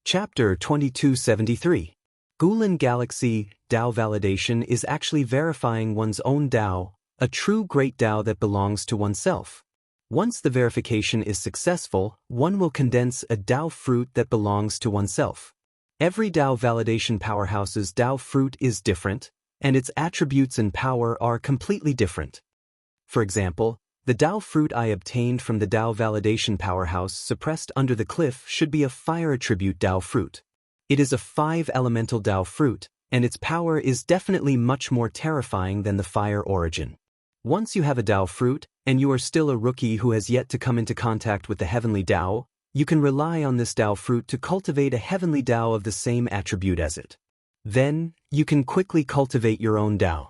Chapter 2273. Gulen Galaxy Dao validation is actually verifying one's own Dao, a true great Dao that belongs to oneself. Once the verification is successful, one will condense a Dao fruit that belongs to oneself. Every Dao validation powerhouse's Dao fruit is different, and its attributes and power are completely different. For example, the Dao fruit I obtained from the Dao validation powerhouse suppressed under the cliff should be a fire attribute Dao fruit. It is a 5-elemental Dao fruit, and its power is definitely much more terrifying than the fire origin. Once you have a Dao fruit, and you are still a rookie who has yet to come into contact with the heavenly Dao, you can rely on this Dao fruit to cultivate a heavenly Dao of the same attribute as it. Then, you can quickly cultivate your own Dao.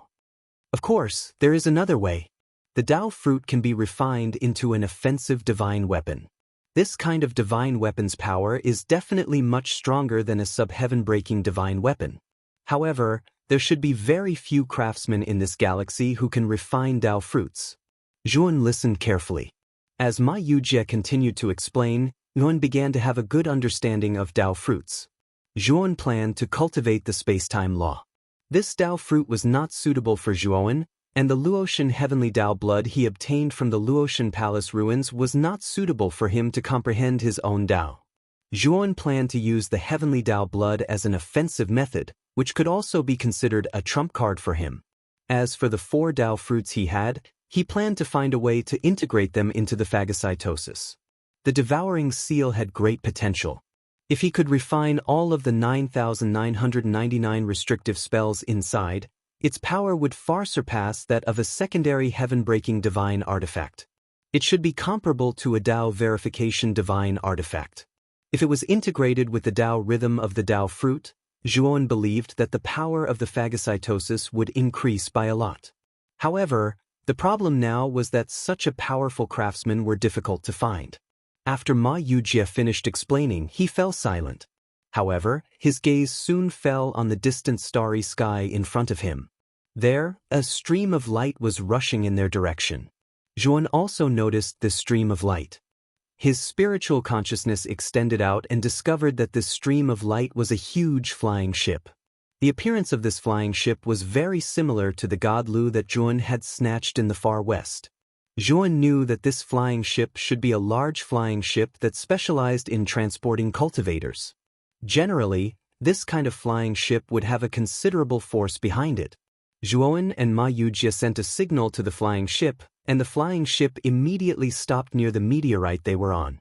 Of course, there is another way. The Dao fruit can be refined into an offensive divine weapon. This kind of divine weapon's power is definitely much stronger than a sub-heaven-breaking divine weapon. However, there should be very few craftsmen in this galaxy who can refine Dao fruits. Zhuan listened carefully. As Ma Yujie continued to explain, Yuan began to have a good understanding of Dao fruits. Zhuan planned to cultivate the space-time law. This Dao fruit was not suitable for Zhuan, and the Luotian heavenly Dao blood he obtained from the Luotian palace ruins was not suitable for him to comprehend his own Dao. Zhuan planned to use the heavenly Dao blood as an offensive method, which could also be considered a trump card for him. As for the 4 Dao fruits he had, he planned to find a way to integrate them into the phagocytosis. The devouring seal had great potential. If he could refine all of the 9,999 restrictive spells inside, its power would far surpass that of a secondary heaven-breaking divine artifact. It should be comparable to a Dao verification divine artifact. If it was integrated with the Dao rhythm of the Dao fruit, Zhuan believed that the power of the phagocytosis would increase by a lot. However, the problem now was that such a powerful craftsman were difficult to find. After Ma Yujie finished explaining, he fell silent. However, his gaze soon fell on the distant starry sky in front of him. There, a stream of light was rushing in their direction. Zhuan also noticed this stream of light. His spiritual consciousness extended out and discovered that this stream of light was a huge flying ship. The appearance of this flying ship was very similar to the God Lu that Zhuan had snatched in the far west. Zhuan knew that this flying ship should be a large flying ship that specialized in transporting cultivators. Generally, this kind of flying ship would have a considerable force behind it. Zhuan and Ma Yujie sent a signal to the flying ship, and the flying ship immediately stopped near the meteorite they were on.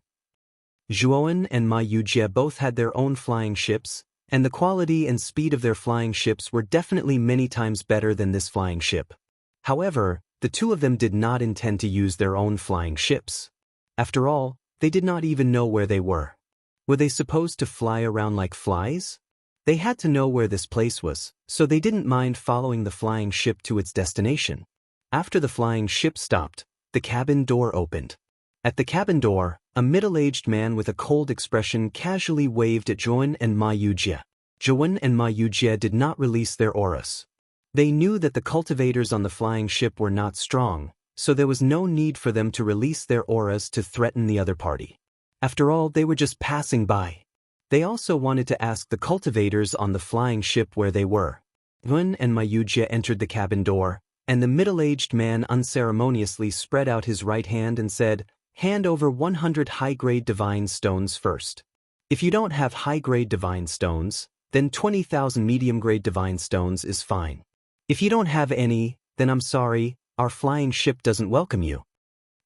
Zhuan and Ma Yujie both had their own flying ships, and the quality and speed of their flying ships were definitely many times better than this flying ship. However, the two of them did not intend to use their own flying ships. After all, they did not even know where they were. Were they supposed to fly around like flies? They had to know where this place was, so they didn't mind following the flying ship to its destination. After the flying ship stopped, the cabin door opened. At the cabin door, a middle-aged man with a cold expression casually waved at Zhuan and Ma Yujie. Zhuan and Ma Yujie did not release their auras. They knew that the cultivators on the flying ship were not strong, so there was no need for them to release their auras to threaten the other party. After all, they were just passing by. They also wanted to ask the cultivators on the flying ship where they were. Zhuan and Ma Yujie entered the cabin door, and the middle-aged man unceremoniously spread out his right hand and said, "Hand over 100 high-grade divine stones first. If you don't have high-grade divine stones, then 20,000 medium-grade divine stones is fine. If you don't have any, then I'm sorry, our flying ship doesn't welcome you."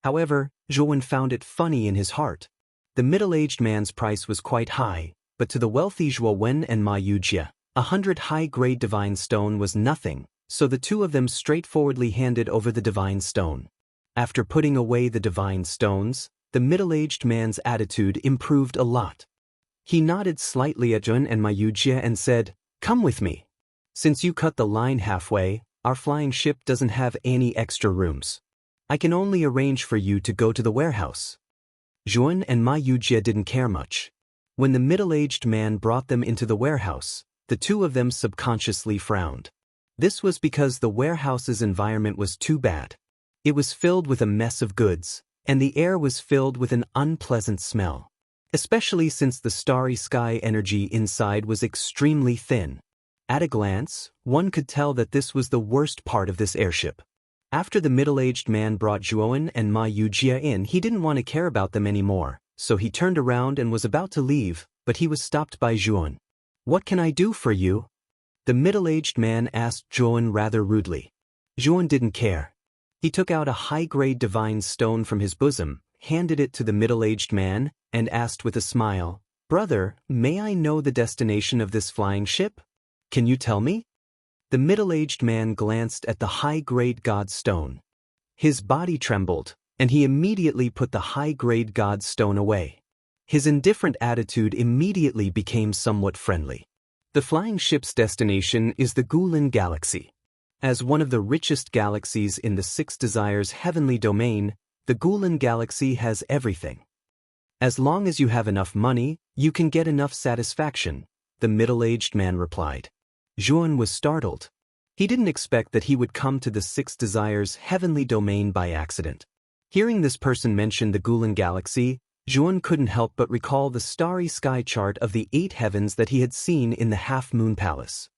However, Zhuan found it funny in his heart. The middle-aged man's price was quite high, but to the wealthy Zhuan and Ma Yujie, 100 high-grade divine stone was nothing, so the two of them straightforwardly handed over the divine stone. After putting away the divine stones, the middle-aged man's attitude improved a lot. He nodded slightly at Zhuan and Ma Yujie and said, "Come with me. Since you cut the line halfway, our flying ship doesn't have any extra rooms. I can only arrange for you to go to the warehouse." Zhuan and Ma Yujie didn't care much. When the middle-aged man brought them into the warehouse, the two of them subconsciously frowned. This was because the warehouse's environment was too bad. It was filled with a mess of goods, and the air was filled with an unpleasant smell. especially since the starry sky energy inside was extremely thin. At a glance, one could tell that this was the worst part of this airship. After the middle-aged man brought Zhuan and Ma Yujia in, he didn't want to care about them anymore, so he turned around and was about to leave, but he was stopped by Zhuan. "What can I do for you?" the middle-aged man asked Zhuan rather rudely. Zhuan didn't care. He took out a high-grade divine stone from his bosom, handed it to the middle-aged man, and asked with a smile, "Brother, may I know the destination of this flying ship? Can you tell me?" The middle-aged man glanced at the high-grade god stone. His body trembled, and he immediately put the high-grade god stone away. His indifferent attitude immediately became somewhat friendly. The flying ship's destination is the Gulen Galaxy. As one of the richest galaxies in the Six Desires heavenly domain, the Gulen Galaxy has everything. As long as you have enough money, you can get enough satisfaction, the middle-aged man replied. Zhuan was startled. He didn't expect that he would come to the Six Desires heavenly domain by accident. Hearing this person mention the Gulen Galaxy, Zhuan couldn't help but recall the starry sky chart of the 8 heavens that he had seen in the Half-Moon Palace.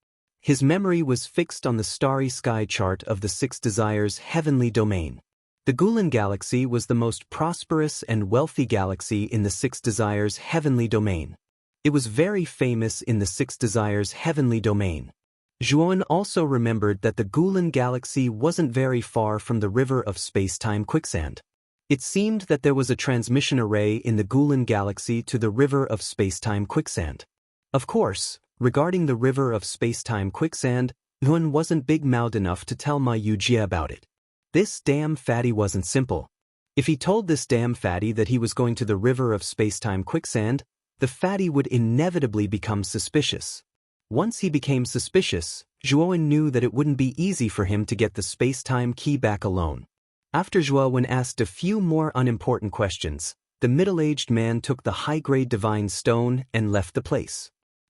His memory was fixed on the starry sky chart of the Six Desires heavenly domain. The Gulen Galaxy was the most prosperous and wealthy galaxy in the Six Desires heavenly domain. It was very famous in the Six Desires heavenly domain. Zhuan also remembered that the Gulen Galaxy wasn't very far from the river of space-time quicksand. It seemed that there was a transmission array in the Gulen Galaxy to the river of space-time quicksand. Of course, regarding the river of space-time quicksand, Zhuan wasn't big-mouthed enough to tell Ma Yujia about it. This damn fatty wasn't simple. If he told this damn fatty that he was going to the river of space-time quicksand, the fatty would inevitably become suspicious. Once he became suspicious, Zhuan knew that it wouldn't be easy for him to get the space-time key back alone. After Zhuan asked a few more unimportant questions, the middle-aged man took the high-grade divine stone and left the place.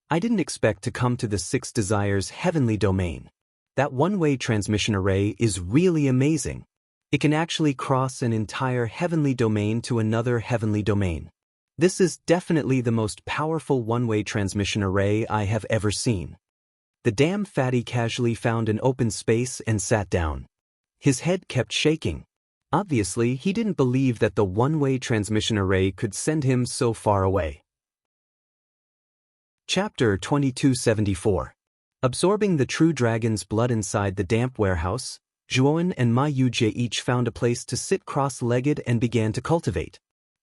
"I didn't expect to come to the Six Desires heavenly domain. That one-way transmission array is really amazing. It can actually cross an entire heavenly domain to another heavenly domain. This is definitely the most powerful one-way transmission array I have ever seen." The damn fatty casually found an open space and sat down. His head kept shaking. Obviously, he didn't believe that the one-way transmission array could send him so far away. Chapter 2274. Absorbing the true dragon's blood inside the damp warehouse, Zhuan and Ma Yujie each found a place to sit cross-legged and began to cultivate.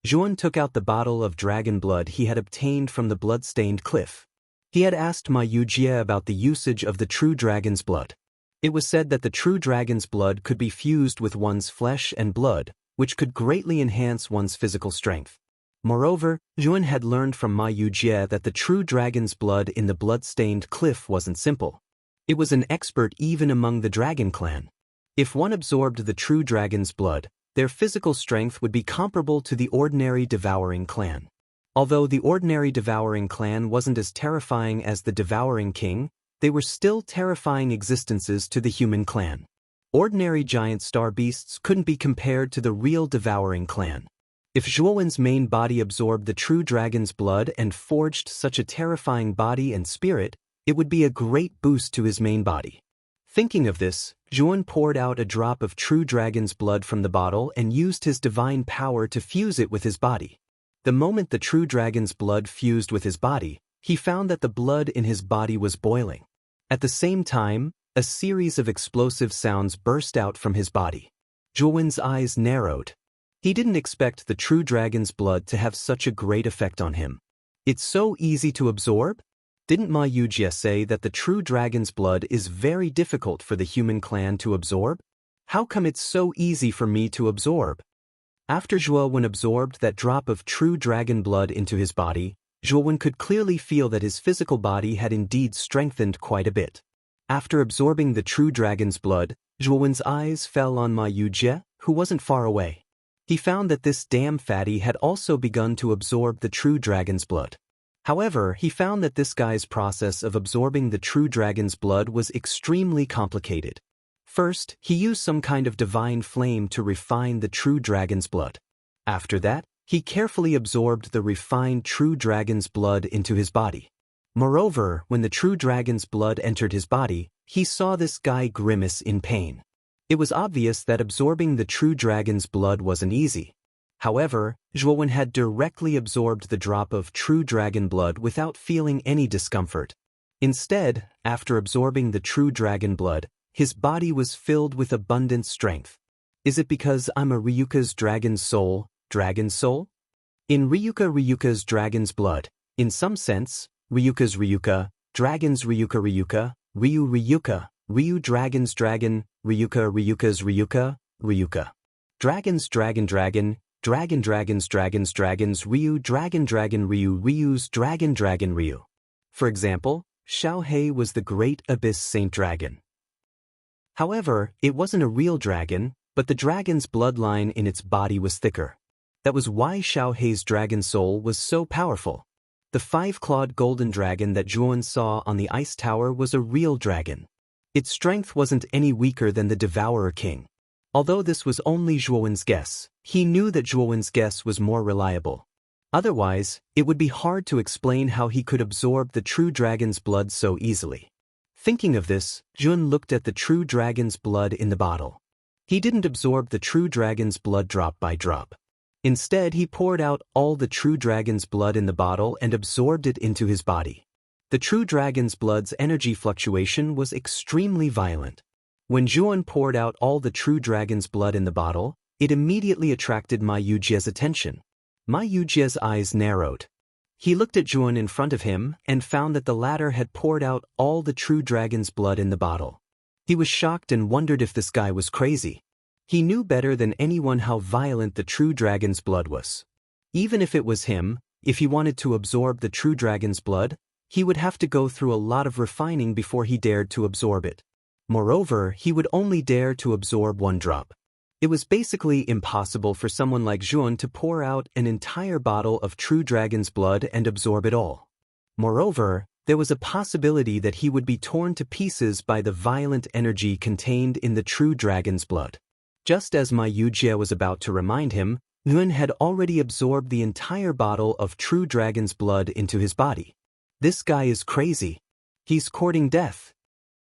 Zhuan took out the bottle of dragon blood he had obtained from the blood-stained cliff. He had asked Ma Yujie about the usage of the true dragon's blood. It was said that the true dragon's blood could be fused with one's flesh and blood, which could greatly enhance one's physical strength. Moreover, Zhuan had learned from Ma Yujie that the true dragon's blood in the blood-stained cliff wasn't simple. It was an expert even among the dragon clan. If one absorbed the true dragon's blood, their physical strength would be comparable to the ordinary devouring clan. Although the ordinary devouring clan wasn't as terrifying as the devouring king, they were still terrifying existences to the human clan. Ordinary giant star beasts couldn't be compared to the real devouring clan. If Zhuan's main body absorbed the true dragon's blood and forged such a terrifying body and spirit, it would be a great boost to his main body. Thinking of this, Zhuan poured out a drop of true dragon's blood from the bottle and used his divine power to fuse it with his body. The moment the true dragon's blood fused with his body, he found that the blood in his body was boiling. At the same time, a series of explosive sounds burst out from his body. Zhuan's eyes narrowed. He didn't expect the true dragon's blood to have such a great effect on him. "It's so easy to absorb?" Didn't Ma Yujie say that the true dragon's blood is very difficult for the human clan to absorb? How come it's so easy for me to absorb? After Zhuan absorbed that drop of true dragon blood into his body, Zhuan could clearly feel that his physical body had indeed strengthened quite a bit. After absorbing the true dragon's blood, Zhuan's eyes fell on Ma Yujie, who wasn't far away. He found that this damn fatty had also begun to absorb the true dragon's blood. However, he found that this guy's process of absorbing the true dragon's blood was extremely complicated. First, he used some kind of divine flame to refine the true dragon's blood. After that, He carefully absorbed the refined true dragon's blood into his body. Moreover, when the true dragon's blood entered his body, he saw this guy grimace in pain. It was obvious that absorbing the true dragon's blood wasn't easy. However, Zhuowen had directly absorbed the drop of true dragon blood without feeling any discomfort. Instead, after absorbing the true dragon blood, his body was filled with abundant strength. Is it because I'm a Ryuka's dragon's soul, In Ryuka's dragon's blood, in some sense, Ryuka's Ryuka, dragon's Ryuka, Ryu dragon's dragon, Ryuka's Ryuka. Dragon's dragon's Ryu dragon Ryu's dragon Ryu. For example, Xiaohei was the great abyss saint dragon. However, it wasn't a real dragon, but the dragon's bloodline in its body was thicker. That was why Xiaohei's dragon soul was so powerful. The five-clawed golden dragon that Zhuowen saw on the ice tower was a real dragon. Its strength wasn't any weaker than the Devourer King. Although this was only Zhuowen's guess, he knew that Zhuowen's guess was more reliable. Otherwise, it would be hard to explain how he could absorb the true dragon's blood so easily. Thinking of this, Zhuowen looked at the true dragon's blood in the bottle. He didn't absorb the true dragon's blood drop by drop. Instead, he poured out all the true dragon's blood in the bottle and absorbed it into his body. The true dragon's blood's energy fluctuation was extremely violent. When Zhuowen poured out all the true dragon's blood in the bottle, it immediately attracted Ma Yujie's attention. Ma Yujie's eyes narrowed. He looked at Zhuowen in front of him and found that the latter had poured out all the true dragon's blood in the bottle. He was shocked and wondered if this guy was crazy. He knew better than anyone how violent the true dragon's blood was. Even if it was him, if he wanted to absorb the true dragon's blood, he would have to go through a lot of refining before he dared to absorb it. Moreover, he would only dare to absorb one drop. It was basically impossible for someone like Zhuowen to pour out an entire bottle of true dragon's blood and absorb it all. Moreover, there was a possibility that he would be torn to pieces by the violent energy contained in the true dragon's blood. Just as Ma Yujie was about to remind him, Zhuowen had already absorbed the entire bottle of true dragon's blood into his body. This guy is crazy. He's courting death.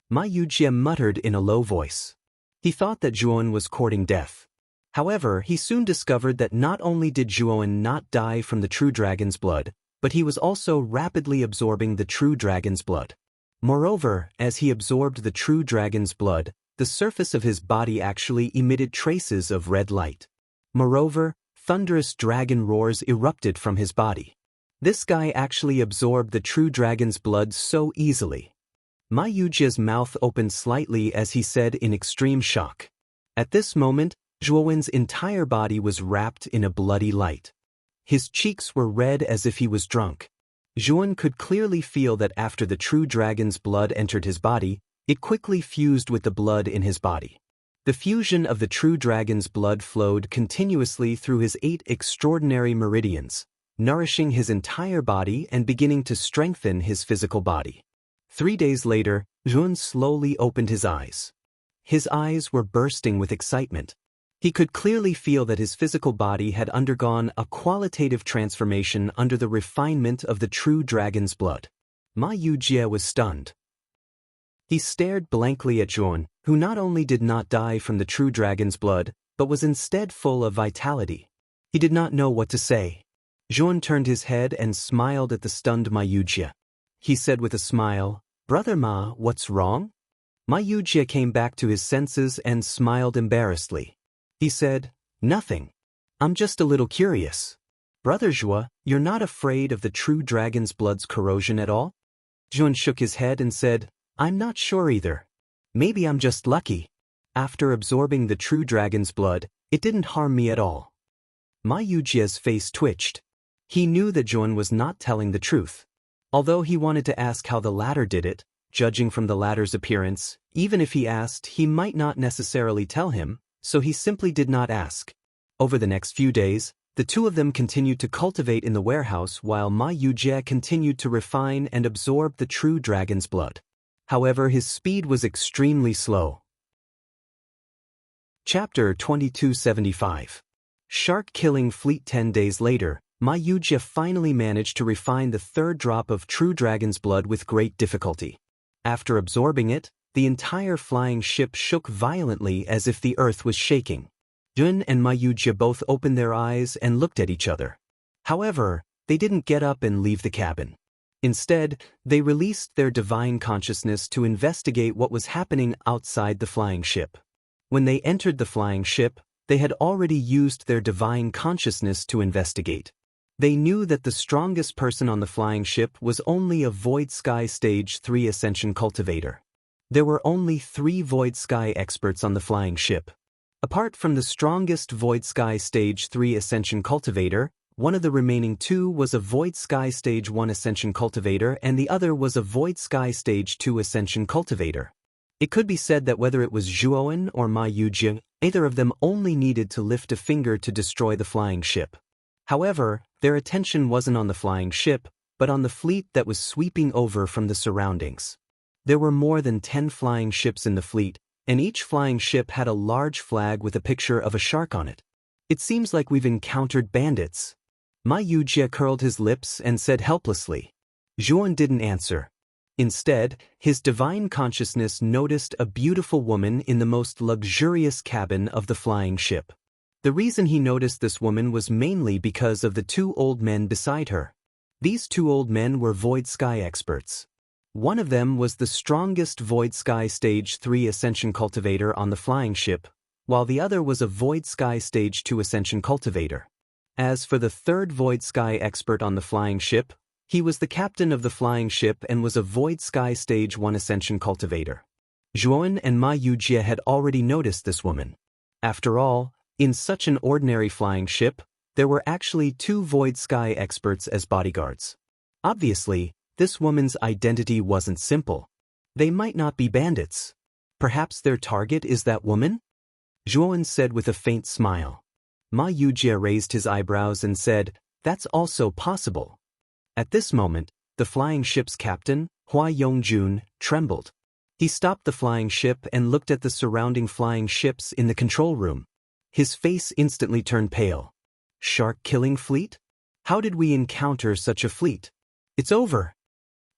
Ma Yujie muttered in a low voice. He thought that Zhuowen was courting death. However, he soon discovered that not only did Zhuowen not die from the true dragon's blood, but he was also rapidly absorbing the true dragon's blood. Moreover, as he absorbed the true dragon's blood, the surface of his body actually emitted traces of red light. Moreover, thunderous dragon roars erupted from his body. This guy actually absorbed the true dragon's blood so easily. Ma Yujie's mouth opened slightly as he said in extreme shock. At this moment, Zhuowen's entire body was wrapped in a bloody light. His cheeks were red as if he was drunk. Zhuowen could clearly feel that after the true dragon's blood entered his body, it quickly fused with the blood in his body. The fusion of the true dragon's blood flowed continuously through his 8 extraordinary meridians, nourishing his entire body and beginning to strengthen his physical body. 3 days later, Zhuowen slowly opened his eyes. His eyes were bursting with excitement. He could clearly feel that his physical body had undergone a qualitative transformation under the refinement of the true dragon's blood. Ma Yujie was stunned. He stared blankly at Zhuowen, who not only did not die from the true dragon's blood, but was instead full of vitality. He did not know what to say. Zhuowen turned his head and smiled at the stunned Ma Yujie. He said with a smile, "Brother Ma, what's wrong?" Ma Yujie came back to his senses and smiled embarrassedly. He said, "Nothing. I'm just a little curious. Brother Zhuo, you're not afraid of the true dragon's blood's corrosion at all?" Zhuowen shook his head and said, "I'm not sure either. Maybe I'm just lucky. After absorbing the true dragon's blood, it didn't harm me at all." Ma Yujie's face twitched. He knew that Zhuowen was not telling the truth. Although he wanted to ask how the latter did it, judging from the latter's appearance, even if he asked, he might not necessarily tell him, so he simply did not ask. Over the next few days, the two of them continued to cultivate in the warehouse while Ma Yujie continued to refine and absorb the true dragon's blood. However, his speed was extremely slow. Chapter 2275. Shark-killing fleet 10 days later, Ma Yujia finally managed to refine the third drop of true dragon's blood with great difficulty. After absorbing it, the entire flying ship shook violently as if the earth was shaking. Jun and Ma Yujia both opened their eyes and looked at each other. However, they didn't get up and leave the cabin. Instead, they released their divine consciousness to investigate what was happening outside the flying ship. When they entered the flying ship, they had already used their divine consciousness to investigate. They knew that the strongest person on the flying ship was only a Void Sky Stage 3 Ascension Cultivator. There were only 3 Void Sky experts on the flying ship. Apart from the strongest Void Sky Stage 3 Ascension Cultivator, one of the remaining 2 was a Void Sky Stage 1 Ascension Cultivator and the other was a Void Sky Stage 2 Ascension Cultivator. It could be said that whether it was Zhuowen or Ma Yujia, either of them only needed to lift a finger to destroy the flying ship. However, their attention wasn't on the flying ship, but on the fleet that was sweeping over from the surroundings. There were more than 10 flying ships in the fleet, and each flying ship had a large flag with a picture of a shark on it. It seems like we've encountered bandits. Ma Yujia curled his lips and said helplessly. Zhuowen didn't answer. Instead, his divine consciousness noticed a beautiful woman in the most luxurious cabin of the flying ship. The reason he noticed this woman was mainly because of the 2 old men beside her. These 2 old men were Void Sky experts. One of them was the strongest Void Sky Stage 3 Ascension Cultivator on the flying ship, while the other was a Void Sky Stage 2 Ascension Cultivator. As for the third Void Sky expert on the flying ship, he was the captain of the flying ship and was a Void Sky Stage 1 Ascension Cultivator. Zhuowen and Ma Yujia had already noticed this woman. After all, in such an ordinary flying ship, there were actually 2 Void Sky experts as bodyguards. Obviously, this woman's identity wasn't simple. They might not be bandits. Perhaps their target is that woman? Zhuowen said with a faint smile. Ma Yujia raised his eyebrows and said, "That's also possible." At this moment, the flying ship's captain, Hua Yongjun, trembled. He stopped the flying ship and looked at the surrounding flying ships in the control room. His face instantly turned pale. Shark-killing fleet? How did we encounter such a fleet? It's over.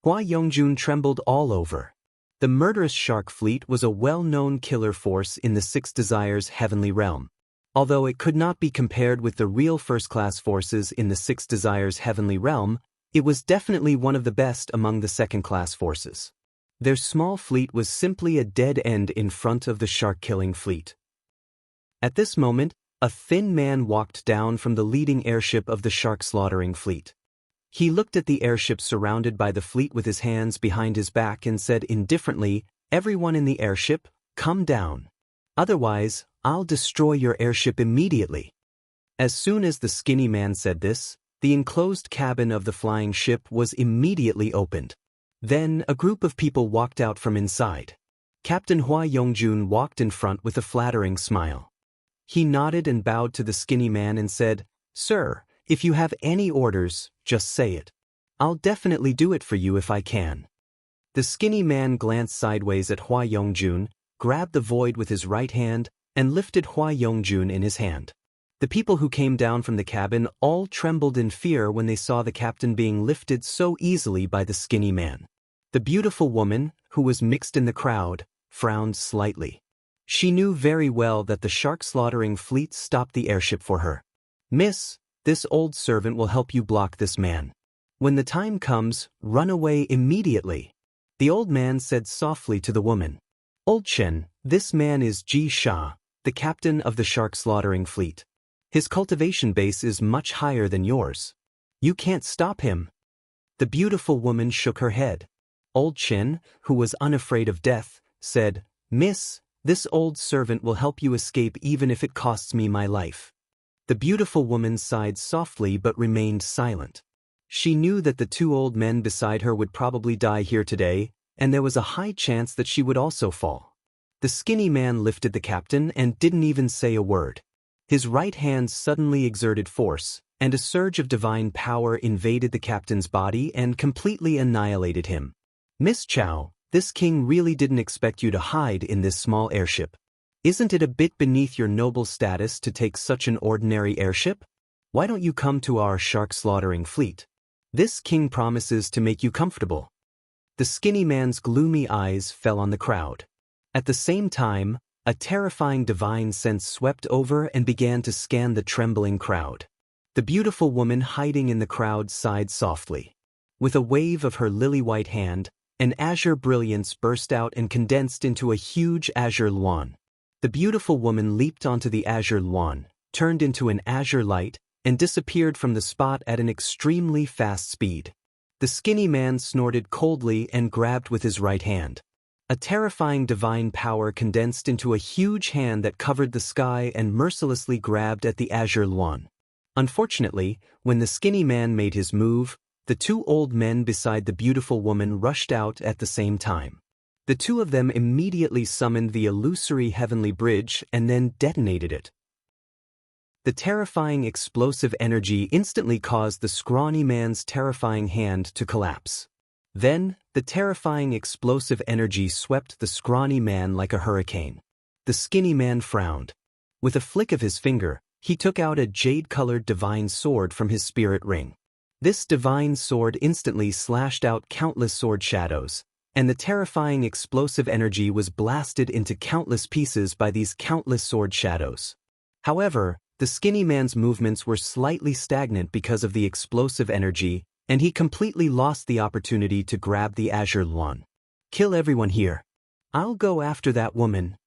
Hua Yongjun trembled all over. The murderous shark fleet was a well-known killer force in the Six Desires Heavenly Realm. Although it could not be compared with the real first-class forces in the Six Desires Heavenly Realm, it was definitely one of the best among the second-class forces. Their small fleet was simply a dead end in front of the shark-killing fleet. At this moment, a thin man walked down from the leading airship of the shark-slaughtering fleet. He looked at the airship surrounded by the fleet with his hands behind his back and said indifferently, "Everyone in the airship, come down. Otherwise, I'll destroy your airship immediately." As soon as the skinny man said this, the enclosed cabin of the flying ship was immediately opened. Then a group of people walked out from inside. Captain Hua Yongjun walked in front with a flattering smile. He nodded and bowed to the skinny man and said, "Sir, if you have any orders, just say it. I'll definitely do it for you if I can." The skinny man glanced sideways at Hua Yongjun, grabbed the void with his right hand, and lifted Hua Yongjun in his hand. The people who came down from the cabin all trembled in fear when they saw the captain being lifted so easily by the skinny man. The beautiful woman, who was mixed in the crowd, frowned slightly. She knew very well that the shark-slaughtering fleet stopped the airship for her. "Miss, this old servant will help you block this man. When the time comes, run away immediately," the old man said softly to the woman. "Old Chen, this man is Ji Sha, the captain of the shark-slaughtering fleet. His cultivation base is much higher than yours. You can't stop him." The beautiful woman shook her head. Old Chen, who was unafraid of death, said, "Miss, this old servant will help you escape even if it costs me my life." The beautiful woman sighed softly but remained silent. She knew that the 2 old men beside her would probably die here today, and there was a high chance that she would also fall. The skinny man lifted the captain and didn't even say a word. His right hand suddenly exerted force, and a surge of divine power invaded the captain's body and completely annihilated him. "Miss Chow, this king really didn't expect you to hide in this small airship. Isn't it a bit beneath your noble status to take such an ordinary airship? Why don't you come to our shark-slaughtering fleet? This king promises to make you comfortable." The skinny man's gloomy eyes fell on the crowd. At the same time, a terrifying divine sense swept over and began to scan the trembling crowd. The beautiful woman hiding in the crowd sighed softly. With a wave of her lily-white hand, an azure brilliance burst out and condensed into a huge azure luan. The beautiful woman leaped onto the azure luan, turned into an azure light, and disappeared from the spot at an extremely fast speed. The skinny man snorted coldly and grabbed with his right hand. A terrifying divine power condensed into a huge hand that covered the sky and mercilessly grabbed at the azure luan. Unfortunately, when the skinny man made his move, the two old men beside the beautiful woman rushed out at the same time. The two of them immediately summoned the illusory heavenly bridge and then detonated it. The terrifying explosive energy instantly caused the scrawny man's terrifying hand to collapse. Then, the terrifying explosive energy swept the scrawny man like a hurricane. The skinny man frowned. With a flick of his finger, he took out a jade-colored divine sword from his spirit ring. This divine sword instantly slashed out countless sword shadows, and the terrifying explosive energy was blasted into countless pieces by these countless sword shadows. However, the skinny man's movements were slightly stagnant because of the explosive energy, and he completely lost the opportunity to grab the azure luan. "Kill everyone here. I'll go after that woman."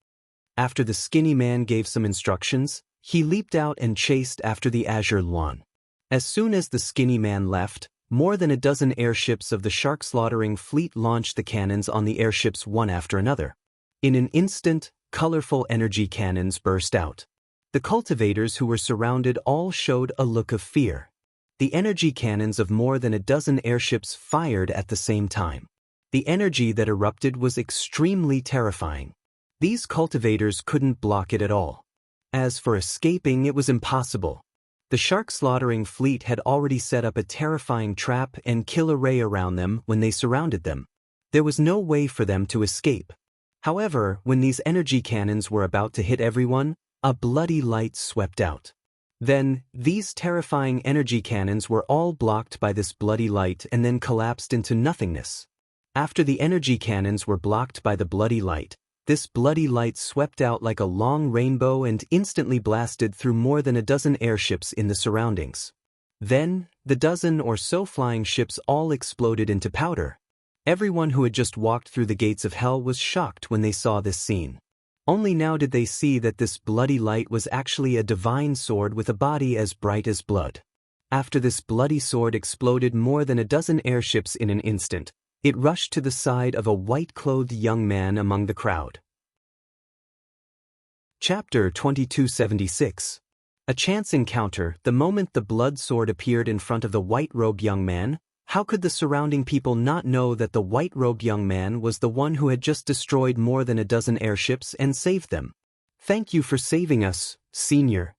After the skinny man gave some instructions, he leaped out and chased after the azure luan. As soon as the skinny man left, more than a dozen airships of the shark-slaughtering fleet launched the cannons on the airships one after another. In an instant, colorful energy cannons burst out. The cultivators who were surrounded all showed a look of fear. The energy cannons of more than a dozen airships fired at the same time. The energy that erupted was extremely terrifying. These cultivators couldn't block it at all. As for escaping, it was impossible. The shark-slaughtering fleet had already set up a terrifying trap and kill array around them when they surrounded them. There was no way for them to escape. However, when these energy cannons were about to hit everyone, a bloody light swept out. Then, these terrifying energy cannons were all blocked by this bloody light and then collapsed into nothingness. After the energy cannons were blocked by the bloody light, this bloody light swept out like a long rainbow and instantly blasted through more than a dozen airships in the surroundings. Then, the dozen or so flying ships all exploded into powder. Everyone who had just walked through the gates of hell was shocked when they saw this scene. Only now did they see that this bloody light was actually a divine sword with a body as bright as blood. After this bloody sword exploded more than a dozen airships in an instant, it rushed to the side of a white-clothed young man among the crowd. Chapter 2276. A chance encounter. The moment the blood sword appeared in front of the white-robed young man, how could the surrounding people not know that the white-robed young man was the one who had just destroyed more than a dozen airships and saved them? "Thank you for saving us, Senior."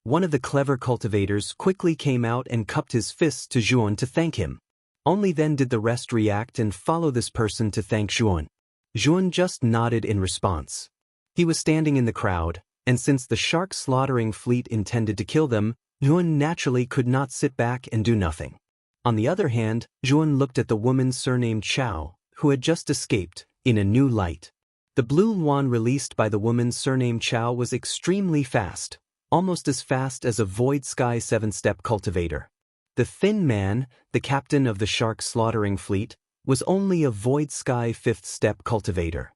One of the clever cultivators quickly came out and cupped his fists to Juan to thank him. Only then did the rest react and follow this person to thank Juan. Juan just nodded in response. He was standing in the crowd, and since the shark-slaughtering fleet intended to kill them, Juan naturally could not sit back and do nothing. On the other hand, Juan looked at the woman surnamed Chao, who had just escaped, in a new light. The blue luan released by the woman surnamed Chao was extremely fast, almost as fast as a Void Sky 7-step cultivator. The thin man, the captain of the shark-slaughtering fleet, was only a Void Sky 5th-step cultivator.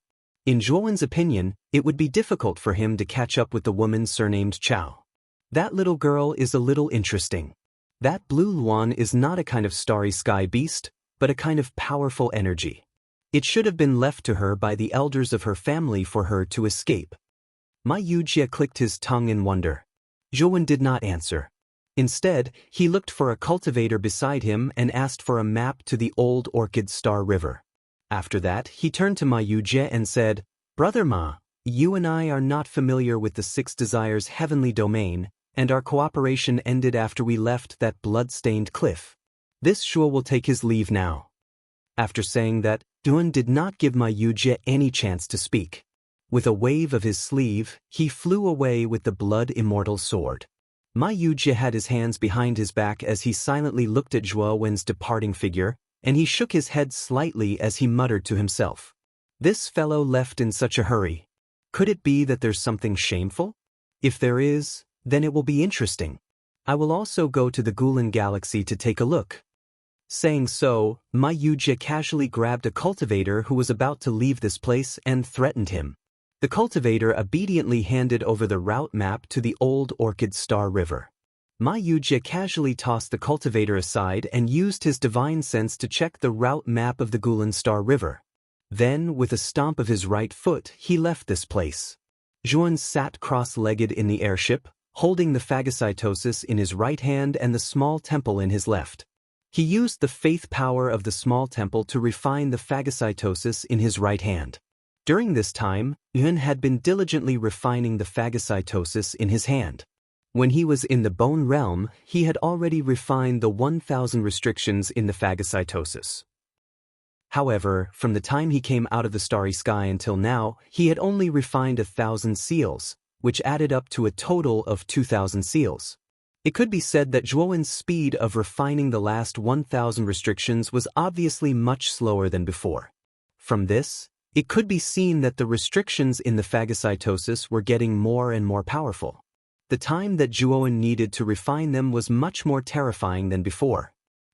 In Juan's opinion, it would be difficult for him to catch up with the woman surnamed Chao. That little girl is a little interesting. That blue luan is not a kind of starry sky beast, but a kind of powerful energy. It should have been left to her by the elders of her family for her to escape. Ma Yujia clicked his tongue in wonder. Juan did not answer. Instead, he looked for a cultivator beside him and asked for a map to the old Orchid Star River. After that, he turned to Ma Yujie and said, "Brother Ma, you and I are not familiar with the Six Desires heavenly domain, and our cooperation ended after we left that blood-stained cliff. This Shuo will take his leave now." After saying that, Juan did not give Ma Yujie any chance to speak. With a wave of his sleeve, he flew away with the blood-immortal sword. Ma Yujie had his hands behind his back as he silently looked at Zhuo Wen's departing figure, and he shook his head slightly as he muttered to himself. This fellow left in such a hurry. Could it be that there's something shameful? If there is, then it will be interesting. I will also go to the Gulen Galaxy to take a look. Saying so, Ma Yujie casually grabbed a cultivator who was about to leave this place and threatened him. The cultivator obediently handed over the route map to the old Orchid Star River. Ma Yujie casually tossed the cultivator aside and used his divine sense to check the route map of the Gulen Star River. Then, with a stomp of his right foot, he left this place. Zhuan sat cross-legged in the airship, holding the phagocytosis in his right hand and the small temple in his left. He used the faith power of the small temple to refine the phagocytosis in his right hand. During this time, Yun had been diligently refining the phagocytosis in his hand. When he was in the bone realm, he had already refined the 1,000 restrictions in the phagocytosis. However, from the time he came out of the starry sky until now, he had only refined 1,000 seals, which added up to a total of 2,000 seals. It could be said that Zhuowen's speed of refining the last 1,000 restrictions was obviously much slower than before. From this, it could be seen that the restrictions in the phagocytosis were getting more and more powerful. The time that Zhuowen needed to refine them was much more terrifying than before.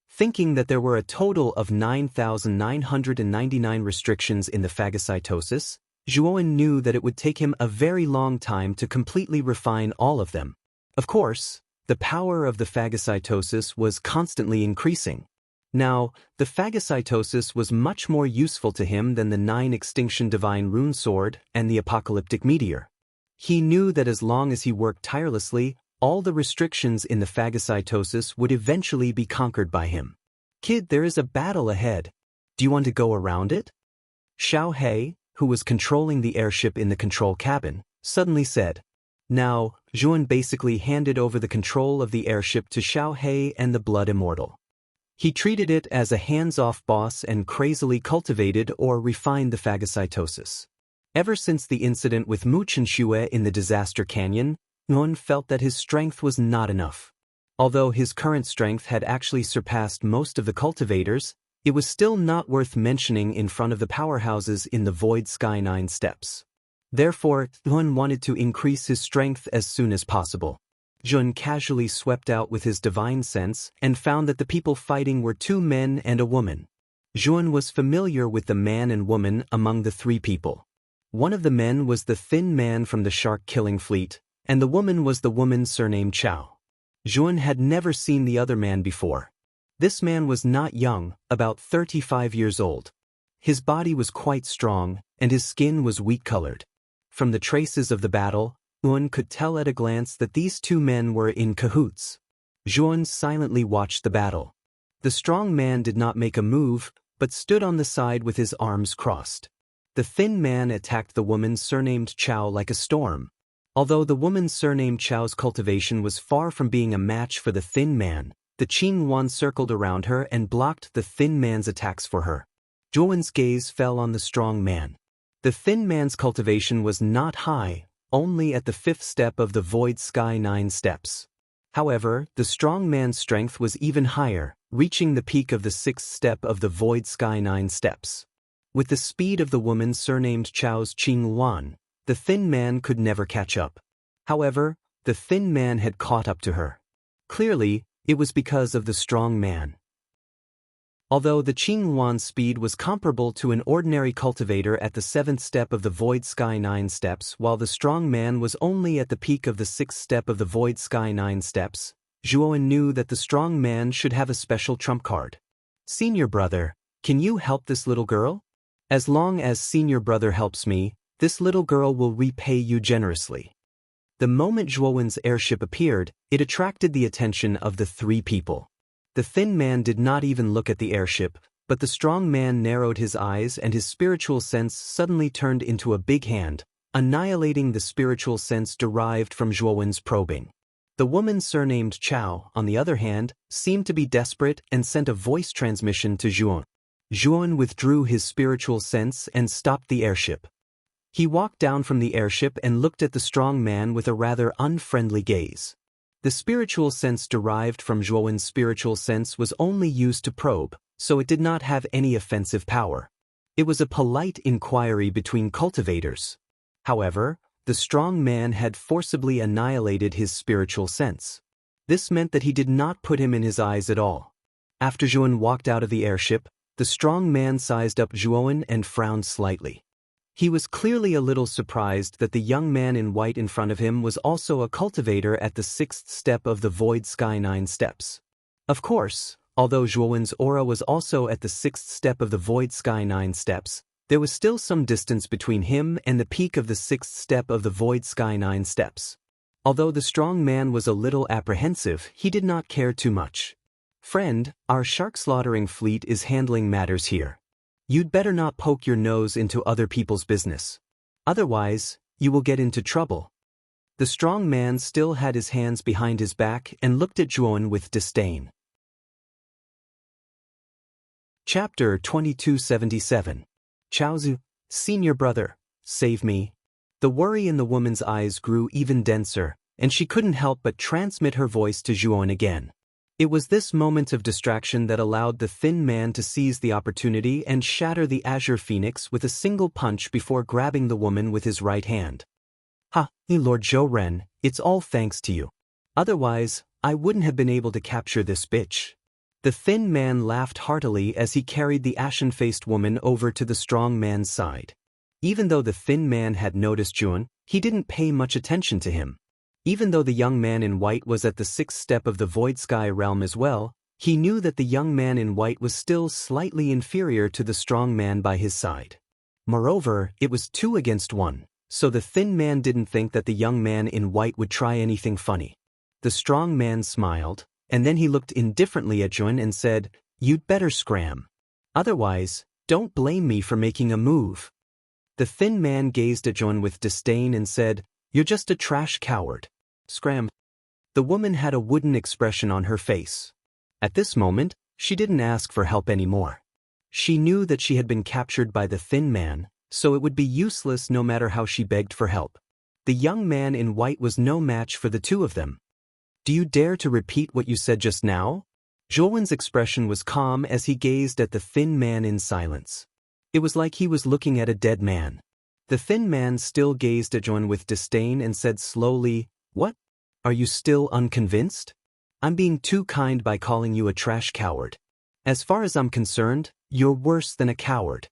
Thinking that there were a total of 9,999 restrictions in the phagocytosis, Zhuowen knew that it would take him a very long time to completely refine all of them. Of course, the power of the phagocytosis was constantly increasing. Now, the phagocytosis was much more useful to him than the 9 Extinction Divine Rune Sword and the Apocalyptic Meteor. He knew that as long as he worked tirelessly, all the restrictions in the phagocytosis would eventually be conquered by him. Kid, there is a battle ahead. Do you want to go around it? Xiao He, who was controlling the airship in the control cabin, suddenly said. Now, Zhuan basically handed over the control of the airship to Xiao He and the Blood Immortal. He treated it as a hands-off boss and crazily cultivated or refined the phagocytosis. Ever since the incident with Mu Chenxue in the Disaster Canyon, Zhuan felt that his strength was not enough. Although his current strength had actually surpassed most of the cultivators, it was still not worth mentioning in front of the powerhouses in the Void Sky 9 steps. Therefore, Zhuan wanted to increase his strength as soon as possible. Zhuan casually swept out with his divine sense and found that the people fighting were 2 men and a woman. Zhuan was familiar with the man and woman among the 3 people. One of the men was the thin man from the shark-killing fleet, and the woman was the woman surnamed Chao. Zhuan had never seen the other man before. This man was not young, about 35 years old. His body was quite strong, and his skin was wheat-colored. From the traces of the battle, Zhuan could tell at a glance that these 2 men were in cahoots. Zhuan silently watched the battle. The strong man did not make a move, but stood on the side with his arms crossed. The thin man attacked the woman surnamed Chao like a storm. Although the woman surnamed Chao's cultivation was far from being a match for the thin man, the Qing Yuan circled around her and blocked the thin man's attacks for her. Zhuowen's gaze fell on the strong man. The thin man's cultivation was not high, only at the 5th step of the Void Sky 9 steps. However, the strong man's strength was even higher, reaching the peak of the 6th step of the Void Sky 9 steps. With the speed of the woman surnamed Chao's Qing Yuan, the thin man could never catch up. However, the thin man had caught up to her. Clearly, it was because of the strong man. Although the Qing Yuan's speed was comparable to an ordinary cultivator at the 7th step of the Void Sky 9 steps, while the strong man was only at the peak of the 6th step of the Void Sky 9 steps, Zhuowen knew that the strong man should have a special trump card. Senior brother, can you help this little girl? As long as senior brother helps me, this little girl will repay you generously. The moment Zhuowen's airship appeared, it attracted the attention of the 3 people. The thin man did not even look at the airship, but the strong man narrowed his eyes and his spiritual sense suddenly turned into a big hand, annihilating the spiritual sense derived from Zhuowen's probing. The woman surnamed Chao, on the other hand, seemed to be desperate and sent a voice transmission to Zhuowen. Zhuowen withdrew his spiritual sense and stopped the airship. He walked down from the airship and looked at the strong man with a rather unfriendly gaze. The spiritual sense derived from Zhuowen's spiritual sense was only used to probe, so it did not have any offensive power. It was a polite inquiry between cultivators. However, the strong man had forcibly annihilated his spiritual sense. This meant that he did not put him in his eyes at all. After Zhuowen walked out of the airship, the strong man sized up Zhuowen and frowned slightly. He was clearly a little surprised that the young man in white in front of him was also a cultivator at the 6th step of the Void Sky 9 steps. Of course, although Zhuowen's aura was also at the 6th step of the Void Sky 9 steps, there was still some distance between him and the peak of the 6th step of the Void Sky 9 steps. Although the strong man was a little apprehensive, he did not care too much. "Friend, our shark slaughtering fleet is handling matters here. You'd better not poke your nose into other people's business. Otherwise, you will get into trouble." The strong man still had his hands behind his back and looked at Zhuowen with disdain. Chapter 2277. Chaozu, senior brother, save me. The worry in the woman's eyes grew even denser, and she couldn't help but transmit her voice to Zhuowen again. It was this moment of distraction that allowed the thin man to seize the opportunity and shatter the Azure Phoenix with a single punch before grabbing the woman with his right hand. "Ha, Lord Zhou Ren, it's all thanks to you. Otherwise, I wouldn't have been able to capture this bitch." The thin man laughed heartily as he carried the ashen-faced woman over to the strong man's side. Even though the thin man had noticed Zhuowen, he didn't pay much attention to him. Even though the young man in white was at the 6th step of the Void Sky realm as well, he knew that the young man in white was still slightly inferior to the strong man by his side. Moreover, it was 2 against 1, so the thin man didn't think that the young man in white would try anything funny. The strong man smiled, and then he looked indifferently at Zhuowen and said, "You'd better scram. Otherwise, don't blame me for making a move." The thin man gazed at Zhuowen with disdain and said, "You're just a trash coward. Scram." The woman had a wooden expression on her face. At this moment, she didn't ask for help anymore. She knew that she had been captured by the thin man, so it would be useless no matter how she begged for help. The young man in white was no match for the two of them. "Do you dare to repeat what you said just now?" Zhuowen's expression was calm as he gazed at the thin man in silence. It was like he was looking at a dead man. The thin man still gazed at Zhuowen with disdain and said slowly, "What? Are you still unconvinced? I'm being too kind by calling you a trash coward. As far as I'm concerned, you're worse than a coward."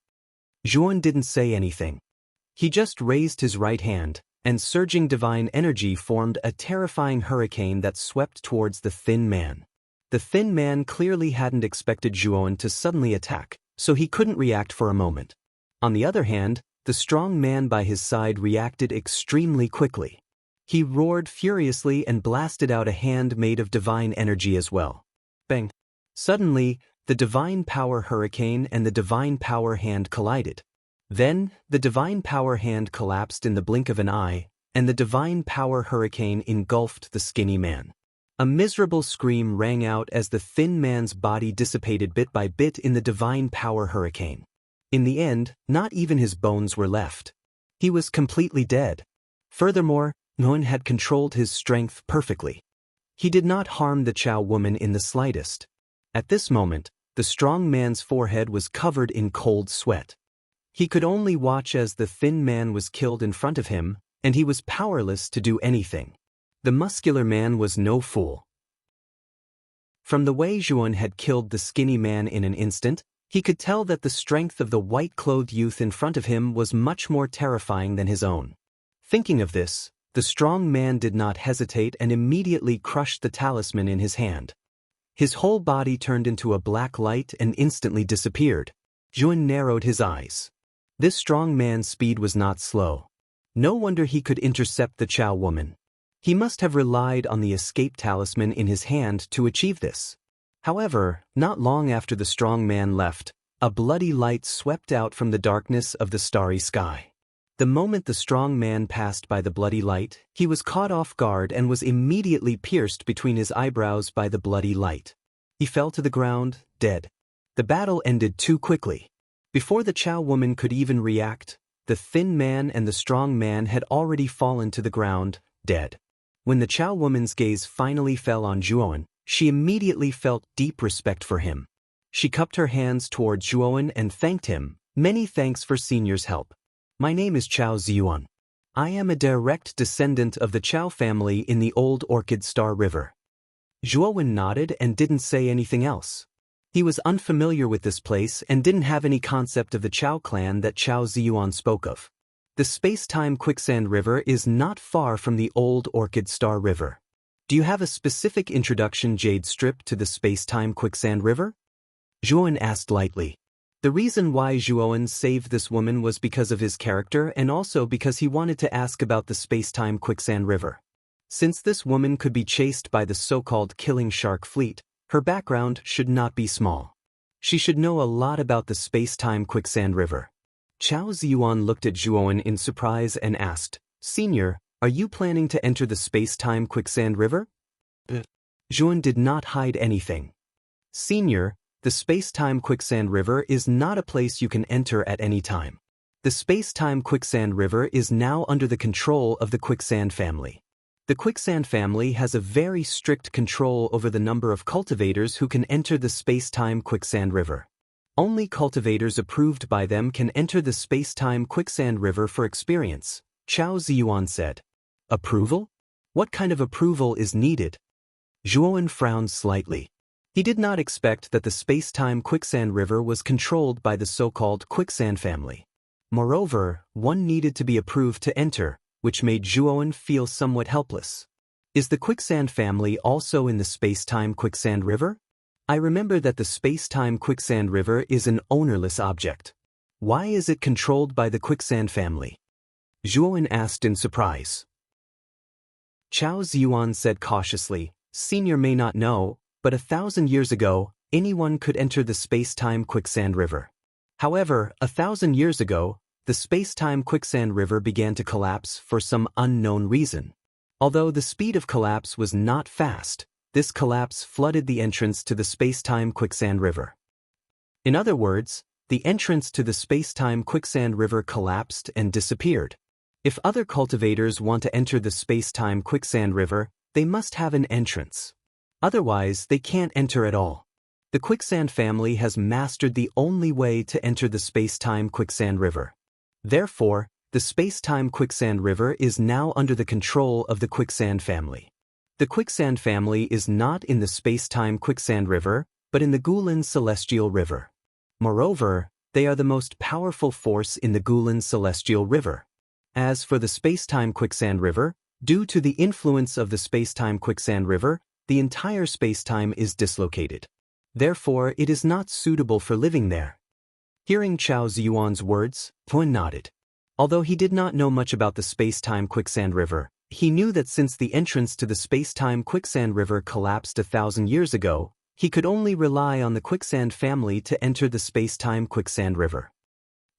Zhuowen didn't say anything. He just raised his right hand, and surging divine energy formed a terrifying hurricane that swept towards the thin man. The thin man clearly hadn't expected Zhuowen to suddenly attack, so he couldn't react for a moment. On the other hand, the strong man by his side reacted extremely quickly. He roared furiously and blasted out a hand made of divine energy as well. Bang! Suddenly, the divine power hurricane and the divine power hand collided. Then, the divine power hand collapsed in the blink of an eye, and the divine power hurricane engulfed the skinny man. A miserable scream rang out as the thin man's body dissipated bit by bit in the divine power hurricane. In the end, not even his bones were left. He was completely dead. Furthermore, Nguyen had controlled his strength perfectly. He did not harm the Chow woman in the slightest. At this moment, the strong man's forehead was covered in cold sweat. He could only watch as the thin man was killed in front of him, and he was powerless to do anything. The muscular man was no fool. From the way Zhuowen had killed the skinny man in an instant, he could tell that the strength of the white-clothed youth in front of him was much more terrifying than his own. Thinking of this, the strong man did not hesitate and immediately crushed the talisman in his hand. His whole body turned into a black light and instantly disappeared. Zhuowen narrowed his eyes. This strong man's speed was not slow. No wonder he could intercept the Chow woman. He must have relied on the escape talisman in his hand to achieve this. However, not long after the strong man left, a bloody light swept out from the darkness of the starry sky. The moment the strong man passed by the bloody light, he was caught off guard and was immediately pierced between his eyebrows by the bloody light. He fell to the ground, dead. The battle ended too quickly. Before the Chow woman could even react, The thin man and the strong man had already fallen to the ground, dead. When the Chow woman's gaze finally fell on Zhuowen, she immediately felt deep respect for him. She cupped her hands toward Zhuowen and thanked him. Many thanks for Senior's help. My name is Chow Ziyuan. I am a direct descendant of the Chow family in the old Orchid Star River. Zhuowen nodded and didn't say anything else. He was unfamiliar with this place and didn't have any concept of the Chow clan that Chow Ziyuan spoke of. The space-time quicksand river is not far from the old Orchid Star River. Do you have a specific introduction jade strip to the space-time quicksand river? Zhuowen asked lightly. The reason why Zhuowen saved this woman was because of his character and also because he wanted to ask about the space-time quicksand river. Since this woman could be chased by the so-called killing shark fleet, her background should not be small. She should know a lot about the space-time quicksand river. Chow Ziyuan looked at Zhuowen in surprise and asked, Senior, are you planning to enter the space-time quicksand river? Zhuowen did not hide anything. Senior, the space-time quicksand river is not a place you can enter at any time. The space-time quicksand river is now under the control of the quicksand family. The quicksand family has a very strict control over the number of cultivators who can enter the space-time quicksand river. Only cultivators approved by them can enter the space-time quicksand river for experience, Chow Ziyuan said. Approval? What kind of approval is needed? Zhuowen frowned slightly. He did not expect that the space-time quicksand river was controlled by the so-called quicksand family. Moreover, one needed to be approved to enter, which made Zhuowen feel somewhat helpless. Is the quicksand family also in the space-time quicksand river? I remember that the space-time quicksand river is an ownerless object. Why is it controlled by the quicksand family? Zhuowen asked in surprise. Chow Ziyuan said cautiously, Senior may not know, but 1,000 years ago, anyone could enter the space-time quicksand river. However, 1,000 years ago, the space-time quicksand river began to collapse for some unknown reason. Although the speed of collapse was not fast, this collapse flooded the entrance to the space-time quicksand river. In other words, the entrance to the space-time quicksand river collapsed and disappeared. If other cultivators want to enter the space-time quicksand river, they must have an entrance. Otherwise, they can't enter at all. The quicksand family has mastered the only way to enter the space-time quicksand river. Therefore, the space-time quicksand river is now under the control of the quicksand family. The quicksand family is not in the space-time quicksand river, but in the Gulan celestial river. Moreover, they are the most powerful force in the Gulan celestial river. As for the space-time quicksand river, due to the influence of the space-time quicksand river, the entire space-time is dislocated. Therefore, it is not suitable for living there. Hearing Chow Ziyuan's words, Zhuowen nodded. Although he did not know much about the space-time quicksand river, he knew that since the entrance to the space-time quicksand river collapsed 1,000 years ago, he could only rely on the quicksand family to enter the space-time quicksand river.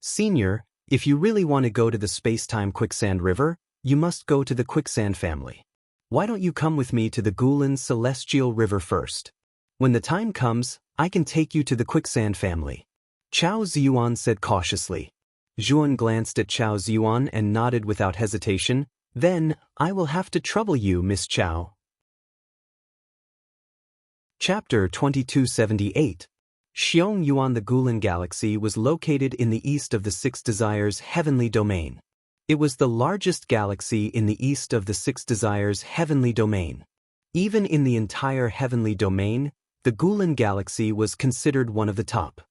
Senior, if you really want to go to the space-time quicksand river, you must go to the quicksand family. Why don't you come with me to the Gulan celestial river first? When the time comes, I can take you to the quicksand family. Chow Ziyuan said cautiously. Zhuowen glanced at Chow Ziyuan and nodded without hesitation. Then, I will have to trouble you, Miss Chow. Chapter 2278. Xiong Yuan. The Gulan Galaxy was located in the east of the Six Desires heavenly domain. It was the largest galaxy in the east of the Six Desires heavenly domain. Even in the entire heavenly domain, the Gulan Galaxy was considered one of the top.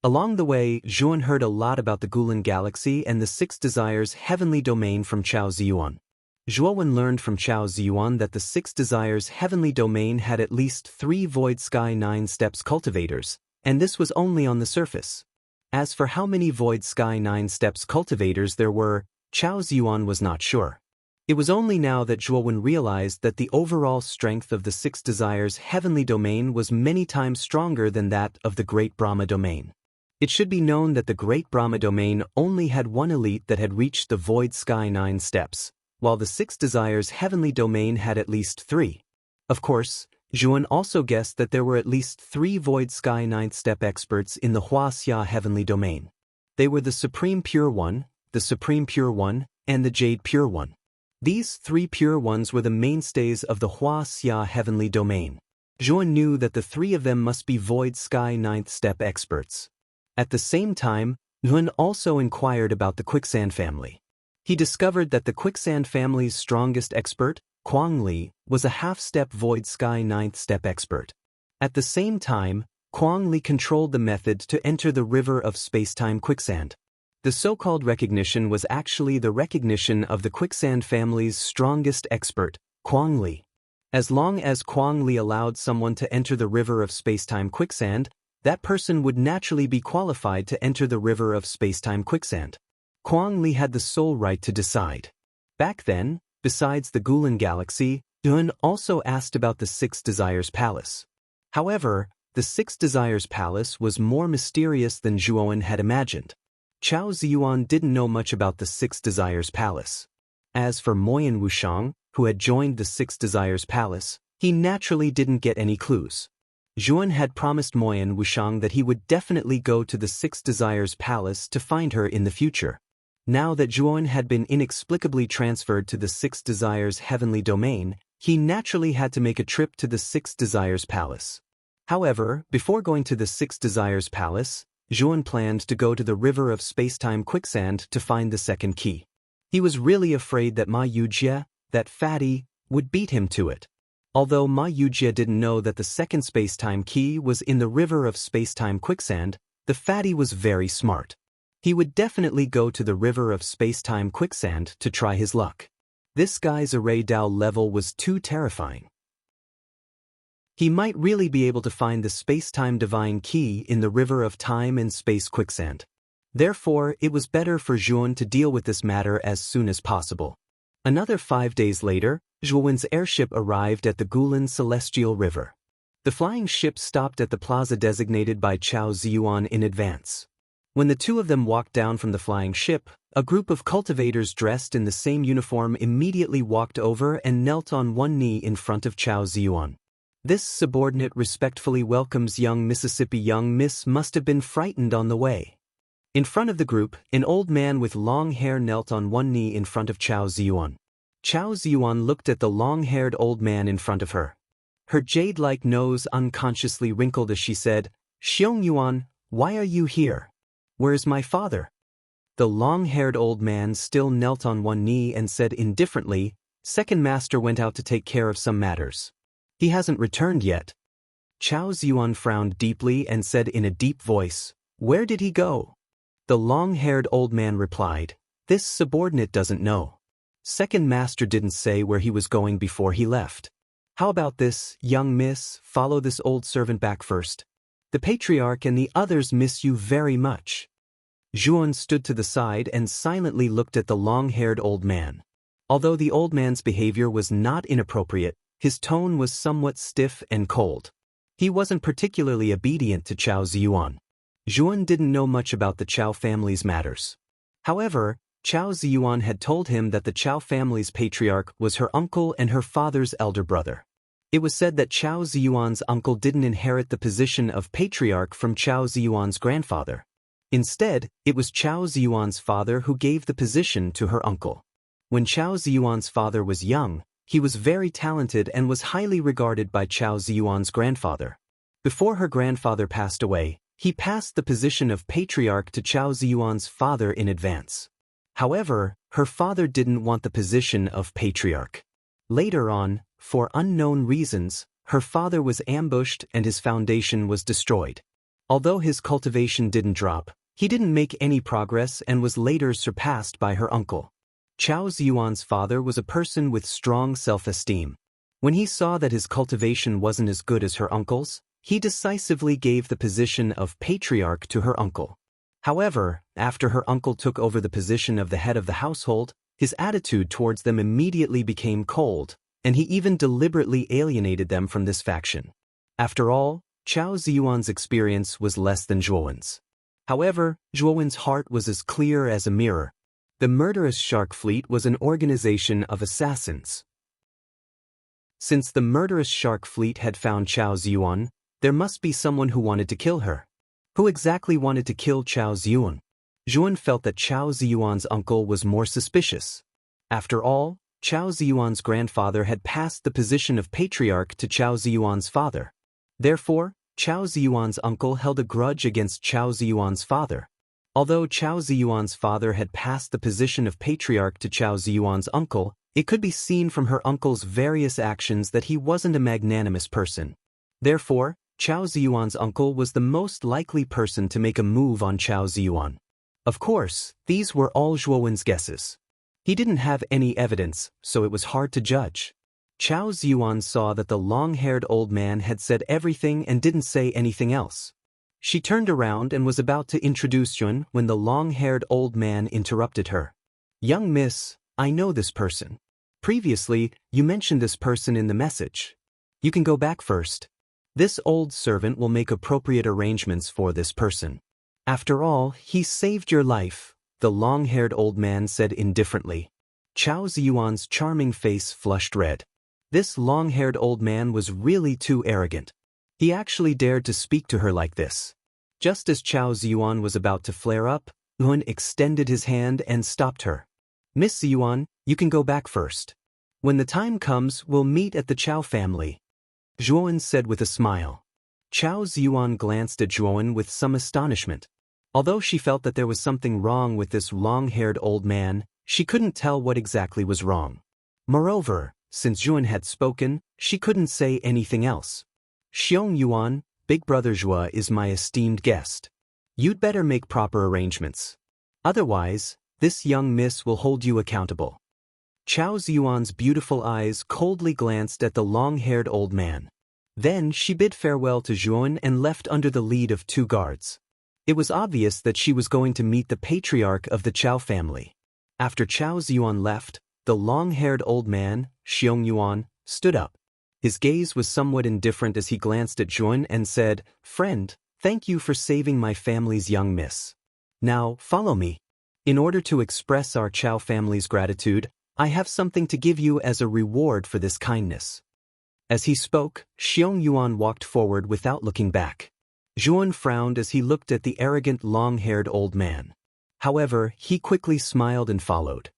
Along the way, Zhuowen heard a lot about the Gulan Galaxy and the Six Desires heavenly domain from Chow Ziyuan. Zhuowen learned from Chow Ziyuan that the Six Desires heavenly domain had at least 3 Void Sky 9 Steps cultivators, and this was only on the surface. As for how many Void Sky 9 Steps cultivators there were, Chow Ziyuan was not sure. It was only now that Zhuowen realized that the overall strength of the Six Desires heavenly domain was many times stronger than that of the Great Brahma domain. It should be known that the Great Brahma domain only had one elite that had reached the Void Sky 9 Steps, while the Six Desires heavenly domain had at least 3. Of course, Zhuowen also guessed that there were at least 3 Void Sky 9th Step experts in the Huaxia heavenly domain. They were the Supreme Pure One, the Supreme Pure One, and the Jade Pure One. These three Pure Ones were the mainstays of the Hua Xia heavenly domain. Zhuan knew that the three of them must be Void Sky Ninth Step experts. At the same time, Zhuan also inquired about the Quicksand family. He discovered that the Quicksand family's strongest expert, Kuang Li, was a half-step Void Sky Ninth Step expert. At the same time, Kuang Li controlled the method to enter the river of space-time quicksand. The so-called recognition was actually the recognition of the Quicksand family's strongest expert, Kuang Li. As long as Kuang Li allowed someone to enter the river of space-time quicksand, that person would naturally be qualified to enter the river of space-time quicksand. Kuang Li had the sole right to decide. Back then, besides the Gulen Galaxy, Zhuan also asked about the Six Desires Palace. However, the Six Desires Palace was more mysterious than Zhuan had imagined. Chao Ziyuan didn't know much about the Six Desires Palace. As for Moyan Wushang, who had joined the Six Desires Palace, he naturally didn't get any clues. Zhuan had promised Moyan Wushang that he would definitely go to the Six Desires Palace to find her in the future. Now that Zhuan had been inexplicably transferred to the Six Desires heavenly domain, he naturally had to make a trip to the Six Desires Palace. However, before going to the Six Desires Palace, Zhuan planned to go to the river of space-time quicksand to find the second key. He was really afraid that Ma Yujie, that fatty, would beat him to it. Although Ma Yujie didn't know that the second space-time key was in the river of space-time quicksand, the fatty was very smart. He would definitely go to the river of space-time quicksand to try his luck. This guy's array Dao level was too terrifying. He might really be able to find the space-time divine key in the river of time and space quicksand. Therefore, it was better for Zhuan to deal with this matter as soon as possible. Another 5 days later, Zhuan's airship arrived at the Gulen Celestial River. The flying ship stopped at the plaza designated by Chao Ziyuan in advance. When the two of them walked down from the flying ship, a group of cultivators dressed in the same uniform immediately walked over and knelt on one knee in front of Chao Ziyuan. This subordinate respectfully welcomes young Mississippi. Young Miss must have been frightened on the way. In front of the group, an old man with long hair knelt on one knee in front of Chao Ziyuan. Chao Ziyuan looked at the long-haired old man in front of her. Her jade-like nose unconsciously wrinkled as she said, "Xiong Yuan, why are you here? Where is my father?" The long-haired old man still knelt on one knee and said indifferently, "Second master went out to take care of some matters. He hasn't returned yet." Chao Ziyuan frowned deeply and said in a deep voice, "Where did he go?" The long-haired old man replied, "This subordinate doesn't know. Second master didn't say where he was going before he left. How about this, young miss, follow this old servant back first. The patriarch and the others miss you very much." Zhuan stood to the side and silently looked at the long-haired old man. Although the old man's behavior was not inappropriate, his tone was somewhat stiff and cold. He wasn't particularly obedient to Chao Ziyuan. Zhuan didn't know much about the Chao family's matters. However, Chao Ziyuan had told him that the Chao family's patriarch was her uncle and her father's elder brother. It was said that Chao Ziyuan's uncle didn't inherit the position of patriarch from Chao Ziyuan's grandfather. Instead, it was Chao Ziyuan's father who gave the position to her uncle. When Chao Ziyuan's father was young, he was very talented and was highly regarded by Chao Ziyuan's grandfather. Before her grandfather passed away, he passed the position of patriarch to Chao Ziyuan's father in advance. However, her father didn't want the position of patriarch. Later on, for unknown reasons, her father was ambushed and his foundation was destroyed. Although his cultivation didn't drop, he didn't make any progress and was later surpassed by her uncle. Chao Ziyuan's father was a person with strong self-esteem. When he saw that his cultivation wasn't as good as her uncle's, he decisively gave the position of patriarch to her uncle. However, after her uncle took over the position of the head of the household, his attitude towards them immediately became cold, and he even deliberately alienated them from this faction. After all, Chao Ziyuan's experience was less than Zhuowen's. However, Zhuowen's heart was as clear as a mirror. The murderous Shark Fleet was an organization of assassins. Since the murderous Shark Fleet had found Chao Ziyuan, there must be someone who wanted to kill her. Who exactly wanted to kill Chao Ziyuan? Zhuan felt that Chao Ziyuan's uncle was more suspicious. After all, Chao Ziyuan's grandfather had passed the position of patriarch to Chao Ziyuan's father. Therefore, Chao Ziyuan's uncle held a grudge against Chao Ziyuan's father. Although Chao Ziyuan's father had passed the position of patriarch to Chao Ziyuan's uncle, it could be seen from her uncle's various actions that he wasn't a magnanimous person. Therefore, Chao Ziyuan's uncle was the most likely person to make a move on Chao Ziyuan. Of course, these were all Zhuowen's guesses. He didn't have any evidence, so it was hard to judge. Chao Ziyuan saw that the long-haired old man had said everything and didn't say anything else. She turned around and was about to introduce Zhuan when the long-haired old man interrupted her. "Young miss, I know this person. Previously, you mentioned this person in the message. You can go back first. This old servant will make appropriate arrangements for this person. After all, he saved your life," the long-haired old man said indifferently. Chao Ziyuan's charming face flushed red. This long-haired old man was really too arrogant. He actually dared to speak to her like this. Just as Chao Ziyuan was about to flare up, Zhuan extended his hand and stopped her. "Miss Ziyuan, you can go back first. When the time comes, we'll meet at the Chao family," Zhuan said with a smile. Chao Ziyuan glanced at Zhuan with some astonishment. Although she felt that there was something wrong with this long-haired old man, she couldn't tell what exactly was wrong. Moreover, since Zhuan had spoken, she couldn't say anything else. "Xiong Yuan, Big Brother Zhua is my esteemed guest. You'd better make proper arrangements. Otherwise, this young miss will hold you accountable." Chao Ziyuan's beautiful eyes coldly glanced at the long-haired old man. Then she bid farewell to Zhuan and left under the lead of 2 guards. It was obvious that she was going to meet the patriarch of the Chao family. After Chao Ziyuan left, the long-haired old man, Xiong Yuan, stood up. His gaze was somewhat indifferent as he glanced at Zhuan and said, "Friend, thank you for saving my family's young miss. Now, follow me. In order to express our Chao family's gratitude, I have something to give you as a reward for this kindness." As he spoke, Xiong Yuan walked forward without looking back. Zhuan frowned as he looked at the arrogant long-haired old man. However, he quickly smiled and followed.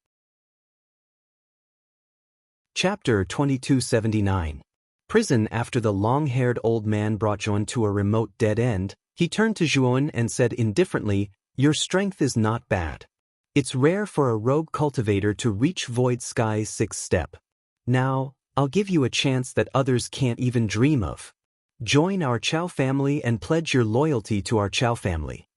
Chapter 2279. Prison. After the long-haired old man brought Zhuan to a remote dead end, he turned to Zhuan and said indifferently, "Your strength is not bad. It's rare for a rogue cultivator to reach Void Sky's 6th step. Now, I'll give you a chance that others can't even dream of. Join our Chao family and pledge your loyalty to our Chao family."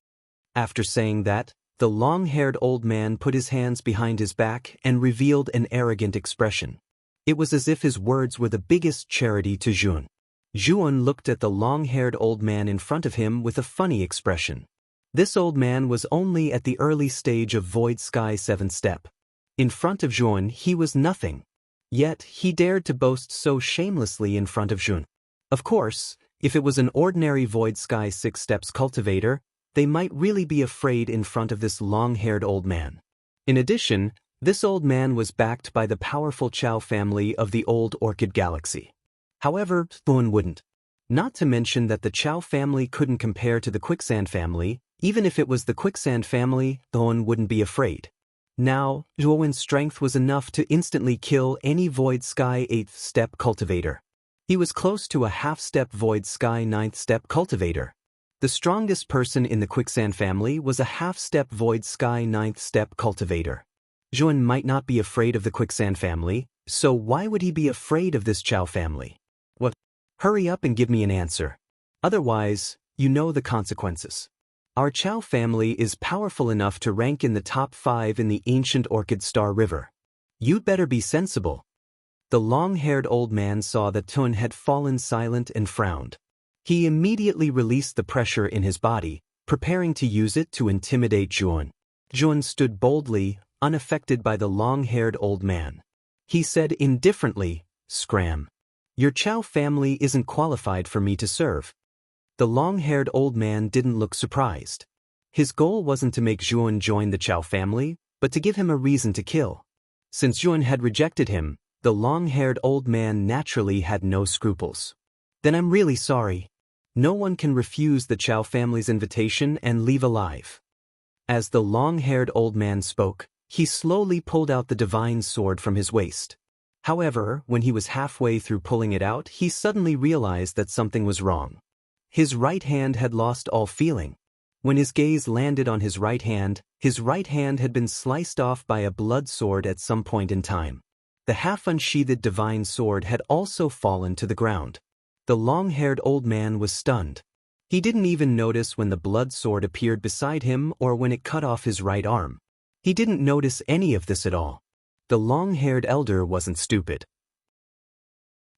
After saying that, the long-haired old man put his hands behind his back and revealed an arrogant expression. It was as if his words were the biggest charity to Zhuan. Zhuan looked at the long-haired old man in front of him with a funny expression. This old man was only at the early stage of Void Sky 7th step. In front of Zhuan he was nothing. Yet he dared to boast so shamelessly in front of Zhuan. Of course, if it was an ordinary Void Sky 6 steps cultivator, they might really be afraid in front of this long-haired old man. In addition, this old man was backed by the powerful Chao family of the old Orchid Galaxy. However, Zhuan wouldn't. Not to mention that the Chao family couldn't compare to the Quicksand family. Even if it was the Quicksand family, Zhuan wouldn't be afraid. Now, Zhuan's strength was enough to instantly kill any Void Sky 8th step cultivator. He was close to a half-step Void Sky 9th step cultivator. The strongest person in the Quicksand family was a half-step Void Sky 9th step cultivator. Zhuan might not be afraid of the Quicksand family, so why would he be afraid of this Chao family? What? Hurry up and give me an answer. Otherwise, you know the consequences. Our Chao family is powerful enough to rank in the top 5 in the ancient Orchid Star River. You'd better be sensible. The long-haired old man saw that Zhuan had fallen silent and frowned. He immediately released the pressure in his body, preparing to use it to intimidate Zhuan. Zhuan stood boldly, unaffected by the long-haired old man. He said indifferently, "Scram. Your Chao family isn't qualified for me to serve." The long-haired old man didn't look surprised. His goal wasn't to make Zhuan join the Chao family, but to give him a reason to kill. Since Zhuan had rejected him, the long-haired old man naturally had no scruples. "Then I'm really sorry. No one can refuse the Chao family's invitation and leave alive." As the long-haired old man spoke, he slowly pulled out the divine sword from his waist. However, when he was halfway through pulling it out, he suddenly realized that something was wrong. His right hand had lost all feeling. When his gaze landed on his right hand had been sliced off by a blood sword at some point in time. The half-unsheathed divine sword had also fallen to the ground. The long-haired old man was stunned. He didn't even notice when the blood sword appeared beside him or when it cut off his right arm. He didn't notice any of this at all. The long-haired elder wasn't stupid.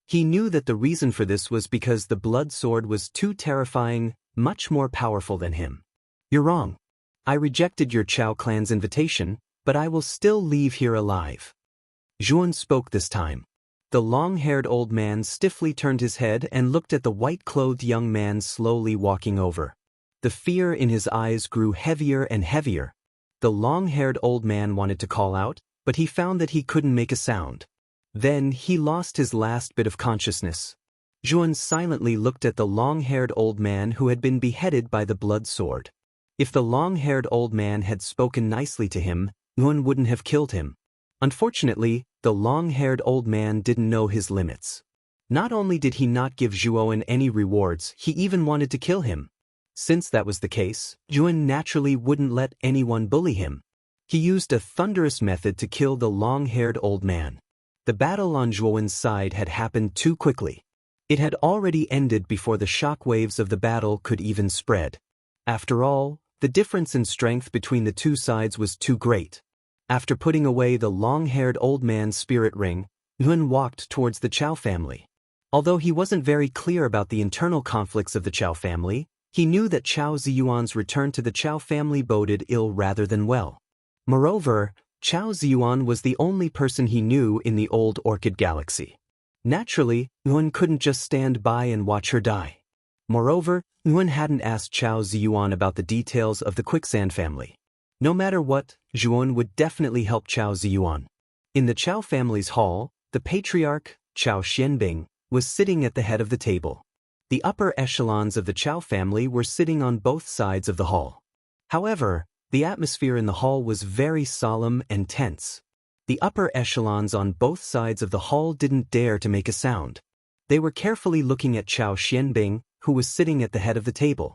He knew that the reason for this was because the blood sword was too terrifying, much more powerful than him. "You're wrong. I rejected your Chao clan's invitation, but I will still leave here alive." Zhuan spoke this time. The long-haired old man stiffly turned his head and looked at the white-clothed young man slowly walking over. The fear in his eyes grew heavier and heavier. The long-haired old man wanted to call out, but he found that he couldn't make a sound. Then he lost his last bit of consciousness. Zhuan silently looked at the long-haired old man who had been beheaded by the blood sword. If the long-haired old man had spoken nicely to him, Zhuan wouldn't have killed him. Unfortunately, the long-haired old man didn't know his limits. Not only did he not give Zhuan any rewards, he even wanted to kill him. Since that was the case, Zhuan naturally wouldn't let anyone bully him. He used a thunderous method to kill the long-haired old man. The battle on Zhuan's side had happened too quickly. It had already ended before the shock waves of the battle could even spread. After all, the difference in strength between the two sides was too great. After putting away the long-haired old man's spirit ring, Zhuan walked towards the Chao family. Although he wasn't very clear about the internal conflicts of the Chao family, he knew that Chao Ziyuan's return to the Chao family boded ill rather than well. Moreover, Chao Ziyuan was the only person he knew in the old Orchid Galaxy. Naturally, Zhuan couldn't just stand by and watch her die. Moreover, Zhuan hadn't asked Chao Ziyuan about the details of the Quicksand family. No matter what, Zhuan would definitely help Chao Ziyuan. In the Chao family's hall, the patriarch, Chao Xianbing, was sitting at the head of the table. The upper echelons of the Chao family were sitting on both sides of the hall. However, the atmosphere in the hall was very solemn and tense. The upper echelons on both sides of the hall didn't dare to make a sound. They were carefully looking at Chao Xianbing, who was sitting at the head of the table.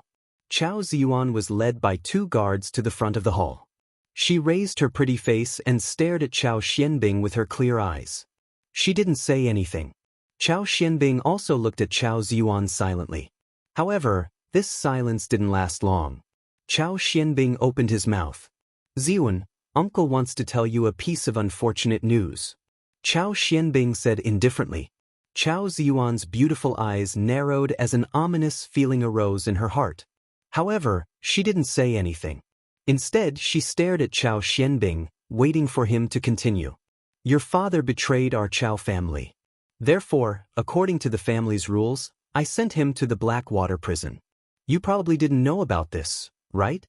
Chao Ziyuan was led by 2 guards to the front of the hall. She raised her pretty face and stared at Chao Xianbing with her clear eyes. She didn't say anything. Chao Xianbing also looked at Chao Ziyuan silently. However, this silence didn't last long. Chao Xianbing opened his mouth. "Ziyuan, Uncle wants to tell you a piece of unfortunate news." Chao Xianbing said indifferently. Chao Ziyuan's beautiful eyes narrowed as an ominous feeling arose in her heart. However, she didn't say anything. Instead, she stared at Chao Xianbing, waiting for him to continue. "Your father betrayed our Chao family. Therefore, according to the family's rules, I sent him to the Blackwater prison. You probably didn't know about this, right?"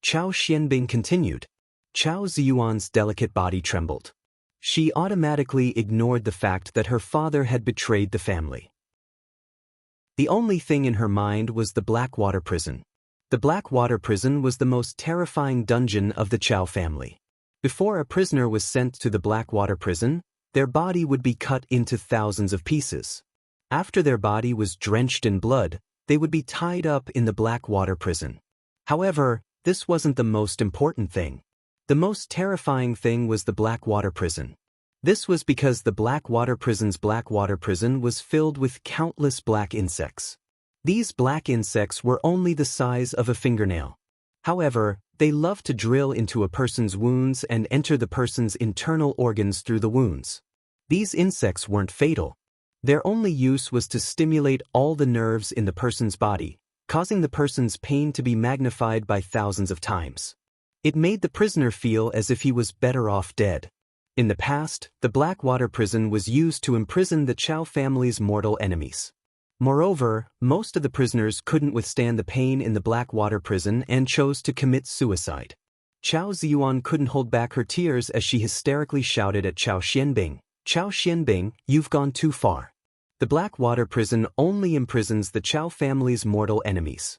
Chao Xianbing continued. Chao Ziyuan's delicate body trembled. She automatically ignored the fact that her father had betrayed the family. The only thing in her mind was the Blackwater prison. The Blackwater prison was the most terrifying dungeon of the Chao family. Before a prisoner was sent to the Blackwater prison, their body would be cut into thousands of pieces. After their body was drenched in blood, they would be tied up in the Blackwater prison. However, this wasn't the most important thing. The most terrifying thing was the Blackwater prison. This was because the Blackwater prison's Blackwater prison was filled with countless black insects. These black insects were only the size of a fingernail. However, they loved to drill into a person's wounds and enter the person's internal organs through the wounds. These insects weren't fatal. Their only use was to stimulate all the nerves in the person's body, causing the person's pain to be magnified by thousands of times. It made the prisoner feel as if he was better off dead. In the past, the Blackwater prison was used to imprison the Chao family's mortal enemies. Moreover, most of the prisoners couldn't withstand the pain in the Blackwater prison and chose to commit suicide. Chao Ziyuan couldn't hold back her tears as she hysterically shouted at Chao Xianbing, "Chao Xianbing, you've gone too far. The Blackwater prison only imprisons the Chao family's mortal enemies.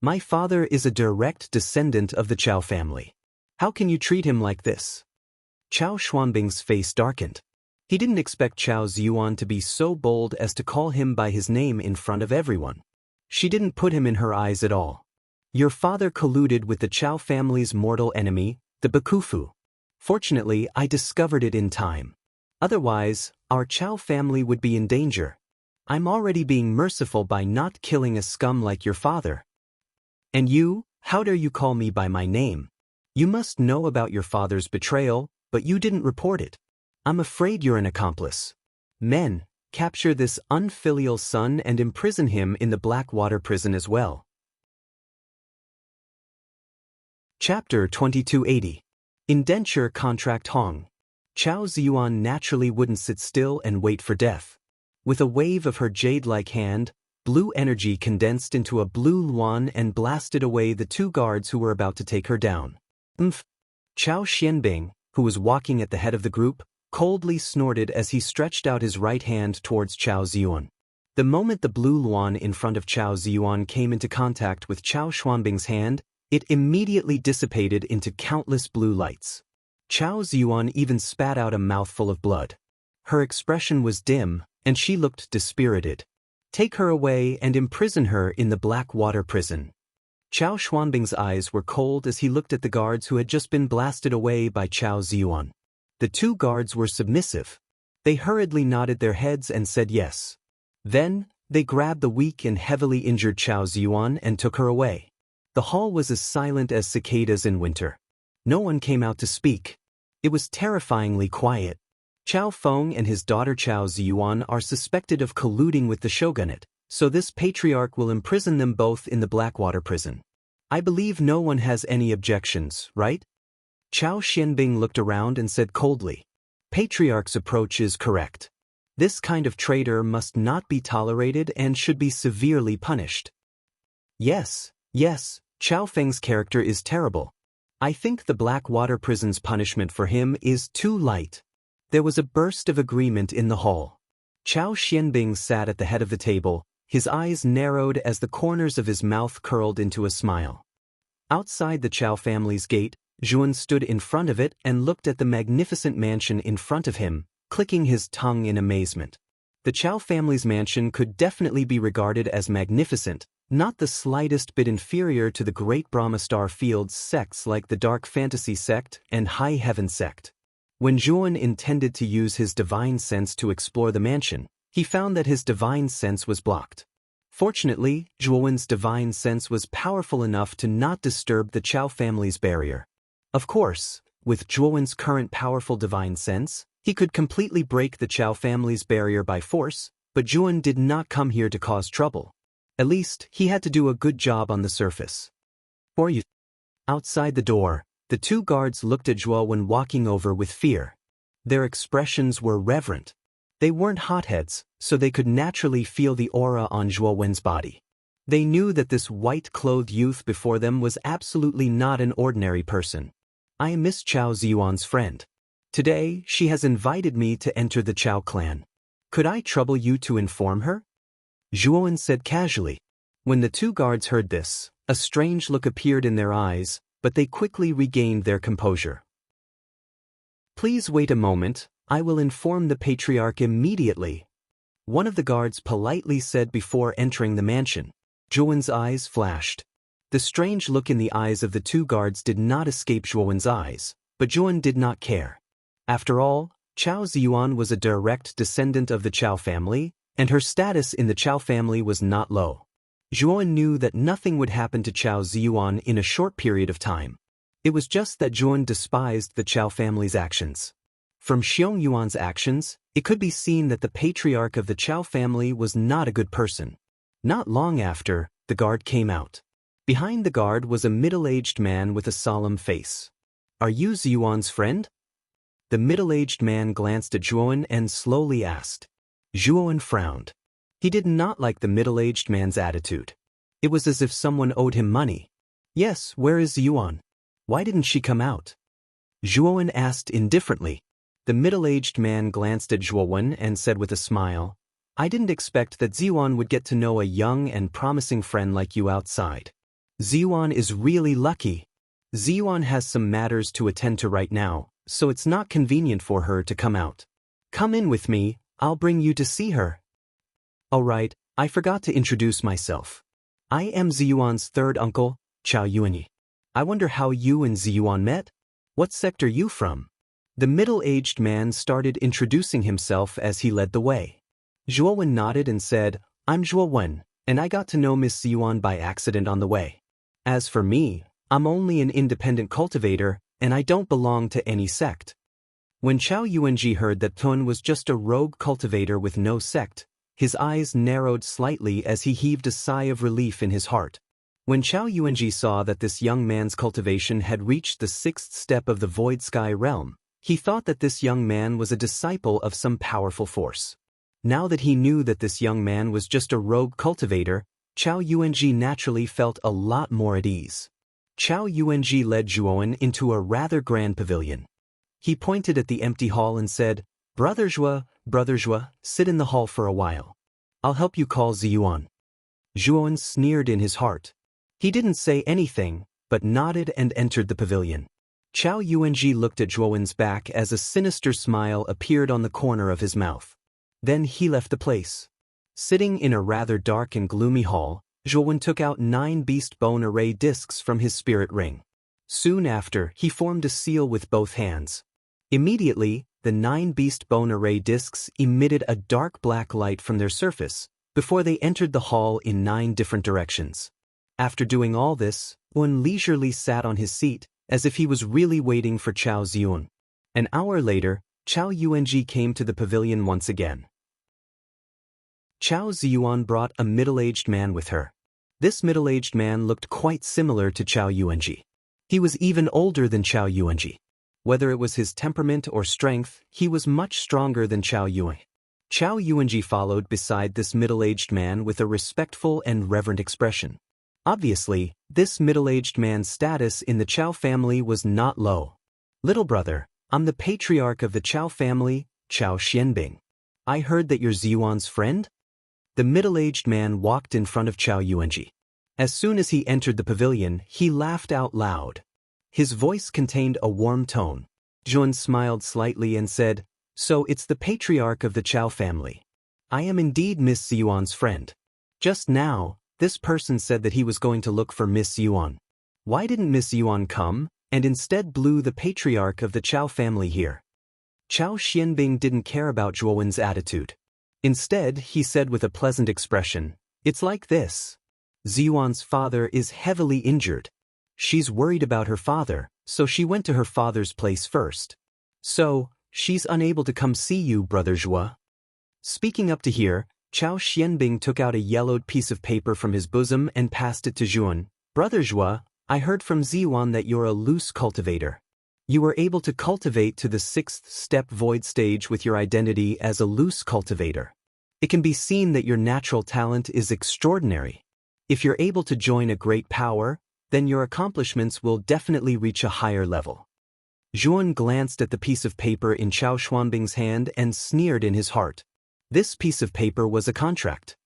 My father is a direct descendant of the Chao family. How can you treat him like this? Chao Xuanbing's face darkened. He didn't expect Chao Ziyuan to be so bold as to call him by his name in front of everyone. She didn't put him in her eyes at all. Your father colluded with the Chao family's mortal enemy, the Bakufu. Fortunately, I discovered it in time. Otherwise, our Chao family would be in danger. I'm already being merciful by not killing a scum like your father. And you, how dare you call me by my name? You must know about your father's betrayal, but you didn't report it. I'm afraid you're an accomplice. Men, capture this unfilial son and imprison him in the Blackwater prison as well. Chapter 2280. Indenture Contract Hong. Chao Ziyuan naturally wouldn't sit still and wait for death. With a wave of her jade-like hand, blue energy condensed into a blue luan and blasted away the two guards who were about to take her down. Chao Xianbing, who was walking at the head of the group, coldly snorted as he stretched out his right hand towards Chao Ziyuan. The moment the blue luan in front of Chao Ziyuan came into contact with Chao Xuanbing's hand, it immediately dissipated into countless blue lights. Chao Ziyuan even spat out a mouthful of blood. Her expression was dim, and she looked dispirited. Take her away and imprison her in the Blackwater prison. Chao Xuanbing's eyes were cold as he looked at the guards who had just been blasted away by Chao Ziyuan. The two guards were submissive. They hurriedly nodded their heads and said yes. Then, they grabbed the weak and heavily injured Chao Ziyuan and took her away. The hall was as silent as cicadas in winter. No one came out to speak. It was terrifyingly quiet. Chao Feng and his daughter Chao Ziyuan are suspected of colluding with the shogunate, so this patriarch will imprison them both in the Blackwater prison. I believe no one has any objections, right? Chao Xianbing looked around and said coldly. Patriarch's approach is correct. This kind of traitor must not be tolerated and should be severely punished. Yes, Chao Feng's character is terrible. I think the Blackwater prison's punishment for him is too light. There was a burst of agreement in the hall. Chao Xianbing sat at the head of the table, his eyes narrowed as the corners of his mouth curled into a smile. Outside the Chao family's gate, Zhuan stood in front of it and looked at the magnificent mansion in front of him, clicking his tongue in amazement. The Chao family's mansion could definitely be regarded as magnificent, not the slightest bit inferior to the great Brahmastar Field's sects like the Dark Fantasy sect and High Heaven sect. When Zhuan intended to use his divine sense to explore the mansion, he found that his divine sense was blocked. Fortunately, Zhuan's divine sense was powerful enough to not disturb the Chao family's barrier. Of course, with Zhuan's current powerful divine sense, he could completely break the Chao family's barrier by force, but Zhuan did not come here to cause trouble. At least, he had to do a good job on the surface. For you. Outside the door, the two guards looked at Zhuan walking over with fear. Their expressions were reverent. They weren't hotheads, so they could naturally feel the aura on Zhuan's body. They knew that this white-clothed youth before them was absolutely not an ordinary person. I am Miss Chao Ziyuan's friend. Today, she has invited me to enter the Chao clan. Could I trouble you to inform her? Zhuan said casually. When the two guards heard this, a strange look appeared in their eyes, but they quickly regained their composure. Please wait a moment, I will inform the patriarch immediately. One of the guards politely said before entering the mansion. Zhuan's eyes flashed. The strange look in the eyes of the two guards did not escape Zhuan's eyes, but Zhuan did not care. After all, Chao Ziyuan was a direct descendant of the Chao family, and her status in the Chao family was not low. Zhuan knew that nothing would happen to Chao Ziyuan in a short period of time. It was just that Zhuan despised the Chao family's actions. From Xiong Yuan's actions, it could be seen that the patriarch of the Chao family was not a good person. Not long after, the guard came out. Behind the guard was a middle-aged man with a solemn face. Are you Ziyuan's friend? The middle-aged man glanced at Zhuan and slowly asked. Zhuan frowned. He did not like the middle-aged man's attitude. It was as if someone owed him money. Yes, where is Ziyuan? Why didn't she come out? Zhuan asked indifferently. The middle-aged man glanced at Zhuan and said with a smile, I didn't expect that Ziyuan would get to know a young and promising friend like you outside. Ziyuan is really lucky. Ziyuan has some matters to attend to right now, so it's not convenient for her to come out. Come in with me, I'll bring you to see her. Alright, I forgot to introduce myself. I am Ziyuan's third uncle, Chao Yuanyi. I wonder how you and Ziyuan met? What sect are you from? The middle-aged man started introducing himself as he led the way. Zhuowen nodded and said, I'm Zhuowen, and I got to know Miss Ziyuan by accident on the way. As for me, I'm only an independent cultivator, and I don't belong to any sect. When Chao Yuanji heard that Tun was just a rogue cultivator with no sect, his eyes narrowed slightly as he heaved a sigh of relief in his heart. When Chao Yuanji saw that this young man's cultivation had reached the 6th step of the Void Sky realm, he thought that this young man was a disciple of some powerful force. Now that he knew that this young man was just a rogue cultivator, Chao Yuanji naturally felt a lot more at ease. Chao Yuanji led Zhuowen into a rather grand pavilion. He pointed at the empty hall and said, Brother Zhuo, sit in the hall for a while. I'll help you call Ziyuan. Zhuowen sneered in his heart. He didn't say anything, but nodded and entered the pavilion. Chao Yuanji looked at Zhuowen's back as a sinister smile appeared on the corner of his mouth. Then he left the place. Sitting in a rather dark and gloomy hall, Zhuowen took out 9 beast bone array discs from his spirit ring. Soon after, he formed a seal with both hands. Immediately, the 9 beast bone array discs emitted a dark black light from their surface, before they entered the hall in 9 different directions. After doing all this, Zhuowen leisurely sat on his seat, as if he was really waiting for Chao Ziyuan. An hour later, Chao Yuanji came to the pavilion once again. Chao Ziyuan brought a middle-aged man with her. This middle-aged man looked quite similar to Chao Yuanji. He was even older than Chao Yuanji. Whether it was his temperament or strength, he was much stronger than Chao Yuanji. Chao Yuanji followed beside this middle-aged man with a respectful and reverent expression. Obviously, this middle-aged man's status in the Chao family was not low. Little brother, I'm the patriarch of the Chao family, Chao Xianbing. I heard that you're Ziyuan's friend? The middle-aged man walked in front of Chao Yuanji. As soon as he entered the pavilion, he laughed out loud. His voice contained a warm tone. Zhuowen smiled slightly and said, So it's the patriarch of the Chao family. I am indeed Miss Ziyuan's friend. Just now, this person said that he was going to look for Miss Ziyuan. Why didn't Miss Ziyuan come, and instead blew the patriarch of the Chao family here? Chao Xianbing didn't care about Zhuowen's attitude. Instead, he said with a pleasant expression, It's like this. Ziyuan's father is heavily injured. She's worried about her father, so she went to her father's place first. So, she's unable to come see you, Brother Zhuo. Speaking up to here, Chao Xianbing took out a yellowed piece of paper from his bosom and passed it to Zhuowen. Brother Zhuo, I heard from Ziyuan that you're a loose cultivator. You were able to cultivate to the 6th step void stage with your identity as a loose cultivator. It can be seen that your natural talent is extraordinary. If you're able to join a great power, then your accomplishments will definitely reach a higher level. Zhuowen glanced at the piece of paper in Chao Xianbing's hand and sneered in his heart. This piece of paper was a contract.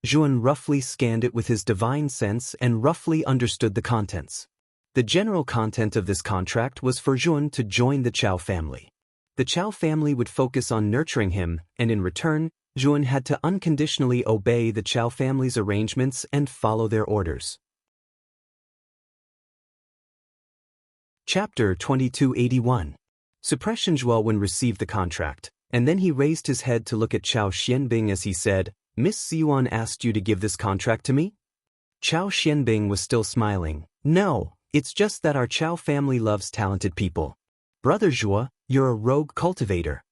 Zhuowen roughly scanned it with his divine sense and roughly understood the contents. The general content of this contract was for Zhuowen to join the Chao family. The Chao family would focus on nurturing him, and in return, Zhuowen had to unconditionally obey the Chao family's arrangements and follow their orders. Chapter 2281. Suppression. Zhuowen received the contract, and then he raised his head to look at Chao Xianbing as he said, Miss Ziyuan asked you to give this contract to me? Chao Xianbing was still smiling. No, it's just that our Chao family loves talented people. Brother Zhuo, you're a rogue cultivator.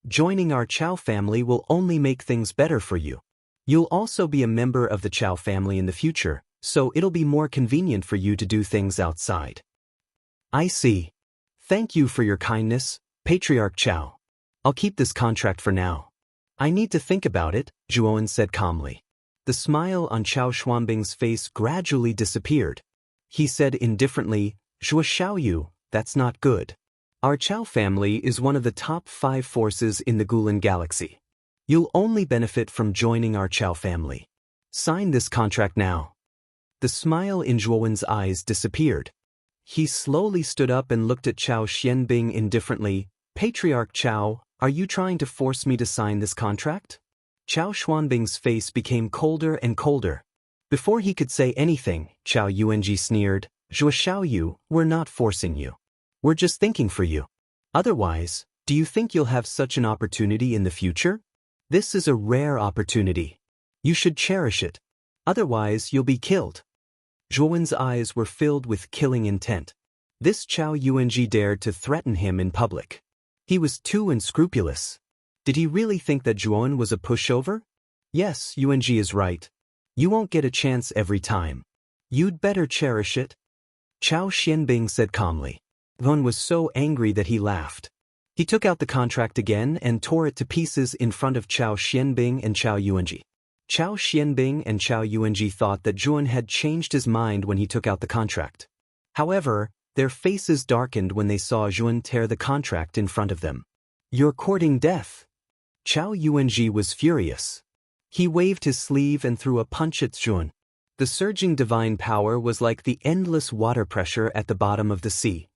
Joining our Chao family will only make things better for you. You'll also be a member of the Chao family in the future, so it'll be more convenient for you to do things outside. I see. Thank you for your kindness, Patriarch Chao. I'll keep this contract for now. I need to think about it, Zhuowen said calmly. The smile on Chao Xianbing's face gradually disappeared. He said indifferently, Zhuo Xiaoyu, that's not good. Our Chao family is one of the top 5 forces in the Gulan galaxy. You'll only benefit from joining our Chao family. Sign this contract now. The smile in Zhuowen's eyes disappeared. He slowly stood up and looked at Chao Xianbing indifferently. Patriarch Chao, are you trying to force me to sign this contract? Chao Xuanbing's face became colder and colder. Before he could say anything, Chao Yuanji sneered, Zhuo Xiaoyu, we're not forcing you. We're just thinking for you. Otherwise, do you think you'll have such an opportunity in the future? This is a rare opportunity. You should cherish it. Otherwise, you'll be killed. Zhuowen's eyes were filled with killing intent. This Chao Yuanji dared to threaten him in public. He was too unscrupulous. Did he really think that Zhuowen was a pushover? Yes, Yuanji is right. You won't get a chance every time. You'd better cherish it. Chao Xianbing said calmly. Zhuowen was so angry that he laughed. He took out the contract again and tore it to pieces in front of Chao Xianbing and Chao Yuanji. Chao Xianbing and Chao Yuanji thought that Zhuowen had changed his mind when he took out the contract. However, their faces darkened when they saw Zhuowen tear the contract in front of them. You're courting death. Chao Yuanji was furious. He waved his sleeve and threw a punch at Zhuowen. The surging divine power was like the endless water pressure at the bottom of the sea.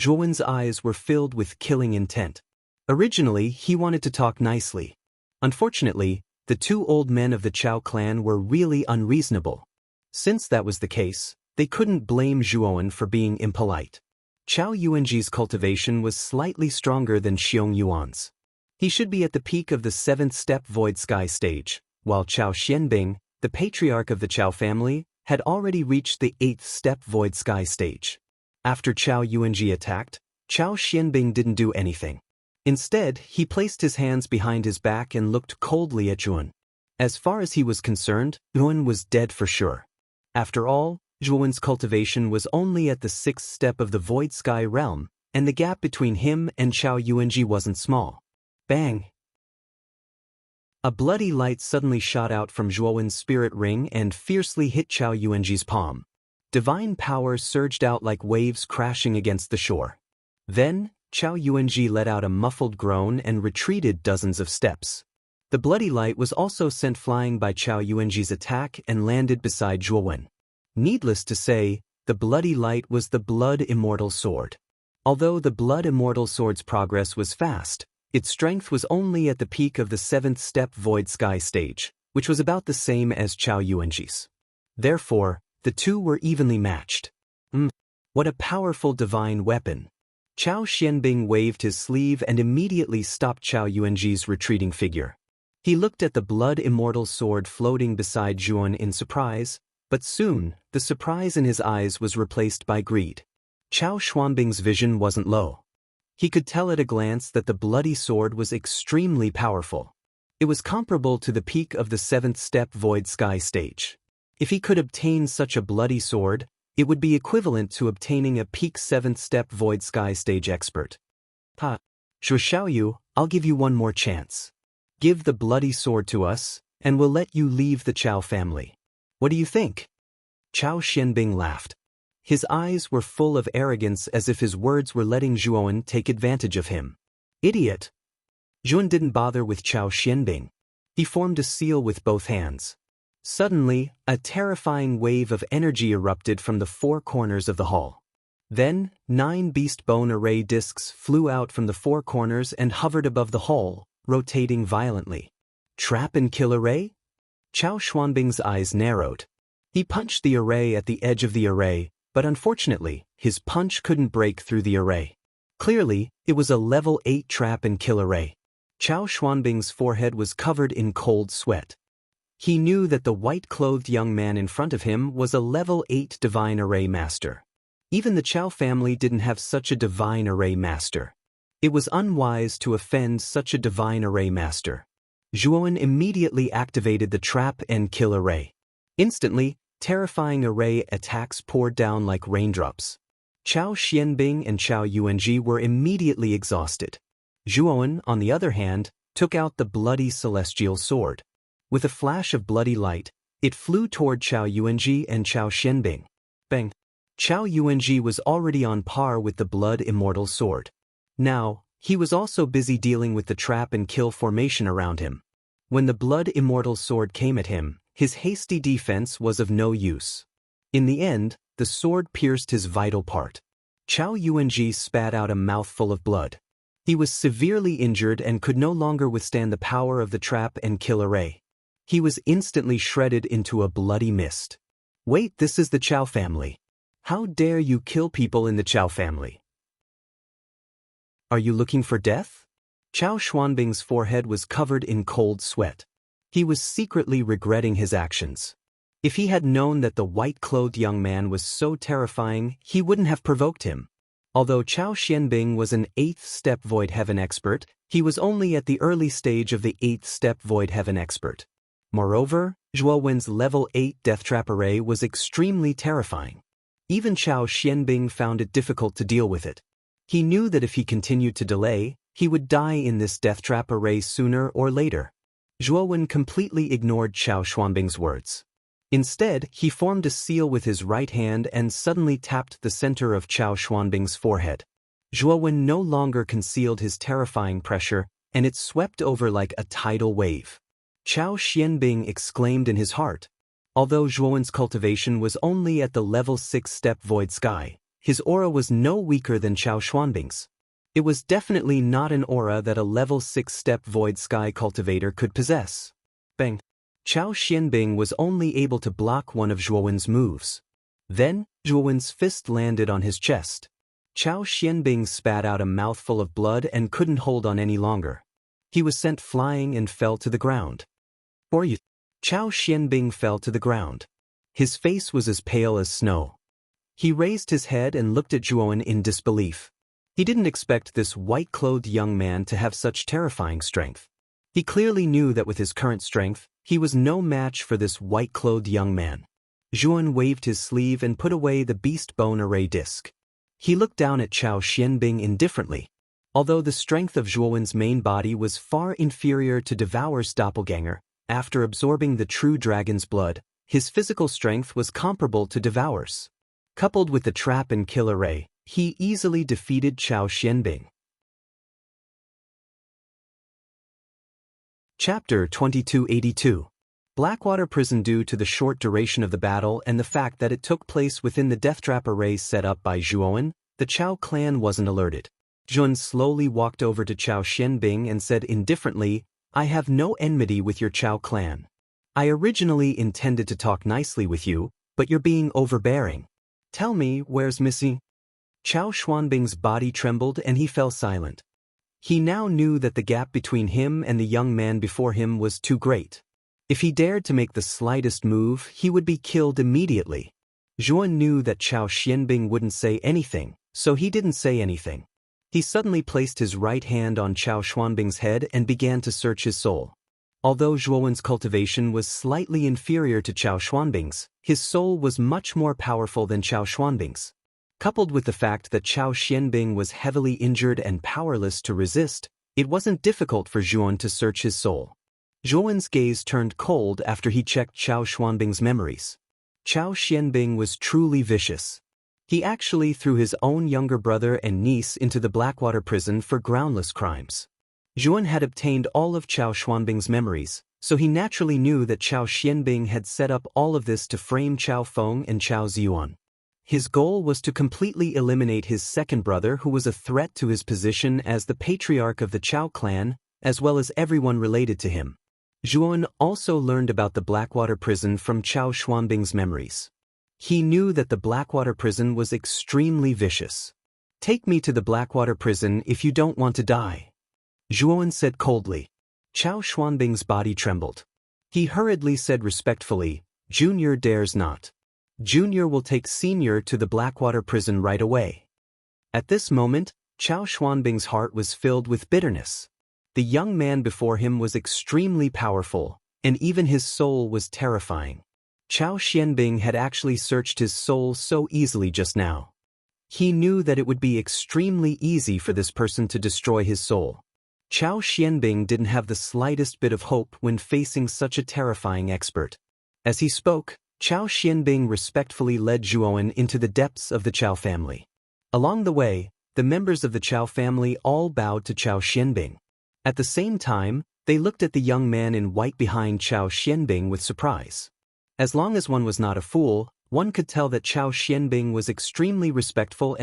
Zhuowen's eyes were filled with killing intent. Originally, he wanted to talk nicely. Unfortunately, the two old men of the Chao clan were really unreasonable. Since that was the case, they couldn't blame Zhuowen for being impolite. Chao Yuanji's cultivation was slightly stronger than Xiong Yuan's. He should be at the peak of the 7th step void sky stage, while Chao Xianbing, the patriarch of the Chao family, had already reached the 8th step void sky stage. After Chao Yuanji attacked, Chao Xianbing didn't do anything. Instead, he placed his hands behind his back and looked coldly at Zhuowen. As far as he was concerned, Zhuowen was dead for sure. After all, Zhuowen's cultivation was only at the 6th step of the void sky realm, and the gap between him and Chao Yuanji wasn't small. Bang! A bloody light suddenly shot out from Zhuowen's spirit ring and fiercely hit Chao Yuanji's palm. Divine power surged out like waves crashing against the shore. Then, Chao Yuanji let out a muffled groan and retreated dozens of steps. The bloody light was also sent flying by Chao Yuanji's attack and landed beside Zhuowen. Needless to say, the bloody light was the Blood Immortal Sword. Although the Blood Immortal Sword's progress was fast, its strength was only at the peak of the 7th step void sky stage, which was about the same as Chao Yuanji's. Therefore, the two were evenly matched. What a powerful divine weapon! Chao Xianbing waved his sleeve and immediately stopped Chao Yuanji's retreating figure. He looked at the Blood Immortal Sword floating beside Zhuowen in surprise, but soon, the surprise in his eyes was replaced by greed. Chao Xuanbing's vision wasn't low. He could tell at a glance that the bloody sword was extremely powerful. It was comparable to the peak of the 7th step void sky stage. If he could obtain such a bloody sword, it would be equivalent to obtaining a peak 7th step void sky stage expert. Zhuo Xiaoyu, I'll give you one more chance. Give the bloody sword to us, and we'll let you leave the Chao family. What do you think? Chao Xianbing laughed. His eyes were full of arrogance as if his words were letting Zhuowen take advantage of him. Idiot! Zhuowen didn't bother with Chao Xianbing. He formed a seal with both hands. Suddenly, a terrifying wave of energy erupted from the four corners of the hall. Then, 9 beast bone array discs flew out from the four corners and hovered above the hall, rotating violently. Trap and kill array? Chao Xuanbing's eyes narrowed. He punched the array at the edge of the array, but unfortunately, his punch couldn't break through the array. Clearly, it was a level 8 trap and kill array. Chao Xuanbing's forehead was covered in cold sweat. He knew that the white-clothed young man in front of him was a level 8 divine array master. Even the Chao family didn't have such a divine array master. It was unwise to offend such a divine array master. Zhuowen immediately activated the trap and kill array. Instantly, terrifying array attacks poured down like raindrops. Chao Xianbing and Chao Yuanji were immediately exhausted. Zhuowen, on the other hand, took out the bloody celestial sword. With a flash of bloody light, it flew toward Chao Yuanji and Chao Xianbing. Bang! Chao Yuanji was already on par with the Blood Immortal Sword. Now, he was also busy dealing with the trap and kill formation around him. When the Blood Immortal Sword came at him, his hasty defense was of no use. In the end, the sword pierced his vital part. Chao Yuanji spat out a mouthful of blood. He was severely injured and could no longer withstand the power of the trap and kill array. He was instantly shredded into a bloody mist. Wait, this is the Chao family. How dare you kill people in the Chao family? Are you looking for death? Chao Xuanbing's forehead was covered in cold sweat. He was secretly regretting his actions. If he had known that the white-clothed young man was so terrifying, he wouldn't have provoked him. Although Chao Xianbing was an 8th-step Void Heaven expert, he was only at the early stage of the 8th-step Void Heaven expert. Moreover, Zhuo Wen's level 8 Death Trap array was extremely terrifying. Even Chao Xianbing found it difficult to deal with it. He knew that if he continued to delay, he would die in this Death Trap array sooner or later. Zhuo Wen completely ignored Chao Xuanbing's words. Instead, he formed a seal with his right hand and suddenly tapped the center of Chao Xuanbing's forehead. Zhuo Wen no longer concealed his terrifying pressure, and it swept over like a tidal wave. Chao Xianbing exclaimed in his heart. Although Zhuo Wen's cultivation was only at the level 6-step Void Sky, his aura was no weaker than Chao Xuanbing's. It was definitely not an aura that a level 6-step Void Sky cultivator could possess. Bang! Chao Xianbing was only able to block one of Zhuo Wen's moves. Then, Zhuo Wen's fist landed on his chest. Chao Xianbing spat out a mouthful of blood and couldn't hold on any longer. He was sent flying and fell to the ground. Chao Xianbing fell to the ground. His face was as pale as snow. He raised his head and looked at Zhuo Wen in disbelief. He didn't expect this white-clothed young man to have such terrifying strength. He clearly knew that with his current strength, he was no match for this white-clothed young man. Zhuo Wen waved his sleeve and put away the beast bone array disc. He looked down at Chao Xianbing indifferently. Although the strength of Zhuo Wen's main body was far inferior to Devourer's doppelganger, after absorbing the true dragon's blood, his physical strength was comparable to Devourer's. Coupled with the trap and kill array, he easily defeated Chao Xianbing. Chapter 2282. Blackwater Prison. Due to the short duration of the battle and the fact that it took place within the death trap array set up by Zhuo Wen, the Chao clan wasn't alerted. Jun slowly walked over to Chao Xianbing and said indifferently, "I have no enmity with your Chao clan. I originally intended to talk nicely with you, but you're being overbearing. Tell me, where's Missy?" Chao Xuanbing's body trembled and he fell silent. He now knew that the gap between him and the young man before him was too great. If he dared to make the slightest move, he would be killed immediately. Zhuo Wen knew that Chao Xianbing wouldn't say anything, so he didn't say anything. He suddenly placed his right hand on Chao Xuanbing's head and began to search his soul. Although Zhuo Wen's cultivation was slightly inferior to Chao Xuanbing's, his soul was much more powerful than Chao Xuanbing's. Coupled with the fact that Chao Xianbing was heavily injured and powerless to resist, it wasn't difficult for Zhuo Wen to search his soul. Zhuo Wen's gaze turned cold after he checked Chao Xuanbing's memories. Chao Xianbing was truly vicious. He actually threw his own younger brother and niece into the Blackwater Prison for groundless crimes. Zhuo Wen had obtained all of Chao Xuanbing's memories, so he naturally knew that Chao Xianbing had set up all of this to frame Chao Feng and Chao Ziyuan. His goal was to completely eliminate his second brother, who was a threat to his position as the patriarch of the Chao clan, as well as everyone related to him. Zhuo Wen also learned about the Blackwater Prison from Chao Xuanbing's memories. He knew that the Blackwater Prison was extremely vicious. "Take me to the Blackwater Prison if you don't want to die," Zhuo Wen said coldly. Chao Xuanbing's body trembled. He hurriedly said respectfully, "Junior dares not. Junior will take Senior to the Blackwater Prison right away." At this moment, Chao Xuanbing's heart was filled with bitterness. The young man before him was extremely powerful, and even his soul was terrifying. Chao Xianbing had actually searched his soul so easily just now. He knew that it would be extremely easy for this person to destroy his soul. Chao Xianbing didn't have the slightest bit of hope when facing such a terrifying expert. As he spoke, Chao Xianbing respectfully led Zhuo Wen into the depths of the Chao family. Along the way, the members of the Chao family all bowed to Chao Xianbing. At the same time, they looked at the young man in white behind Chao Xianbing with surprise. As long as one was not a fool, One could tell that Chao Xianbing was extremely respectful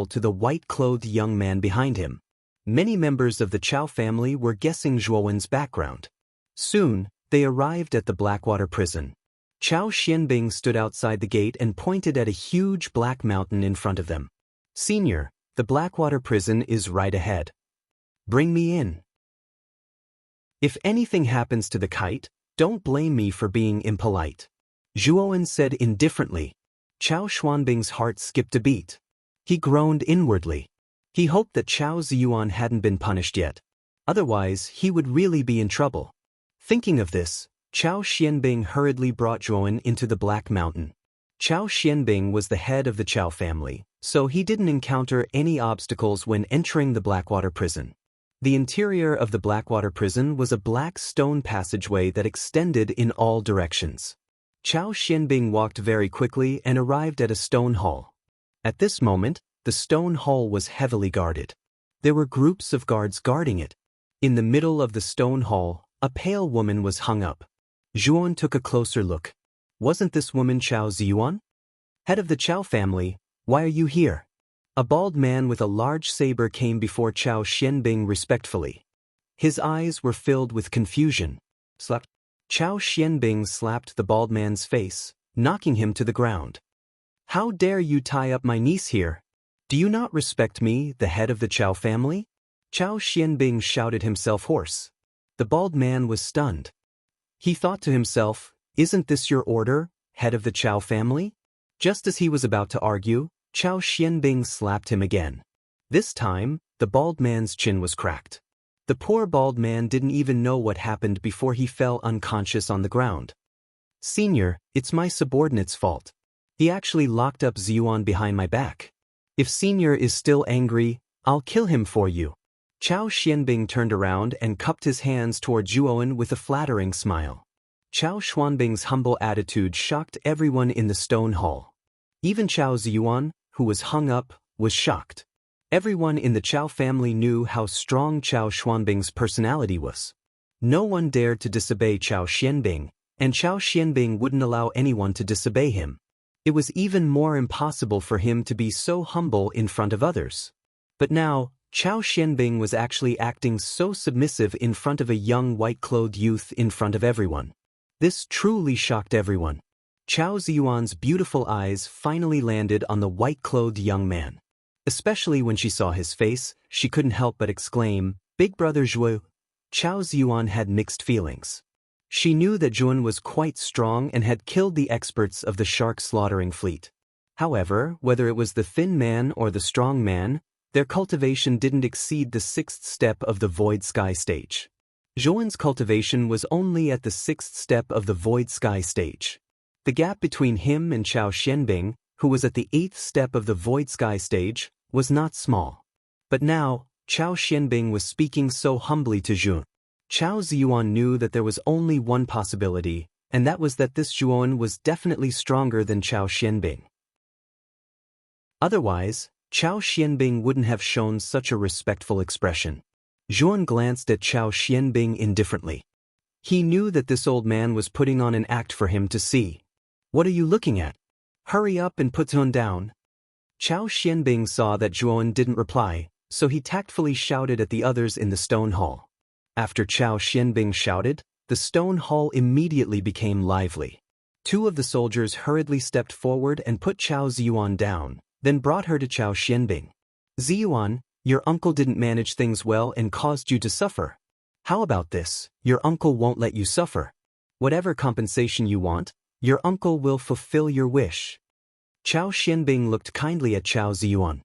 to the white-clothed young man behind him. Many members of the Chao family were guessing Zhuowen's background. Soon, they arrived at the Blackwater prison. Chao Xianbing stood outside the gate and pointed at a huge black mountain in front of them. "Senior, the Blackwater prison is right ahead. Bring me in. If anything happens to the kite, don't blame me for being impolite," Zhuowen said indifferently. Chao Xuanbing's heart skipped a beat. He groaned inwardly. He hoped that Chao Ziyuan hadn't been punished yet. Otherwise, he would really be in trouble. Thinking of this, Chao Xianbing hurriedly brought Zhuowen into the Black Mountain. Chao Xianbing was the head of the Chao family, so he didn't encounter any obstacles when entering the Blackwater prison. The interior of the Blackwater prison was a black stone passageway that extended in all directions. Chao Xianbing walked very quickly and arrived at a stone hall. At this moment, the stone hall was heavily guarded. There were groups of guards guarding it. In the middle of the stone hall, a pale woman was hung up. Zhuowen took a closer look. Wasn't this woman Chao Ziyuan? Head of the Chao family, why are you here? A bald man with a large saber came before Chao Xianbing respectfully. His eyes were filled with confusion. Slap. Chao Xianbing slapped the bald man's face, knocking him to the ground. "How dare you tie up my niece here? Do you not respect me, the head of the Chao family?" Chao Xianbing shouted himself hoarse. The bald man was stunned. He thought to himself, "Isn't this your order, head of the Chao family?" Just as he was about to argue, Chao Xianbing slapped him again. This time, the bald man's chin was cracked. The poor bald man didn't even know what happened before he fell unconscious on the ground. "Senior, it's my subordinate's fault. He actually locked up Ziyuan behind my back. If Senior is still angry, I'll kill him for you." Chao Xianbing turned around and cupped his hands toward Zhuowen with a flattering smile. Chao Xuanbing's humble attitude shocked everyone in the stone hall. Even Chao Ziyuan, who was hung up, was shocked. Everyone in the Chao family knew how strong Chao Xuanbing's personality was. No one dared to disobey Chao Xianbing, and Chao Xianbing wouldn't allow anyone to disobey him. It was even more impossible for him to be so humble in front of others. But now, Chao Xianbing was actually acting so submissive in front of a young white-clothed youth in front of everyone. This truly shocked everyone. Chao Ziyuan's beautiful eyes finally landed on the white-clothed young man. Especially when she saw his face, she couldn't help but exclaim, "Big brother Zhuo." Chao Ziyuan had mixed feelings. She knew that Zhuowen was quite strong and had killed the experts of the shark slaughtering fleet. However, whether it was the thin man or the strong man, their cultivation didn't exceed the 6th step of the Void Sky stage. Zhuowen's cultivation was only at the 6th step of the Void Sky stage. The gap between him and Chao Xianbing, who was at the 8th step of the Void Sky stage, was not small. But now, Chao Xianbing was speaking so humbly to Zhuowen. Chao Ziyuan knew that there was only one possibility, and that was that this Zhuowen was definitely stronger than Chao Xianbing. Otherwise, Chao Xianbing wouldn't have shown such a respectful expression. Zhuowen glanced at Chao Xianbing indifferently. He knew that this old man was putting on an act for him to see. "What are you looking at? Hurry up and put Zhuowen down." Chao Xianbing saw that Zhuowen didn't reply, so he tactfully shouted at the others in the stone hall. After Chao Xianbing shouted, the stone hall immediately became lively. Two of the soldiers hurriedly stepped forward and put Chao Ziyuan down, then brought her to Chao Xianbing. "Ziyuan, your uncle didn't manage things well and caused you to suffer. How about this? Your uncle won't let you suffer. Whatever compensation you want, your uncle will fulfill your wish." Chao Xianbing looked kindly at Chao Ziyuan.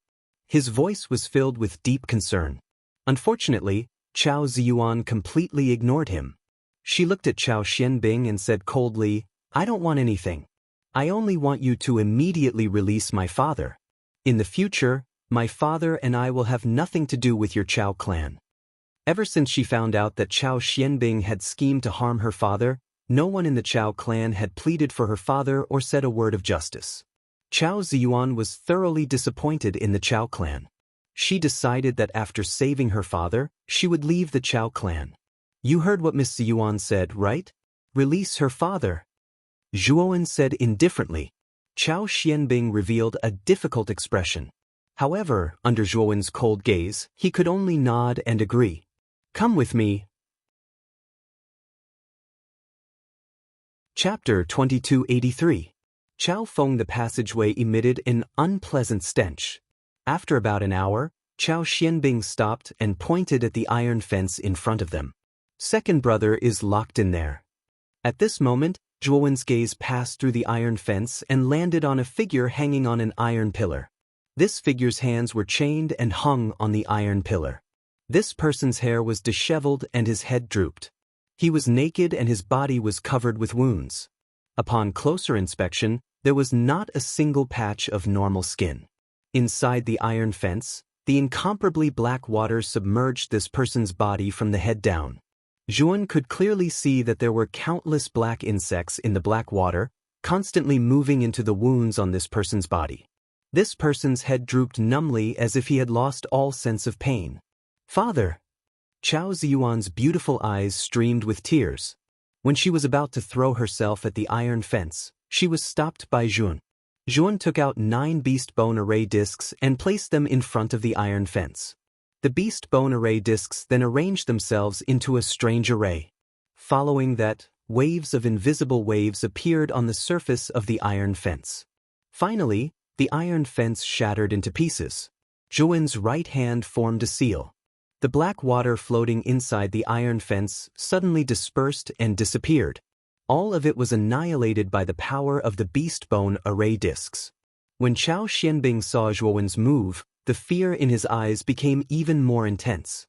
His voice was filled with deep concern. Unfortunately, Chao Ziyuan completely ignored him. She looked at Chao Xianbing and said coldly, "I don't want anything. I only want you to immediately release my father. In the future, my father and I will have nothing to do with your Chao clan." Ever since she found out that Chao Xianbing had schemed to harm her father, no one in the Chao clan had pleaded for her father or said a word of justice. Chao Ziyuan was thoroughly disappointed in the Chao clan. She decided that after saving her father, she would leave the Chao clan. "You heard what Miss Ziyuan said, right? Release her father." Zhuowen said indifferently. Chao Xianbing revealed a difficult expression. However, under Zhuowen's cold gaze, he could only nod and agree. Come with me. Chapter 2283. Chao Feng. The passageway emitted an unpleasant stench. After about an hour, Chao Xianbing stopped and pointed at the iron fence in front of them. Second brother is locked in there. At this moment, Zhuowen's gaze passed through the iron fence and landed on a figure hanging on an iron pillar. This figure's hands were chained and hung on the iron pillar. This person's hair was disheveled and his head drooped. He was naked and his body was covered with wounds. Upon closer inspection, there was not a single patch of normal skin. Inside the iron fence, the incomparably black water submerged this person's body from the head down. Zhuan could clearly see that there were countless black insects in the black water, constantly moving into the wounds on this person's body. This person's head drooped numbly as if he had lost all sense of pain. Father! Chao Ziyuan's beautiful eyes streamed with tears. When she was about to throw herself at the iron fence, she was stopped by Zhuan. Zhuan took out 9 beast bone array discs and placed them in front of the iron fence. The beast bone array discs then arranged themselves into a strange array. Following that, waves of invisible waves appeared on the surface of the iron fence. Finally, the iron fence shattered into pieces. Zhuan's right hand formed a seal. The black water floating inside the iron fence suddenly dispersed and disappeared. All of it was annihilated by the power of the beast bone array discs. When Chao Xianbing saw Zhuowen's move, the fear in his eyes became even more intense.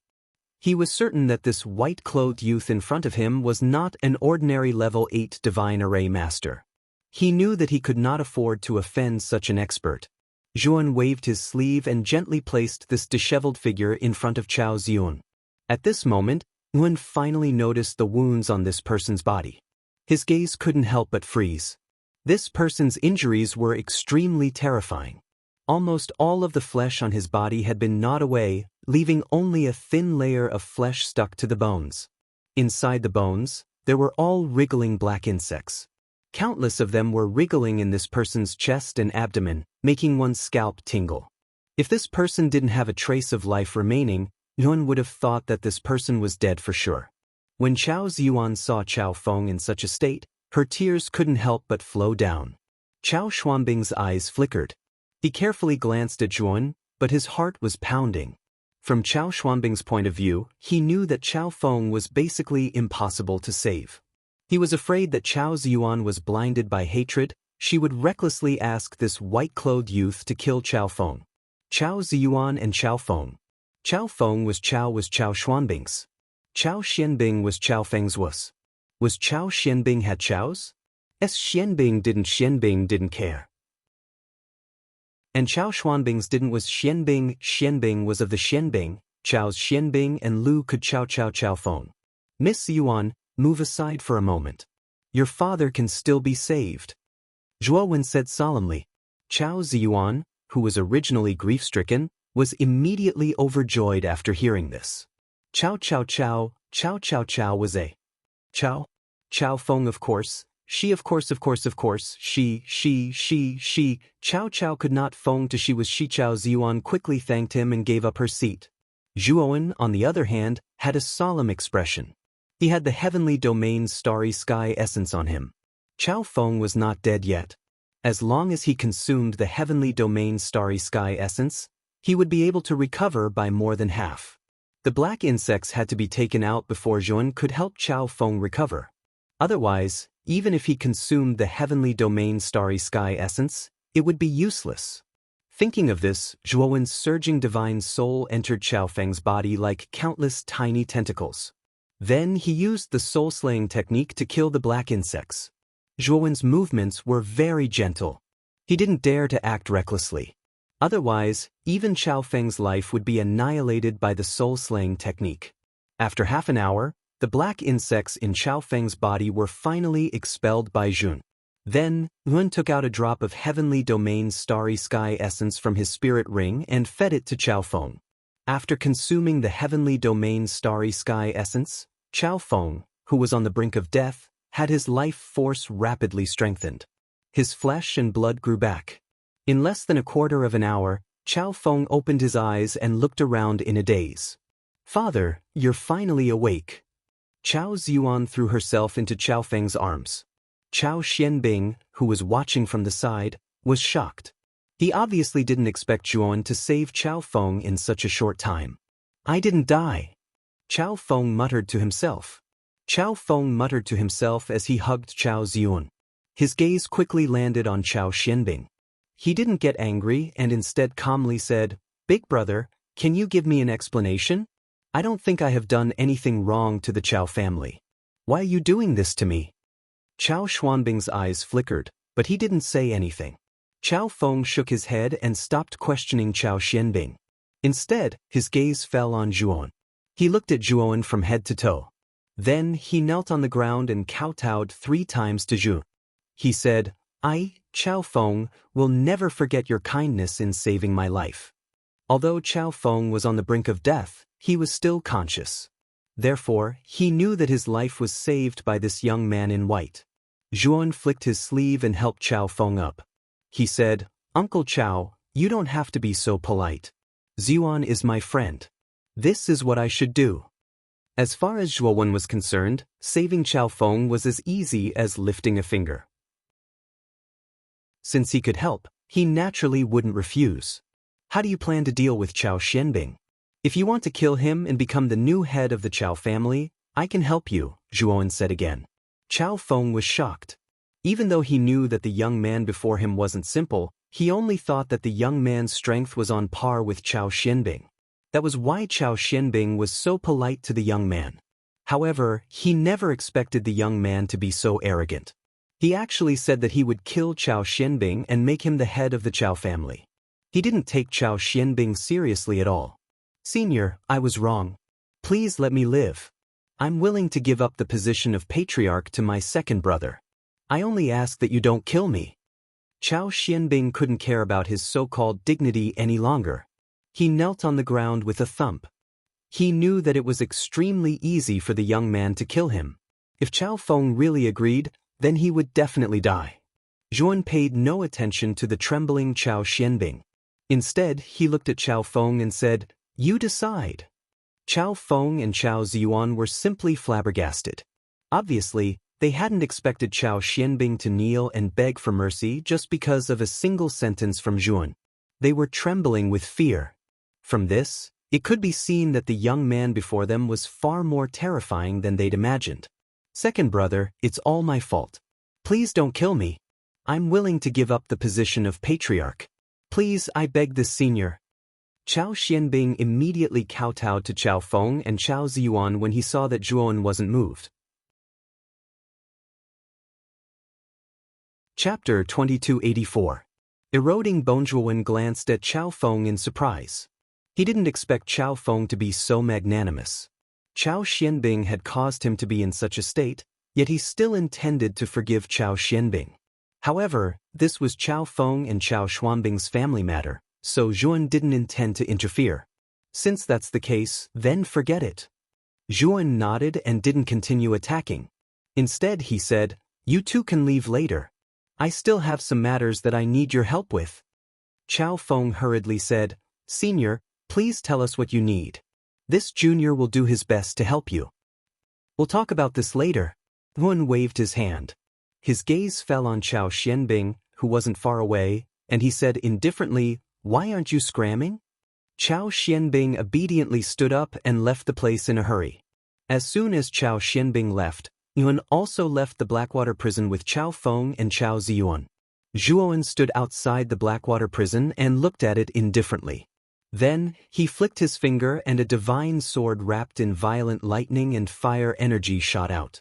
He was certain that this white-clothed youth in front of him was not an ordinary level 8 divine array master. He knew that he could not afford to offend such an expert. Zhuan waved his sleeve and gently placed this disheveled figure in front of Chao Ziyun. At this moment, Zhuan finally noticed the wounds on this person's body. His gaze couldn't help but freeze. This person's injuries were extremely terrifying. Almost all of the flesh on his body had been gnawed away, leaving only a thin layer of flesh stuck to the bones. Inside the bones, there were all wriggling black insects. Countless of them were wriggling in this person's chest and abdomen, making one's scalp tingle. If this person didn't have a trace of life remaining, Yuan would have thought that this person was dead for sure. When Chao Ziyuan saw Chao Feng in such a state, her tears couldn't help but flow down. Chao Xuanbing's eyes flickered. He carefully glanced at Zhuan, but his heart was pounding. From Chao Xuanbing's point of view, he knew that Chao Feng was basically impossible to save. He was afraid that Chao Ziyuan was blinded by hatred. She would recklessly ask this white-clothed youth to kill Chao Feng. Chao Ziyuan and Chao Feng. Chao Feng was Chao Xuanbing's. Chao Xianbing was Chao Feng's was. Was Chao Xianbing had Chao's? Xianbing didn't care. And Chao Xuanbing's didn't was Xianbing was of the Xianbing, Chao's Xianbing and Lu could Chao Feng. Miss Yuan, move aside for a moment. Your father can still be saved. Zhuowen said solemnly. Chao Ziyuan, who was originally grief-stricken, was immediately overjoyed after hearing this. Chao was a Chao Feng of course. She of course, she. Chao could not Feng to she was she. Chao Ziyuan quickly thanked him and gave up her seat. Zhuowen, on the other hand, had a solemn expression. He had the heavenly domain's starry sky essence on him. Chao Feng was not dead yet. As long as he consumed the heavenly domain's starry sky essence, he would be able to recover by more than half. The black insects had to be taken out before Zhuan could help Chao Feng recover. Otherwise, even if he consumed the heavenly domain's starry sky essence, it would be useless. Thinking of this, Zhuowen's surging divine soul entered Chao Feng's body like countless tiny tentacles. Then he used the soul-slaying technique to kill the black insects. Zhuowen's movements were very gentle. He didn't dare to act recklessly. Otherwise, even Chao Feng's life would be annihilated by the soul-slaying technique. After half an hour, the black insects in Chao Feng's body were finally expelled by Zhuan. Then, Yuan took out a drop of heavenly domain's starry sky essence from his spirit ring and fed it to Chao Feng. After consuming the heavenly domain's starry sky essence, Chao Feng, who was on the brink of death, had his life force rapidly strengthened. His flesh and blood grew back. In less than a quarter of an hour, Chao Feng opened his eyes and looked around in a daze. "Father, you're finally awake." Chao Ziyuan threw herself into Chao Feng's arms. Chao Xianbing, who was watching from the side, was shocked. He obviously didn't expect Zhuan to save Chao Feng in such a short time. "I didn't die," Chao Feng muttered to himself. Chao Feng muttered to himself as he hugged Chao Ziyuan. His gaze quickly landed on Chao Xianbing. He didn't get angry and instead calmly said, "Big brother, can you give me an explanation? I don't think I have done anything wrong to the Chao family. Why are you doing this to me?" Chao Xuanbing's eyes flickered, but he didn't say anything. Chao Feng shook his head and stopped questioning Chao Xianbing. Instead, his gaze fell on Zhuan. He looked at Zhuan from head to toe. Then he knelt on the ground and kowtowed 3 times to Zhu. He said, "I, Chao Feng, will never forget your kindness in saving my life." Although Chao Feng was on the brink of death, he was still conscious. Therefore, he knew that his life was saved by this young man in white. Zhuan flicked his sleeve and helped Chao Feng up. He said, "Uncle Chao, you don't have to be so polite. Ziyuan is my friend. This is what I should do." As far as Zhuan was concerned, saving Chao Feng was as easy as lifting a finger. Since he could help, he naturally wouldn't refuse. "How do you plan to deal with Chao Xianbing? If you want to kill him and become the new head of the Chao family, I can help you," Zhuan said again. Chao Feng was shocked. Even though he knew that the young man before him wasn't simple, he only thought that the young man's strength was on par with Chao Xianbing. That was why Chao Xianbing was so polite to the young man. However, he never expected the young man to be so arrogant. He actually said that he would kill Chao Xianbing and make him the head of the Chao family. He didn't take Chao Xianbing seriously at all. "Senior, I was wrong. Please let me live. I'm willing to give up the position of patriarch to my second brother. I only ask that you don't kill me." Chao Xianbing couldn't care about his so-called dignity any longer. He knelt on the ground with a thump. He knew that it was extremely easy for the young man to kill him. If Chao Feng really agreed, then he would definitely die. Zhuan paid no attention to the trembling Chao Xianbing. Instead, he looked at Chao Feng and said, "You decide." Chao Feng and Chao Ziyuan were simply flabbergasted. Obviously, they hadn't expected Chao Xianbing to kneel and beg for mercy just because of a single sentence from Zhuan. They were trembling with fear. From this, it could be seen that the young man before them was far more terrifying than they'd imagined. "Second brother, it's all my fault. Please don't kill me. I'm willing to give up the position of patriarch. Please, I beg this senior." Chao Xianbing immediately kowtowed to Chao Feng and Chao Ziyuan when he saw that Zhuan wasn't moved. Chapter 2284. Eroding Bone. Zhuan glanced at Chao Feng in surprise. He didn't expect Chao Feng to be so magnanimous. Chao Xianbing had caused him to be in such a state, yet he still intended to forgive Chao Xianbing. However, this was Chao Feng and Chao Xuanbing's family matter, so Zhuan didn't intend to interfere. Since that's the case, then forget it. Zhuan nodded and didn't continue attacking. Instead, he said, "You two can leave later. I still have some matters that I need your help with." Chao Feng hurriedly said, "Senior, please tell us what you need. This junior will do his best to help you." "We'll talk about this later." Zhuan waved his hand. His gaze fell on Chao Xianbing, who wasn't far away, and he said indifferently, "Why aren't you scramming?" Chao Xianbing obediently stood up and left the place in a hurry. As soon as Chao Xianbing left, Yuan also left the Blackwater prison with Chao Feng and Chao Ziyuan. Zhuan stood outside the Blackwater prison and looked at it indifferently. Then, he flicked his finger and a divine sword wrapped in violent lightning and fire energy shot out.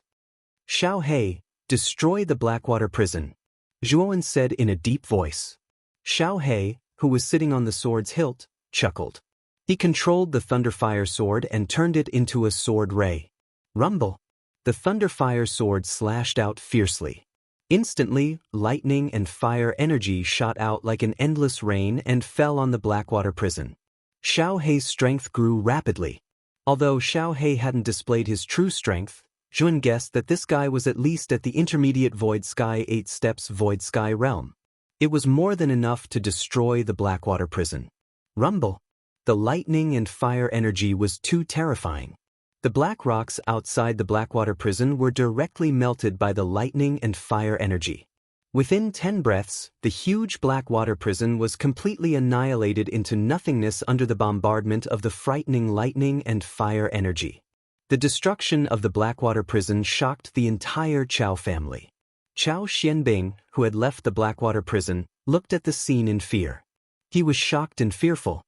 "Xiao He, destroy the Blackwater prison," Zhuan said in a deep voice. Xiao He, who was sitting on the sword's hilt, chuckled. He controlled the Thunderfire sword and turned it into a sword ray. Rumble! The Thunderfire sword slashed out fiercely. Instantly, lightning and fire energy shot out like an endless rain and fell on the Blackwater prison. Xiao He's strength grew rapidly. Although Xiao He hadn't displayed his true strength, Zhuan guessed that this guy was at least at the intermediate Void Sky 8 steps Void Sky realm. It was more than enough to destroy the Blackwater prison. Rumble. The lightning and fire energy was too terrifying. The black rocks outside the Blackwater prison were directly melted by the lightning and fire energy. Within 10 breaths, the huge Blackwater prison was completely annihilated into nothingness under the bombardment of the frightening lightning and fire energy. The destruction of the Blackwater prison shocked the entire Chao family. Chao Xianbing, who had left the Blackwater prison, looked at the scene in fear. He was shocked and fearful.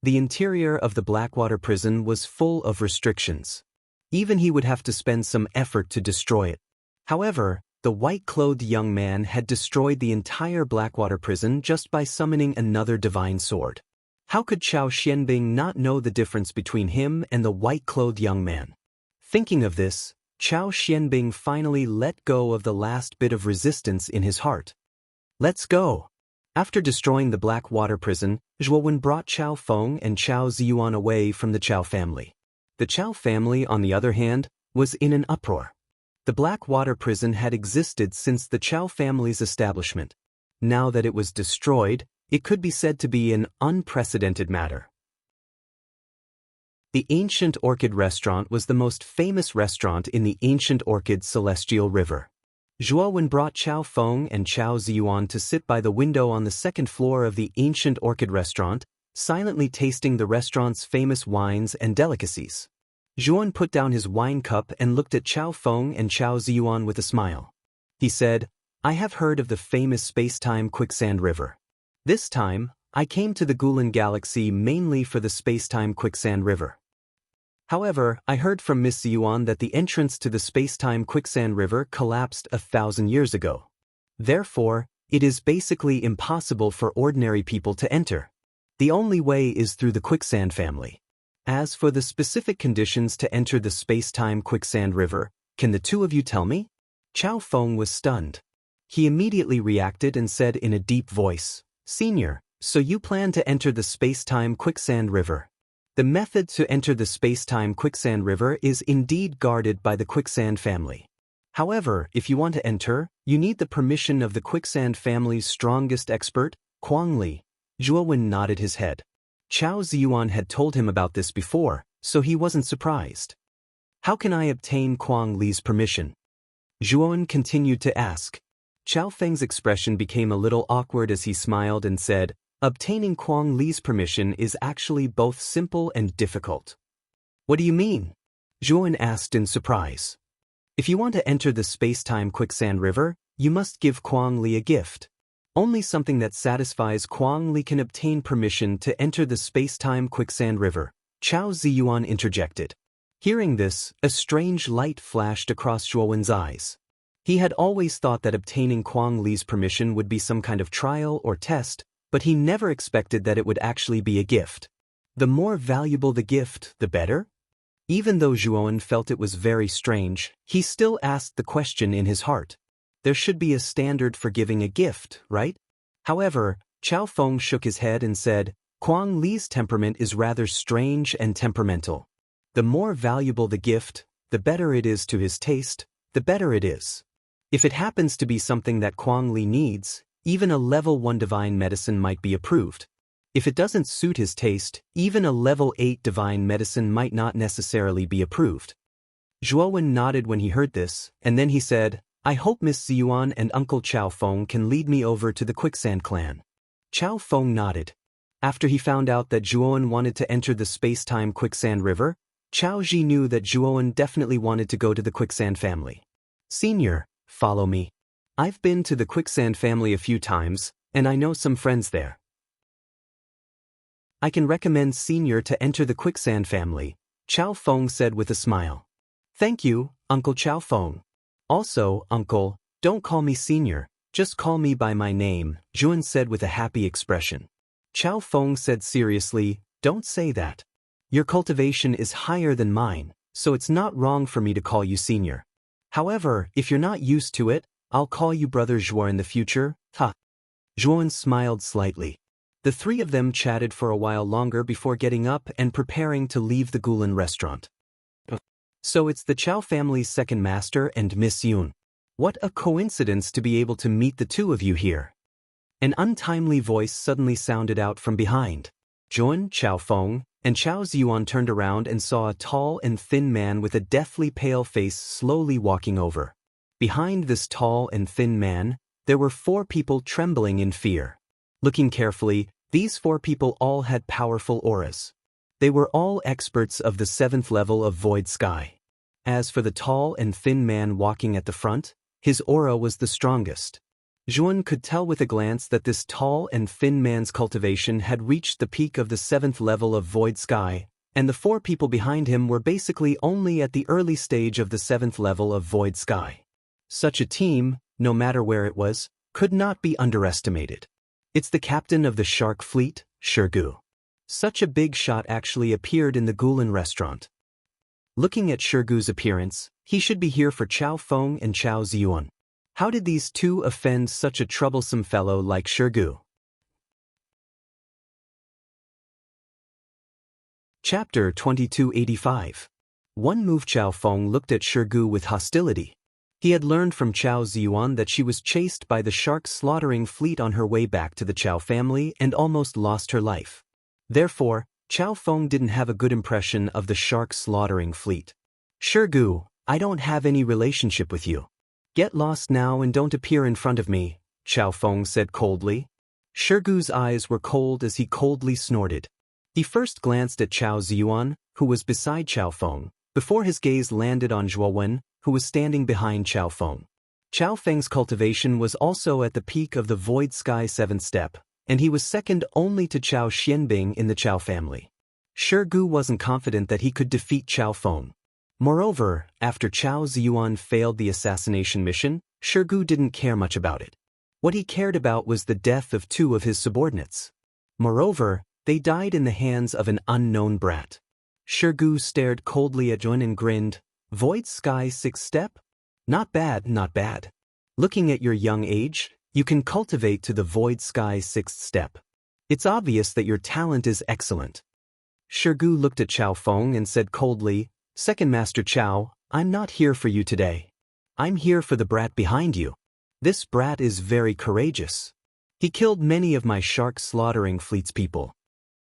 The interior of the Blackwater prison was full of restrictions. Even he would have to spend some effort to destroy it. However, the white-clothed young man had destroyed the entire Blackwater prison just by summoning another divine sword. How could Chao Xianbing not know the difference between him and the white-clothed young man? Thinking of this, Chao Xianbing finally let go of the last bit of resistance in his heart. Let's go! After destroying the Blackwater prison, Zhuowen brought Chao Feng and Chao Ziyuan away from the Chao family. The Chao family, on the other hand, was in an uproar. The Blackwater prison had existed since the Chao family's establishment. Now that it was destroyed, it could be said to be an unprecedented matter. The Ancient Orchid Restaurant was the most famous restaurant in the Ancient Orchid Celestial River. Zhuowen brought Chao Feng and Chao Ziyuan to sit by the window on the second floor of the Ancient Orchid Restaurant, silently tasting the restaurant's famous wines and delicacies. Zhuowen put down his wine cup and looked at Chao Feng and Chao Ziyuan with a smile. He said, "I have heard of the famous space-time quicksand river. This time, I came to the Gulan Galaxy mainly for the space-time quicksand river. However, I heard from Miss Ziyuan that the entrance to the space-time quicksand river collapsed 1,000 years ago. Therefore, it is basically impossible for ordinary people to enter. The only way is through the quicksand family. As for the specific conditions to enter the space-time quicksand river, can the two of you tell me?" Chao Feng was stunned. He immediately reacted and said in a deep voice, "Senior, so you plan to enter the space-time quicksand river? The method to enter the space-time quicksand river is indeed guarded by the quicksand family. However, if you want to enter, you need the permission of the quicksand family's strongest expert, Kuang Li." Zhuowen nodded his head. Chao Ziyuan had told him about this before, so he wasn't surprised. "How can I obtain Kuang Li's permission?" Zhuowen continued to ask. Chao Feng's expression became a little awkward as he smiled and said, "Obtaining Kuang Li's permission is actually both simple and difficult." "What do you mean?" Zhuowen asked in surprise. "If you want to enter the space-time quicksand river, you must give Kuang Li a gift. Only something that satisfies Kuang Li can obtain permission to enter the space-time quicksand river," Chao Ziyuan interjected. Hearing this, a strange light flashed across Zhuowen's eyes. He had always thought that obtaining Kuang Li's permission would be some kind of trial or test, but he never expected that it would actually be a gift. The more valuable the gift, the better? Even though Zhuowen felt it was very strange, he still asked the question in his heart. There should be a standard for giving a gift, right? However, Chao Feng shook his head and said, "Kuang Li's temperament is rather strange and temperamental. The more valuable the gift, the better it is to his taste, the better it is. If it happens to be something that Kuang Li needs, even a level 1 divine medicine might be approved. If it doesn't suit his taste, even a level 8 divine medicine might not necessarily be approved." Zhuowen nodded when he heard this, and then he said, "I hope Miss Ziyuan and Uncle Chao Feng can lead me over to the Quicksand clan." Chao Feng nodded. After he found out that Zhuowen wanted to enter the space-time quicksand river, Chao Ji knew that Zhuowen definitely wanted to go to the Quicksand family. "Senior, follow me. I've been to the Quicksand family a few times, and I know some friends there. I can recommend Senior to enter the Quicksand family," Chao Feng said with a smile. "Thank you, Uncle Chao Feng. Also, Uncle, don't call me Senior, just call me by my name," Zhuowen said with a happy expression. Chao Feng said seriously, "Don't say that. Your cultivation is higher than mine, so it's not wrong for me to call you Senior. However, if you're not used to it, I'll call you Brother Zhuo in the future, ha." Zhuowen smiled slightly. The three of them chatted for a while longer before getting up and preparing to leave the Gulan restaurant. So it's the Chow family's second master and Miss Yun. What a coincidence to be able to meet the two of you here. An untimely voice suddenly sounded out from behind. Jun, Chow Feng, and Chow Ziyuan turned around and saw a tall and thin man with a deathly pale face slowly walking over. Behind this tall and thin man, there were 4 people trembling in fear. Looking carefully, these 4 people all had powerful auras. They were all experts of the 7th level of Void Sky. As for the tall and thin man walking at the front, his aura was the strongest. Jun could tell with a glance that this tall and thin man's cultivation had reached the peak of the 7th level of Void Sky, and the 4 people behind him were basically only at the early stage of the 7th level of Void Sky. Such a team, no matter where it was, could not be underestimated. It's the captain of the Shark Fleet, Shirgu. Such a big shot actually appeared in the Gulen restaurant. Looking at Shirgu's appearance, he should be here for Chow Feng and Chow Ziyuan. How did these two offend such a troublesome fellow like Shirgu? Chapter 2285. One move. Chow Feng looked at Shirgu with hostility. He had learned from Chow Ziyuan that she was chased by the shark slaughtering fleet on her way back to the Chow family and almost lost her life. Therefore, Chow Feng didn't have a good impression of the shark slaughtering fleet. Shirgu, I don't have any relationship with you. Get lost now and don't appear in front of me, Chow Feng said coldly. Shirgu's eyes were cold as he coldly snorted. He first glanced at Chow Ziyuan, who was beside Chow Feng, before his gaze landed on Zhuo Wen, who was standing behind Chow Feng. Chow Feng's cultivation was also at the peak of the Void Sky 7th step, and he was second only to Chow Xianbing in the Chow family. Shirgu wasn't confident that he could defeat Chow Feng. Moreover, after Chow Ziyuan failed the assassination mission, Shirgu didn't care much about it. What he cared about was the death of 2 of his subordinates. Moreover, they died in the hands of an unknown brat. Shirgu stared coldly at Jun and grinned. Void Sky 6th step? Not bad, not bad. Looking at your young age, you can cultivate to the Void Sky 6th step. It's obvious that your talent is excellent. Shirgu looked at Chow Feng and said coldly, Second Master Chow, I'm not here for you today. I'm here for the brat behind you. This brat is very courageous. He killed many of my shark slaughtering fleet's people.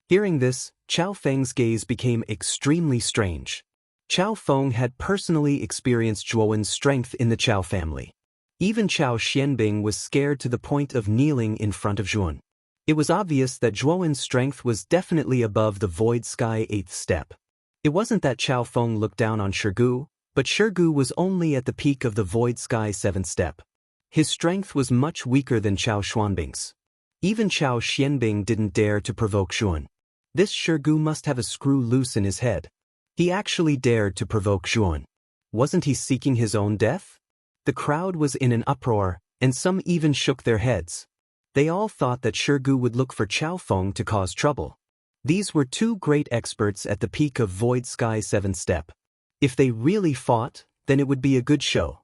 Hearing this, Chow Feng's gaze became extremely strange. Chow Feng had personally experienced Zhuo Wen's strength in the Chow family. Even Chow Xianbing was scared to the point of kneeling in front of Zhuo Wen. It was obvious that Zhuo Wen's strength was definitely above the Void Sky 8th step. It wasn't that Chow Feng looked down on Shirgu, but Shirgu was only at the peak of the Void Sky 7th step. His strength was much weaker than Chow Xuanbing's. Even Chow Xianbing didn't dare to provoke Zhuo Wen. This Shirgu must have a screw loose in his head. He actually dared to provoke Zhuo Wen. Wasn't he seeking his own death? The crowd was in an uproar, and some even shook their heads. They all thought that Shirgu would look for Chow Feng to cause trouble. These were 2 great experts at the peak of Void Sky 7th step. If they really fought, then it would be a good show.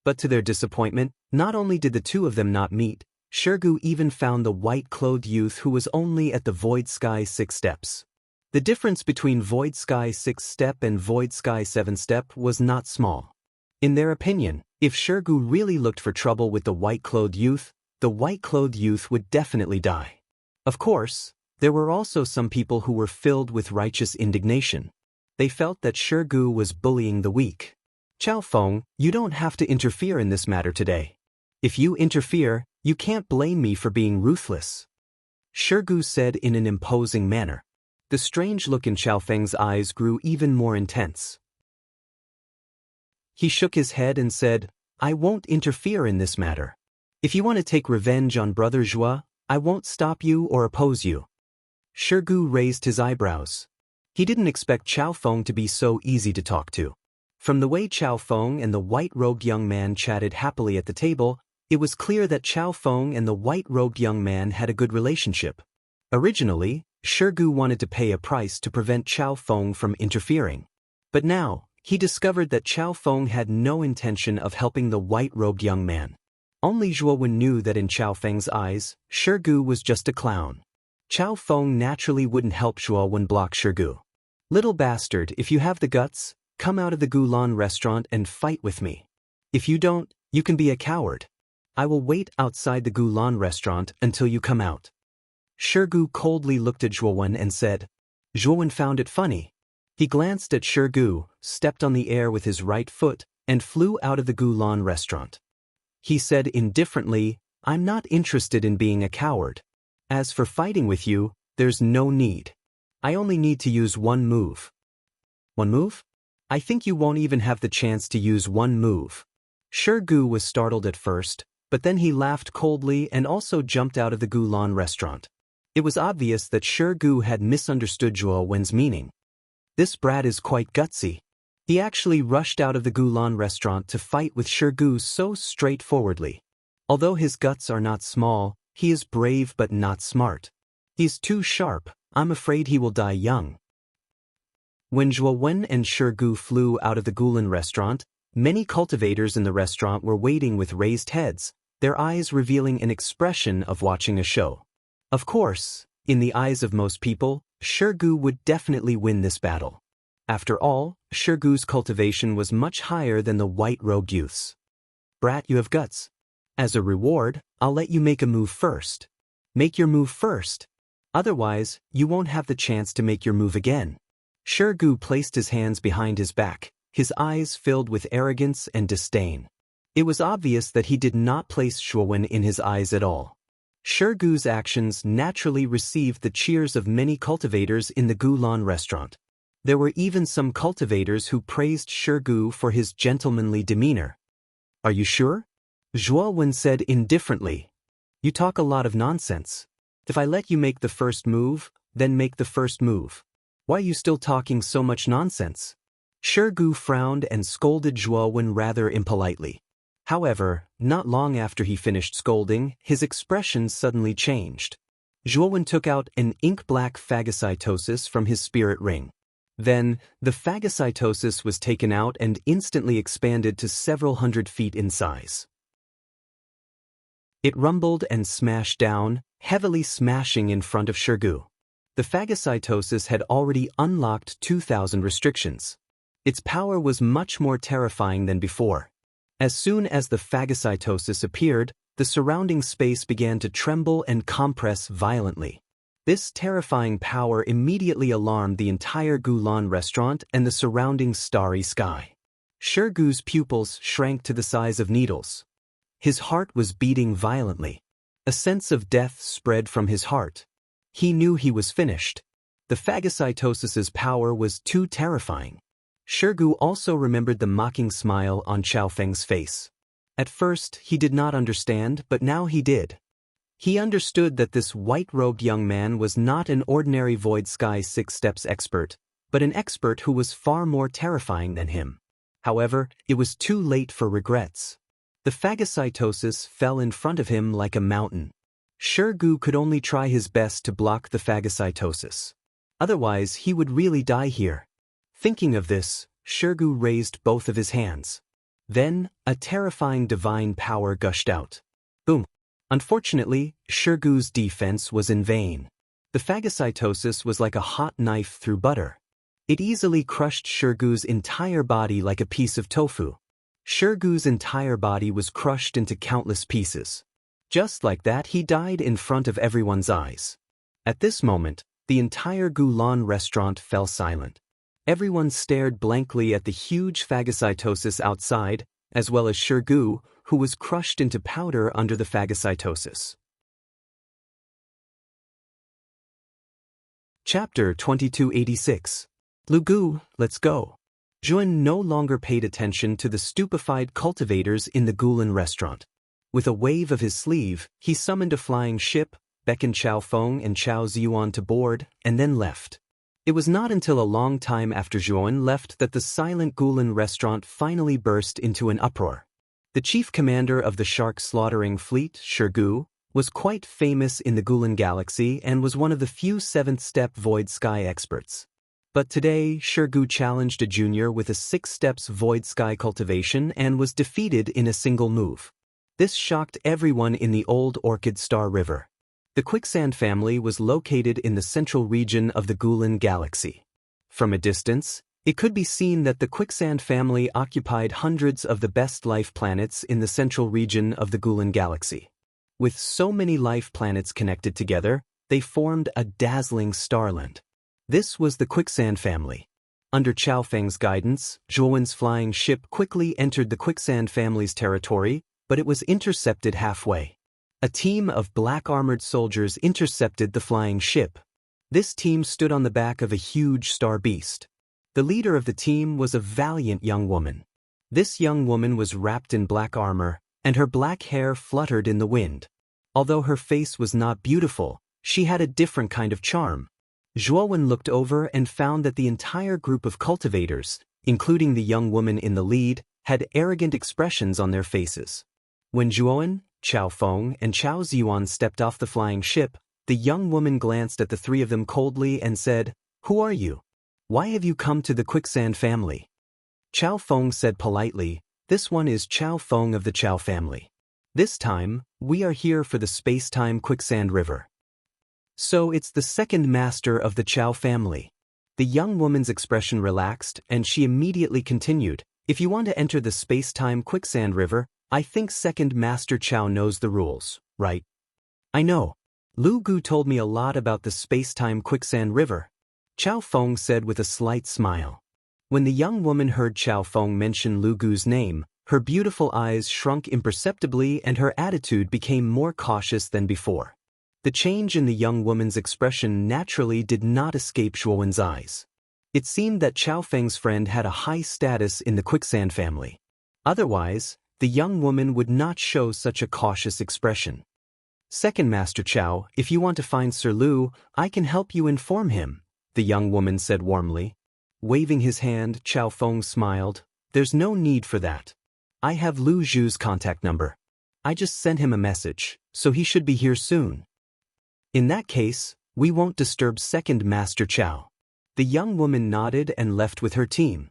But to their disappointment, not only did the 2 of them not meet, Shirgu even found the white-clothed youth who was only at the Void Sky 6 steps. The difference between Void Sky 6 step and Void Sky 7 step was not small. In their opinion, if Shirgu really looked for trouble with the white-clothed youth, the white-clothed youth would definitely die. Of course, there were also some people who were filled with righteous indignation. They felt that Shirgu was bullying the weak. Chow Feng, you don't have to interfere in this matter today. If you interfere, you can't blame me for being ruthless. Shirgu said in an imposing manner. The strange look in Chow Feng's eyes grew even more intense. He shook his head and said, I won't interfere in this matter. If you want to take revenge on Brother Zhuo, I won't stop you or oppose you. Shirgu raised his eyebrows. He didn't expect Chow Feng to be so easy to talk to. From the way Chow Feng and the white-robed young man chatted happily at the table, it was clear that Chow Feng and the white-robed young man had a good relationship. Originally, Shirgu wanted to pay a price to prevent Chow Feng from interfering. But now, he discovered that Chow Feng had no intention of helping the white-robed young man. Only Zhuo Wen knew that in Chow Feng's eyes, Shirgu was just a clown. Chow Feng naturally wouldn't help Zhuo Wen block Shirgu. Little bastard, if you have the guts, Come out of the Gulan restaurant and fight with me. If you don't, you can be a coward. I will wait outside the Gulan restaurant until you come out. Shirgu coldly looked at Zhuowen and said. Zhuowen found it funny. He glanced at Shirgu, stepped on the air with his right foot, and flew out of the Gulan restaurant. He said indifferently, I'm not interested in being a coward. As for fighting with you, there's no need. I only need to use one move. One move? I think you won't even have the chance to use one move. Shirgu was startled at first, but then he laughed coldly and also jumped out of the Gulan restaurant. It was obvious that Shirgu had misunderstood Zhuowen's meaning. This brat is quite gutsy. He actually rushed out of the Gulan restaurant to fight with Shirgu so straightforwardly. Although his guts are not small, he is brave but not smart. He's too sharp. I'm afraid he will die young. When Zhuowen and Shirgu flew out of the Gulan restaurant, many cultivators in the restaurant were waiting with raised heads, their eyes revealing an expression of watching a show. Of course, in the eyes of most people, Shirgu would definitely win this battle. After all, Shirgu's cultivation was much higher than the white-robed youth's. Brat, you have guts. As a reward, I'll let you make a move first. Make your move first. Otherwise, you won't have the chance to make your move again. Shirgu placed his hands behind his back, his eyes filled with arrogance and disdain. It was obvious that he did not place Zhuowen in his eyes at all. Shirgu's actions naturally received the cheers of many cultivators in the Gulan restaurant. There were even some cultivators who praised Shirgu for his gentlemanly demeanor. Are you sure? Zhuowen said indifferently. You talk a lot of nonsense. If I let you make the first move, then make the first move. Why are you still talking so much nonsense? Shirgu frowned and scolded Zhuowen rather impolitely. However, not long after he finished scolding, his expression suddenly changed. Zhuowen took out an ink-black phagocytosis from his spirit ring. Then, the phagocytosis was taken out and instantly expanded to several hundred feet in size. It rumbled and smashed down, heavily smashing in front of Shirgu. The phagocytosis had already unlocked 2,000 restrictions. Its power was much more terrifying than before. As soon as the phagocytosis appeared, the surrounding space began to tremble and compress violently. This terrifying power immediately alarmed the entire Gulan restaurant and the surrounding starry sky. Shirgu's pupils shrank to the size of needles. His heart was beating violently. A sense of death spread from his heart. He knew he was finished. The phagocytosis's power was too terrifying. Shirgu also remembered the mocking smile on Xiaofeng's face. At first, he did not understand, but now he did. He understood that this white-robed young man was not an ordinary Void Sky 6 Steps expert, but an expert who was far more terrifying than him. However, it was too late for regrets. The phagocytosis fell in front of him like a mountain. Shirgu could only try his best to block the phagocytosis. Otherwise, he would really die here. Thinking of this, Shirgu raised both of his hands. Then, a terrifying divine power gushed out. Boom! Unfortunately, Shirgu's defense was in vain. The phagocytosis was like a hot knife through butter. It easily crushed Shirgu's entire body like a piece of tofu. Shirgu's entire body was crushed into countless pieces. Just like that, he died in front of everyone's eyes. At this moment, the entire Gulan restaurant fell silent. Everyone stared blankly at the huge phagocytosis outside, as well as Shirgu, who was crushed into powder under the phagocytosis. Chapter 2286. Lugu, let's go. Zhuowen no longer paid attention to the stupefied cultivators in the Gulan restaurant. With a wave of his sleeve, he summoned a flying ship, beckoned Xiaofeng and Chao Ziyuan to board, and then left. It was not until a long time after Zhuowen left that the silent Gulan restaurant finally burst into an uproar. The chief commander of the shark-slaughtering fleet, Shirgu, was quite famous in the Gulan galaxy and was one of the few seventh-step Void Sky experts. But today, Shirgu challenged a junior with a 6 steps Void Sky cultivation and was defeated in a single move. This shocked everyone in the old Orchid Star River. The Quicksand family was located in the central region of the Gulan galaxy. From a distance, It could be seen that the quicksand family occupied hundreds of the best life planets in the central region of the Gulen galaxy. With so many life planets connected together, they formed a dazzling starland. This was the quicksand family. Under Chao Feng's guidance, Zhuowen's flying ship quickly entered the quicksand family's territory, but it was intercepted halfway. A team of black-armored soldiers intercepted the flying ship. This team stood on the back of a huge star beast. The leader of the team was a valiant young woman. This young woman was wrapped in black armor, and her black hair fluttered in the wind. Although her face was not beautiful, she had a different kind of charm. Zhuowen looked over and found that the entire group of cultivators, including the young woman in the lead, had arrogant expressions on their faces. When Zhuowen, Chao Feng, and Chao Ziyuan stepped off the flying ship, the young woman glanced at the three of them coldly and said, "Who are you? Why have you come to the quicksand family?" Chao Feng said politely, "This one is Chao Feng of the Chao family. This time, we are here for the space-time quicksand river." "So it's the second master of the Chao family." The young woman's expression relaxed, and she immediately continued, "If you want to enter the space-time quicksand river, I think second master Chao knows the rules, right?" "I know. Lu Gu told me a lot about the space-time quicksand river," Chao Feng said with a slight smile. When the young woman heard Chao Feng mention Lu Gu's name, her beautiful eyes shrunk imperceptibly and her attitude became more cautious than before. The change in the young woman's expression naturally did not escape Zhuowen's eyes. It seemed that Chao Feng's friend had a high status in the quicksand family. Otherwise, the young woman would not show such a cautious expression. "Second Master Chao, if you want to find Sir Lu, I can help you inform him," the young woman said warmly. Waving his hand, Chao Feng smiled. "There's no need for that. I have Lu Zhu's contact number. I just sent him a message, so he should be here soon." "In that case, we won't disturb second Master Chao." The young woman nodded and left with her team.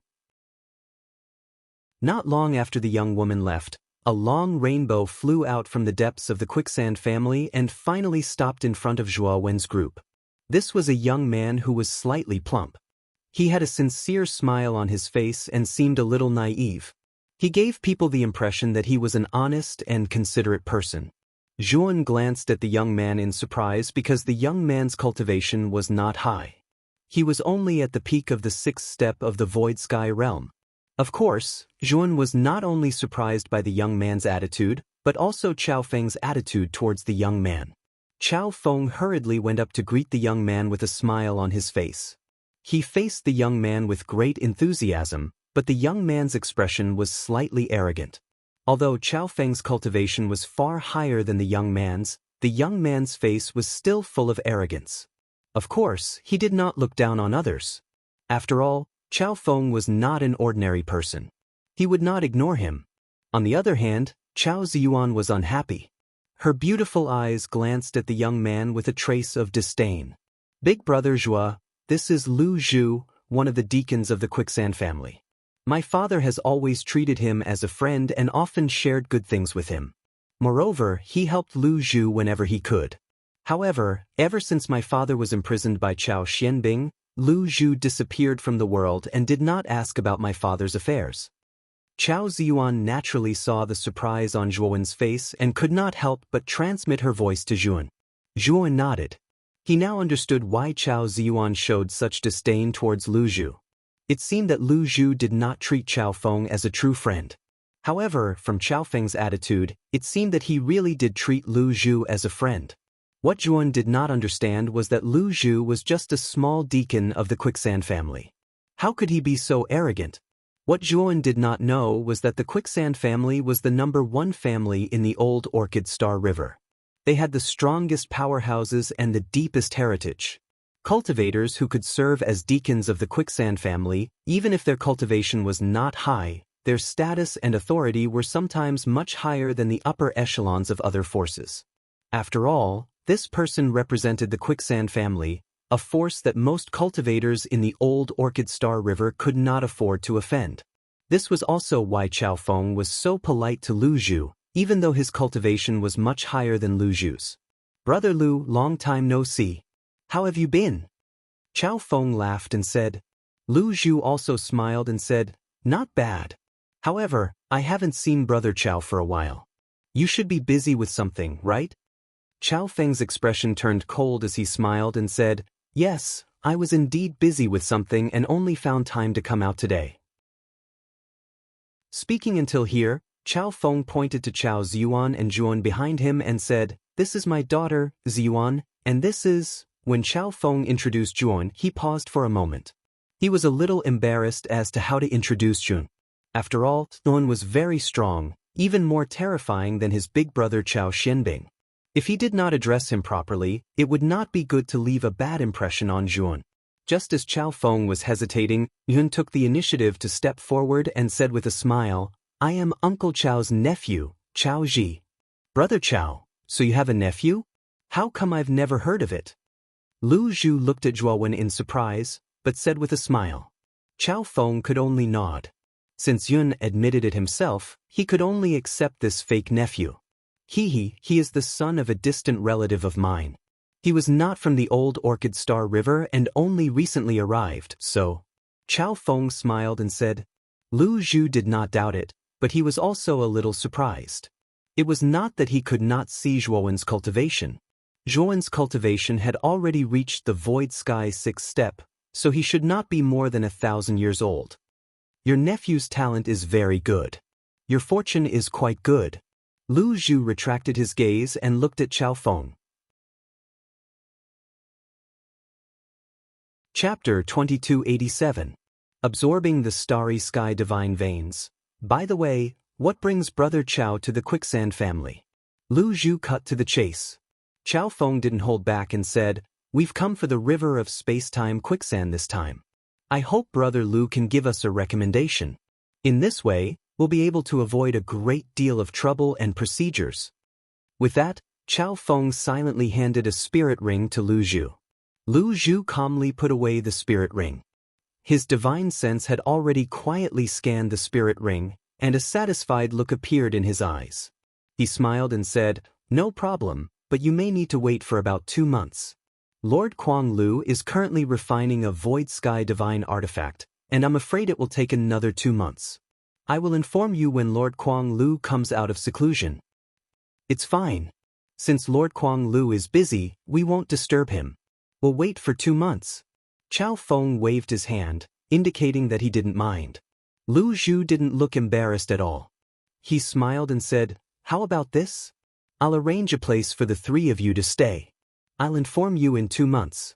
Not long after the young woman left, a long rainbow flew out from the depths of the quicksand family and finally stopped in front of Zhuowen's group. This was a young man who was slightly plump. He had a sincere smile on his face and seemed a little naive. He gave people the impression that he was an honest and considerate person. Zhuowen glanced at the young man in surprise because the young man's cultivation was not high. He was only at the peak of the sixth step of the Void Sky realm. Of course, Zhuowen was not only surprised by the young man's attitude, but also Chao Feng's attitude towards the young man. Chao Feng hurriedly went up to greet the young man with a smile on his face. He faced the young man with great enthusiasm, but the young man's expression was slightly arrogant. Although Chao Feng's cultivation was far higher than the young man's face was still full of arrogance. Of course, he did not look down on others. After all, Chao Feng was not an ordinary person. He would not ignore him. On the other hand, Chao Ziyuan was unhappy. Her beautiful eyes glanced at the young man with a trace of disdain. "Big brother Zhua, this is Lu Zhu, one of the deacons of the quicksand family. My father has always treated him as a friend and often shared good things with him. Moreover, he helped Lu Zhu whenever he could. However, ever since my father was imprisoned by Chao Xianbing, Lu Zhu disappeared from the world and did not ask about my father's affairs." Chao Ziyuan naturally saw the surprise on Zhuowen's face and could not help but transmit her voice to Zhuowen. Zhuowen nodded. He now understood why Chao Ziyuan showed such disdain towards Lu Zhu. It seemed that Lu Zhu did not treat Chao Feng as a true friend. However, from Chao Feng's attitude, it seemed that he really did treat Lu Zhu as a friend. What Zhuowen did not understand was that Lu Zhu was just a small deacon of the quicksand family. How could he be so arrogant? What Zhuowen did not know was that the quicksand family was the #1 family in the old Orchid Star River. They had the strongest powerhouses and the deepest heritage. Cultivators who could serve as deacons of the quicksand family, even if their cultivation was not high, their status and authority were sometimes much higher than the upper echelons of other forces. After all, this person represented the quicksand family, a force that most cultivators in the old Orchid Star River could not afford to offend. This was also why Chao Feng was so polite to Lu Zhu, even though his cultivation was much higher than Lu Zhu's. "Brother Lu, long time no see. How have you been?" Chao Feng laughed and said, Lu Zhu also smiled and said, "Not bad. However, I haven't seen Brother Chao for a while. You should be busy with something, right?" Chao Feng's expression turned cold as he smiled and said, "Yes, I was indeed busy with something and only found time to come out today." Speaking until here, Chao Feng pointed to Chao Ziyuan and Zhuan behind him and said, "This is my daughter, Ziyuan, and this is..." When Chao Feng introduced Zhuan, he paused for a moment. He was a little embarrassed as to how to introduce Zhuan. After all, Zhuan was very strong, even more terrifying than his big brother Chao Xianbing. If he did not address him properly, it would not be good to leave a bad impression on Zhuan. Just as Chao Feng was hesitating, Yun took the initiative to step forward and said with a smile, "I am Uncle Chao's nephew, Chao Ji." "Brother Chao, so you have a nephew? How come I've never heard of it?" Lu Zhu looked at Zhuowen in surprise, but said with a smile. Chao Feng could only nod. Since Yun admitted it himself, he could only accept this fake nephew. He is the son of a distant relative of mine. He was not from the old Orchid Star River and only recently arrived, so... Chao Feng smiled and said. Lu Zhu did not doubt it, but he was also a little surprised. It was not that he could not see Zhuowen's cultivation. Zhuowen's cultivation had already reached the Void Sky's 6th step, so he should not be more than 1,000 years old. Your nephew's talent is very good. Your fortune is quite good. Lu Zhu retracted his gaze and looked at Chao Feng. Chapter 2287. Absorbing the Starry Sky Divine Veins. By the way, what brings Brother Chao to the Quicksand family? Lu Zhu cut to the chase. Chao Feng didn't hold back and said, "We've come for the river of space-time quicksand this time. I hope Brother Lu can give us a recommendation. In this way, we'll be able to avoid a great deal of trouble and procedures." With that, Chao Feng silently handed a spirit ring to Lu Zhu. Lu Zhu calmly put away the spirit ring. His divine sense had already quietly scanned the spirit ring, and a satisfied look appeared in his eyes. He smiled and said, "No problem, but you may need to wait for about 2 months. Lord Kuang Lu is currently refining a Void Sky Divine artifact, and I'm afraid it will take another 2 months. I will inform you when Lord Kuang Lu comes out of seclusion." "It's fine. Since Lord Kuang Lu is busy, we won't disturb him. We'll wait for 2 months." Chao Feng waved his hand, indicating that he didn't mind. Lu Zhu didn't look embarrassed at all. He smiled and said, "How about this? I'll arrange a place for the 3 of you to stay. I'll inform you in 2 months.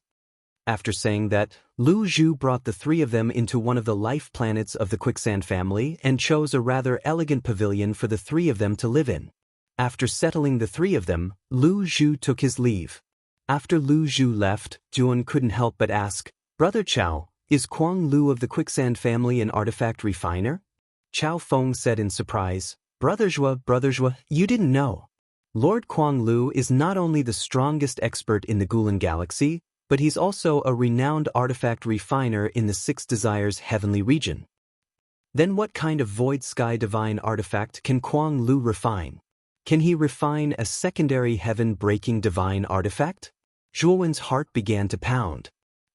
After saying that, Lu Zhu brought the 3 of them into one of the life planets of the Quicksand family and chose a rather elegant pavilion for the 3 of them to live in. After settling the 3 of them, Lu Zhu took his leave. After Lu Zhu left, Zhuan couldn't help but ask, "Brother Chao, is Kuang Lu of the Quicksand family an artifact refiner?" Chao Feng said in surprise, Brother Zhua, you didn't know. Lord Kuang Lu is not only the strongest expert in the Gulan Galaxy, but he's also a renowned artifact refiner in the 6 Desires Heavenly region. Then what kind of Void Sky Divine artifact can Kuang Lu refine? Can he refine a secondary heaven-breaking divine artifact? Zhuowen's heart began to pound.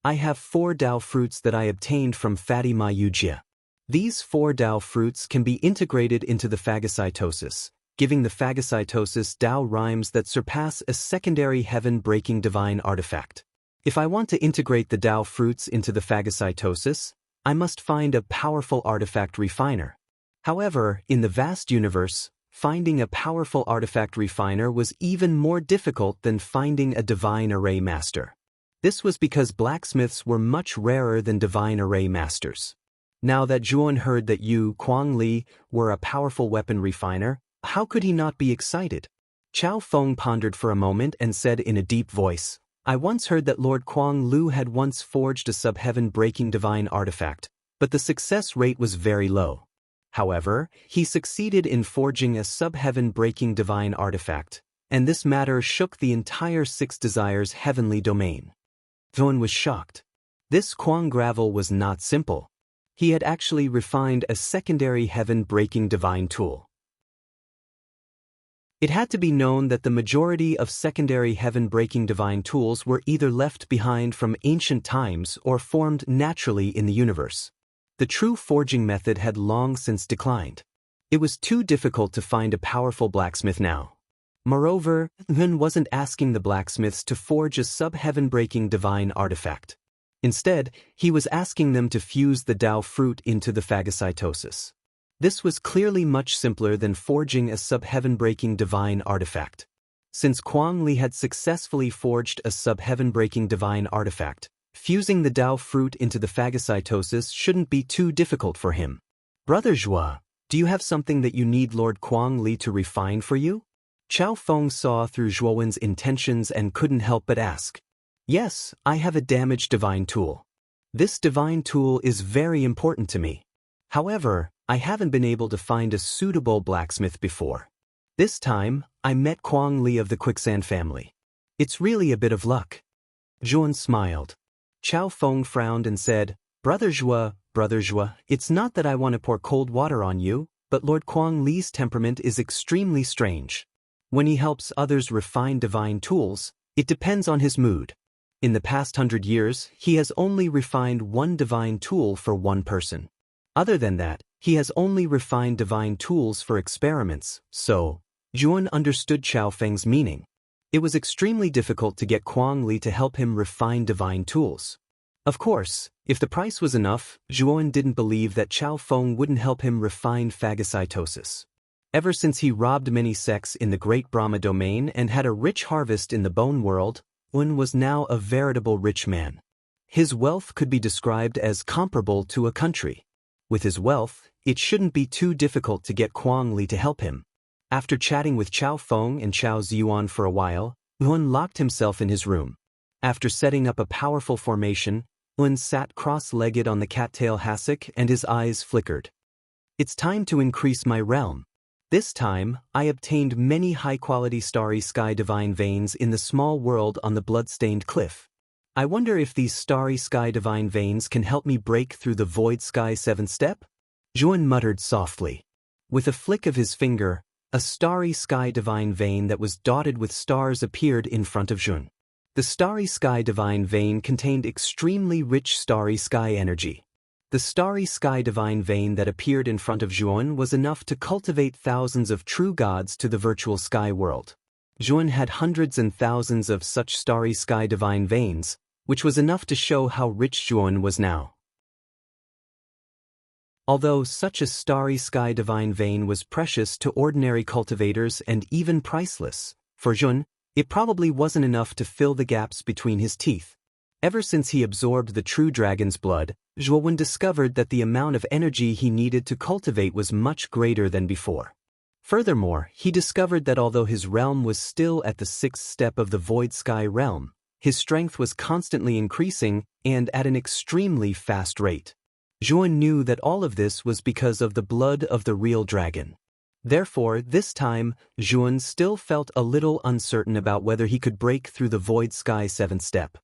I have 4 Dao fruits that I obtained from Fatima Yujia. These 4 Dao fruits can be integrated into the phagocytosis, giving the phagocytosis Dao rhymes that surpass a secondary heaven-breaking divine artifact. If I want to integrate the Dao fruits into the phagocytosis, I must find a powerful artifact refiner. However, in the vast universe, finding a powerful artifact refiner was even more difficult than finding a divine array master. This was because blacksmiths were much rarer than divine array masters. Now that Zhuan heard that you, Kuang Li, were a powerful weapon refiner, how could he not be excited? Chao Feng pondered for a moment and said in a deep voice, "I once heard that Lord Kuang Lu had once forged a sub-heaven-breaking divine artifact, but the success rate was very low. However, he succeeded in forging a sub-heaven-breaking divine artifact, and this matter shook the entire 6 Desires heavenly domain." Zhuan was shocked. This Kuang Gravel was not simple. He had actually refined a secondary heaven-breaking divine tool. It had to be known that the majority of secondary heaven-breaking divine tools were either left behind from ancient times or formed naturally in the universe. The true forging method had long since declined. It was too difficult to find a powerful blacksmith now. Moreover, Yun wasn't asking the blacksmiths to forge a sub-heaven-breaking divine artifact. Instead, he was asking them to fuse the Tao fruit into the phagocytosis. This was clearly much simpler than forging a sub-heaven-breaking divine artifact. Since Kuang Li had successfully forged a sub-heaven-breaking divine artifact, fusing the Tao fruit into the phagocytosis shouldn't be too difficult for him. Brother Zhua, do you have something that you need Lord Kuang Li to refine for you? Chao Feng saw through Zhuowen's intentions and couldn't help but ask. Yes, I have a damaged divine tool. This divine tool is very important to me. However, I haven't been able to find a suitable blacksmith before. This time, I met Kuang Li of the Quicksand family. It's really a bit of luck. Zhuan smiled. Chao Feng frowned and said, Brother Zhua, it's not that I want to pour cold water on you, but Lord Kuang Li's temperament is extremely strange. When he helps others refine divine tools, it depends on his mood. In the past 100 years, he has only refined one divine tool for one person. Other than that, he has only refined divine tools for experiments, so Zhuan understood Chao Feng's meaning. It was extremely difficult to get Kuang Li to help him refine divine tools. Of course, if the price was enough, Zhuan didn't believe that Chao Feng wouldn't help him refine phagocytosis. Ever since he robbed many sects in the Great Brahma domain and had a rich harvest in the bone world, Yun was now a veritable rich man. His wealth could be described as comparable to a country. With his wealth, it shouldn't be too difficult to get Kuang Li to help him. After chatting with Chao Feng and Chao Ziyuan for a while, Yun locked himself in his room. After setting up a powerful formation, Yun sat cross-legged on the cattail hassock and his eyes flickered. It's time to increase my realm. This time, I obtained many high-quality starry sky divine veins in the small world on the blood-stained cliff. I wonder if these starry sky divine veins can help me break through the void sky 7th step? Zhuan muttered softly. With a flick of his finger, a starry sky divine vein that was dotted with stars appeared in front of Zhuan. The starry sky divine vein contained extremely rich starry sky energy. The starry sky divine vein that appeared in front of Zhuan was enough to cultivate thousands of true gods to the virtual sky world. Zhuan had hundreds and thousands of such starry sky divine veins, which was enough to show how rich Zhuan was now. Although such a starry sky divine vein was precious to ordinary cultivators and even priceless, for Zhuan, it probably wasn't enough to fill the gaps between his teeth. Ever since he absorbed the true dragon's blood, Zhuowen discovered that the amount of energy he needed to cultivate was much greater than before. Furthermore, he discovered that although his realm was still at the 6th step of the void sky realm, his strength was constantly increasing and at an extremely fast rate. Zhuowen knew that all of this was because of the blood of the real dragon. Therefore, this time, Zhuowen still felt a little uncertain about whether he could break through the void sky 7th step.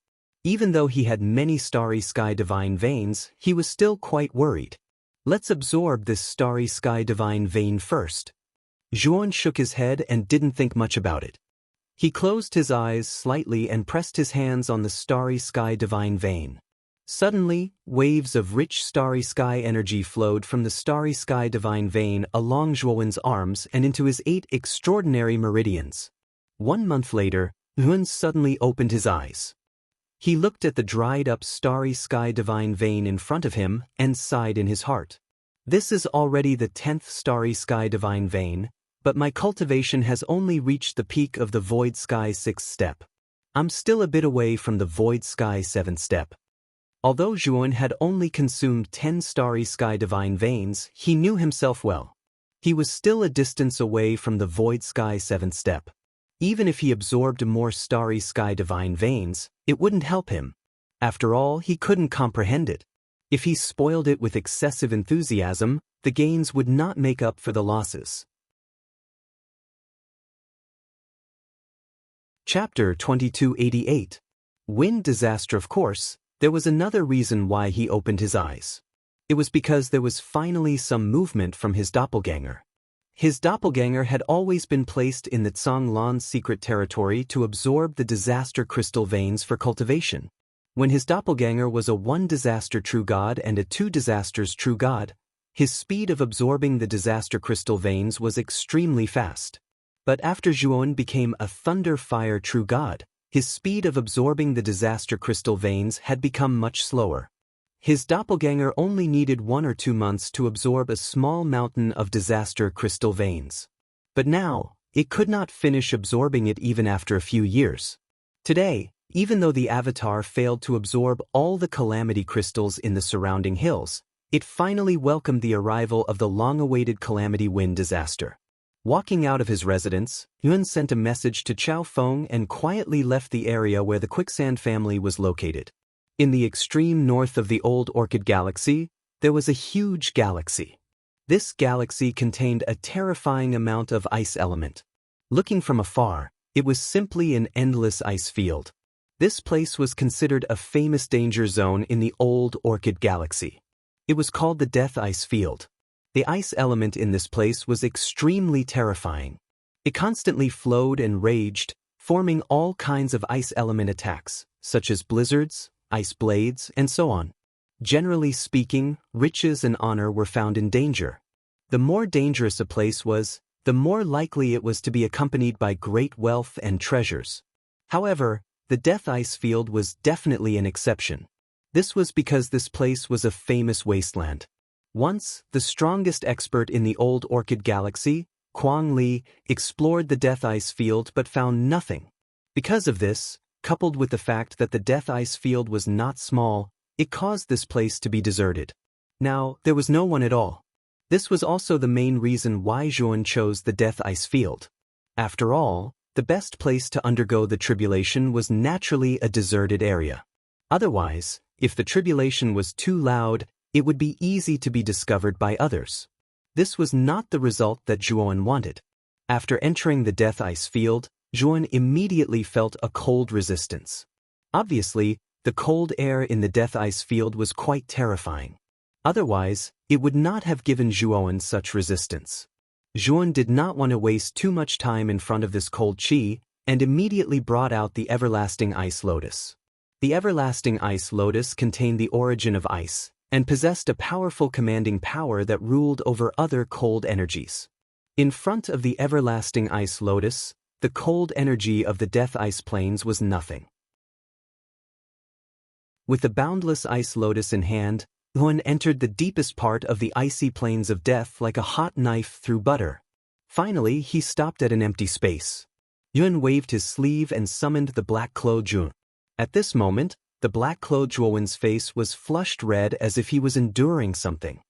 Even though he had many starry sky divine veins, he was still quite worried. Let's absorb this starry sky divine vein first. Zhuowen shook his head and didn't think much about it. He closed his eyes slightly and pressed his hands on the starry sky divine vein. Suddenly, waves of rich starry sky energy flowed from the starry sky divine vein along Zhuowen's arms and into his 8 extraordinary meridians. 1 month later, Yun suddenly opened his eyes. He looked at the dried-up starry sky divine vein in front of him and sighed in his heart. This is already the 10th starry sky divine vein, but my cultivation has only reached the peak of the void sky 6th step. I'm still a bit away from the void sky 7th step. Although Zhuowen had only consumed 10 starry sky divine veins, he knew himself well. He was still a distance away from the void sky 7th step. Even if he absorbed more starry sky divine veins, it wouldn't help him. After all, he couldn't comprehend it. If he spoiled it with excessive enthusiasm, the gains would not make up for the losses. Chapter 2288. Wind disaster. Of course, there was another reason why he opened his eyes. It was because there was finally some movement from his doppelganger. His doppelganger had always been placed in the Zhonglan's secret territory to absorb the disaster crystal veins for cultivation. When his doppelganger was a 1 disaster true god and a 2 disasters true god, his speed of absorbing the disaster crystal veins was extremely fast. But after Zhuan became a thunder fire true god, his speed of absorbing the disaster crystal veins had become much slower. His doppelganger only needed 1 or 2 months to absorb a small mountain of disaster crystal veins. But now, it could not finish absorbing it even after a few years. Today, even though the avatar failed to absorb all the calamity crystals in the surrounding hills, it finally welcomed the arrival of the long-awaited calamity wind disaster. Walking out of his residence, Yuan sent a message to Chao Feng and quietly left the area where the Quicksand family was located. In the extreme north of the old Orchid Galaxy, there was a huge galaxy. This galaxy contained a terrifying amount of ice element. Looking from afar, it was simply an endless ice field. This place was considered a famous danger zone in the old Orchid Galaxy. It was called the Death Ice Field. The ice element in this place was extremely terrifying. It constantly flowed and raged, forming all kinds of ice element attacks, such as blizzards, ice blades, and so on. Generally speaking, riches and honor were found in danger. The more dangerous a place was, the more likely it was to be accompanied by great wealth and treasures. However, the Death Ice Field was definitely an exception. This was because this place was a famous wasteland. Once, the strongest expert in the old Orchid Galaxy, Quang Li, explored the Death Ice Field but found nothing. Because of this, coupled with the fact that the Death Ice Field was not small, it caused this place to be deserted. Now, there was no one at all. This was also the main reason why Zhuan chose the Death Ice Field. After all, the best place to undergo the tribulation was naturally a deserted area. Otherwise, if the tribulation was too loud, it would be easy to be discovered by others. This was not the result that Zhuan wanted. After entering the Death Ice Field, Zhuan immediately felt a cold resistance. Obviously, the cold air in the Death Ice Field was quite terrifying. Otherwise, it would not have given Zhuan such resistance. Zhuan did not want to waste too much time in front of this cold chi, and immediately brought out the Everlasting Ice Lotus. The Everlasting Ice Lotus contained the origin of ice, and possessed a powerful commanding power that ruled over other cold energies. In front of the Everlasting Ice Lotus, the cold energy of the Death Ice Plains was nothing. With the boundless Ice Lotus in hand, Yuan entered the deepest part of the icy plains of death like a hot knife through butter. Finally, he stopped at an empty space. Yuan waved his sleeve and summoned the black-clothed Zhuan. At this moment, the black-clothed Zhuan's face was flushed red as if he was enduring something.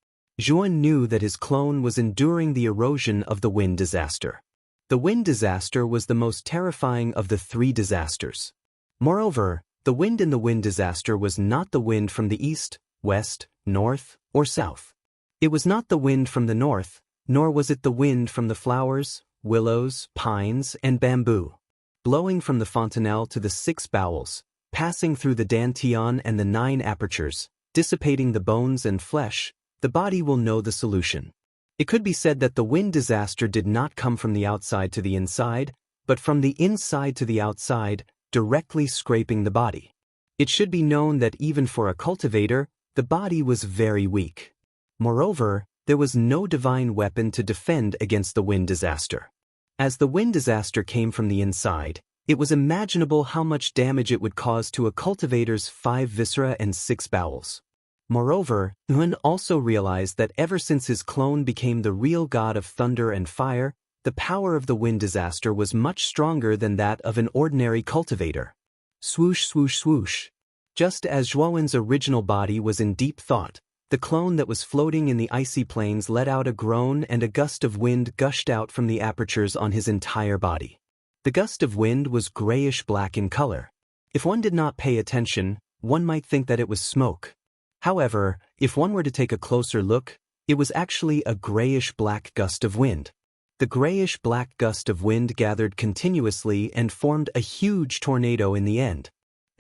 Zhuan knew that his clone was enduring the erosion of the wind disaster. The wind disaster was the most terrifying of the 3 disasters. Moreover, the wind in the wind disaster was not the wind from the east, west, north, or south. It was not the wind from the north, nor was it the wind from the flowers, willows, pines, and bamboo. Blowing from the fontanelle to the 6 bowels, passing through the dantian and the 9 apertures, dissipating the bones and flesh, the body will know the solution. It could be said that the wind disaster did not come from the outside to the inside, but from the inside to the outside, directly scraping the body. It should be known that even for a cultivator, the body was very weak. Moreover, there was no divine weapon to defend against the wind disaster. As the wind disaster came from the inside, it was imaginable how much damage it would cause to a cultivator's 5 viscera and 6 bowels. Moreover, Yuan also realized that ever since his clone became the real god of thunder and fire, the power of the wind disaster was much stronger than that of an ordinary cultivator. Swoosh, swoosh, swoosh. Just as Zhuan's original body was in deep thought, the clone that was floating in the icy plains let out a groan and a gust of wind gushed out from the apertures on his entire body. The gust of wind was grayish-black in color. If one did not pay attention, one might think that it was smoke. However, if one were to take a closer look, it was actually a grayish-black gust of wind. The grayish-black gust of wind gathered continuously and formed a huge tornado in the end.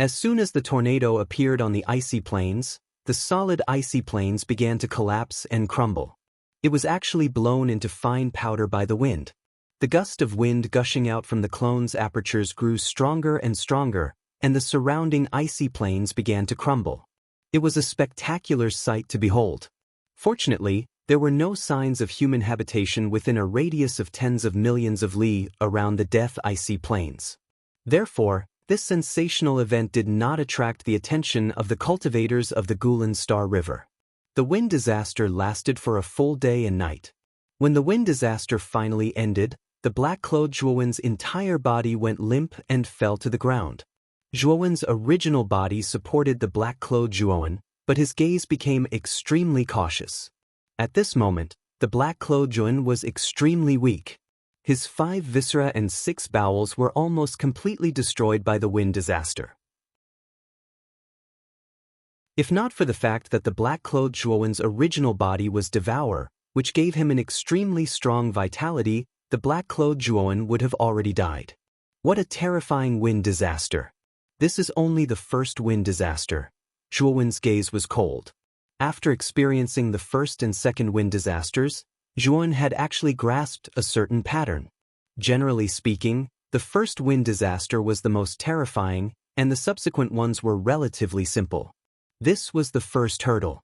As soon as the tornado appeared on the icy plains, the solid icy plains began to collapse and crumble. It was actually blown into fine powder by the wind. The gust of wind gushing out from the clone's apertures grew stronger and stronger, and the surrounding icy plains began to crumble. It was a spectacular sight to behold. Fortunately, there were no signs of human habitation within a radius of tens of millions of li around the death icy plains. Therefore, this sensational event did not attract the attention of the cultivators of the Gulen Star River. The wind disaster lasted for a full day and night. When the wind disaster finally ended, the black-clothed Zhuowen's entire body went limp and fell to the ground. Zhuowen's original body supported the black-clothed Zhuowen, but his gaze became extremely cautious. At this moment, the black-clothed Zhuowen was extremely weak. His 5 viscera and 6 bowels were almost completely destroyed by the wind disaster. If not for the fact that the black-clothed Zhuowen's original body was devour, which gave him an extremely strong vitality, the black-clothed Zhuowen would have already died. What a terrifying wind disaster! This is only the first wind disaster. Zhuowen's gaze was cold. After experiencing the first and second wind disasters, Zhuowen had actually grasped a certain pattern. Generally speaking, the first wind disaster was the most terrifying, and the subsequent ones were relatively simple. This was the first hurdle.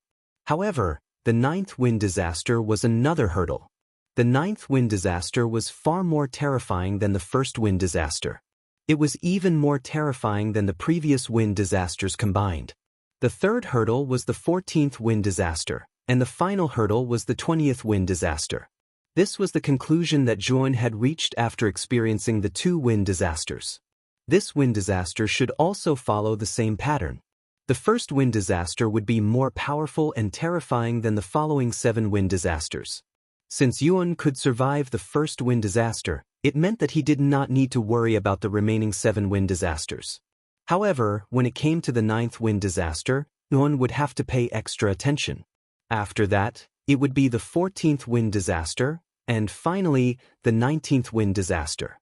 However, the 9th wind disaster was another hurdle. The 9th wind disaster was far more terrifying than the first wind disaster. It was even more terrifying than the previous wind disasters combined. The third hurdle was the 14th wind disaster, and the final hurdle was the 20th wind disaster. This was the conclusion that Zhuowen had reached after experiencing the 2 wind disasters. This wind disaster should also follow the same pattern. The first wind disaster would be more powerful and terrifying than the following 7 wind disasters. Since Yuan could survive the first wind disaster, it meant that he did not need to worry about the remaining 7 wind disasters. However, when it came to the 9th wind disaster, Yuan would have to pay extra attention. After that, it would be the 14th wind disaster, and finally, the 19th wind disaster.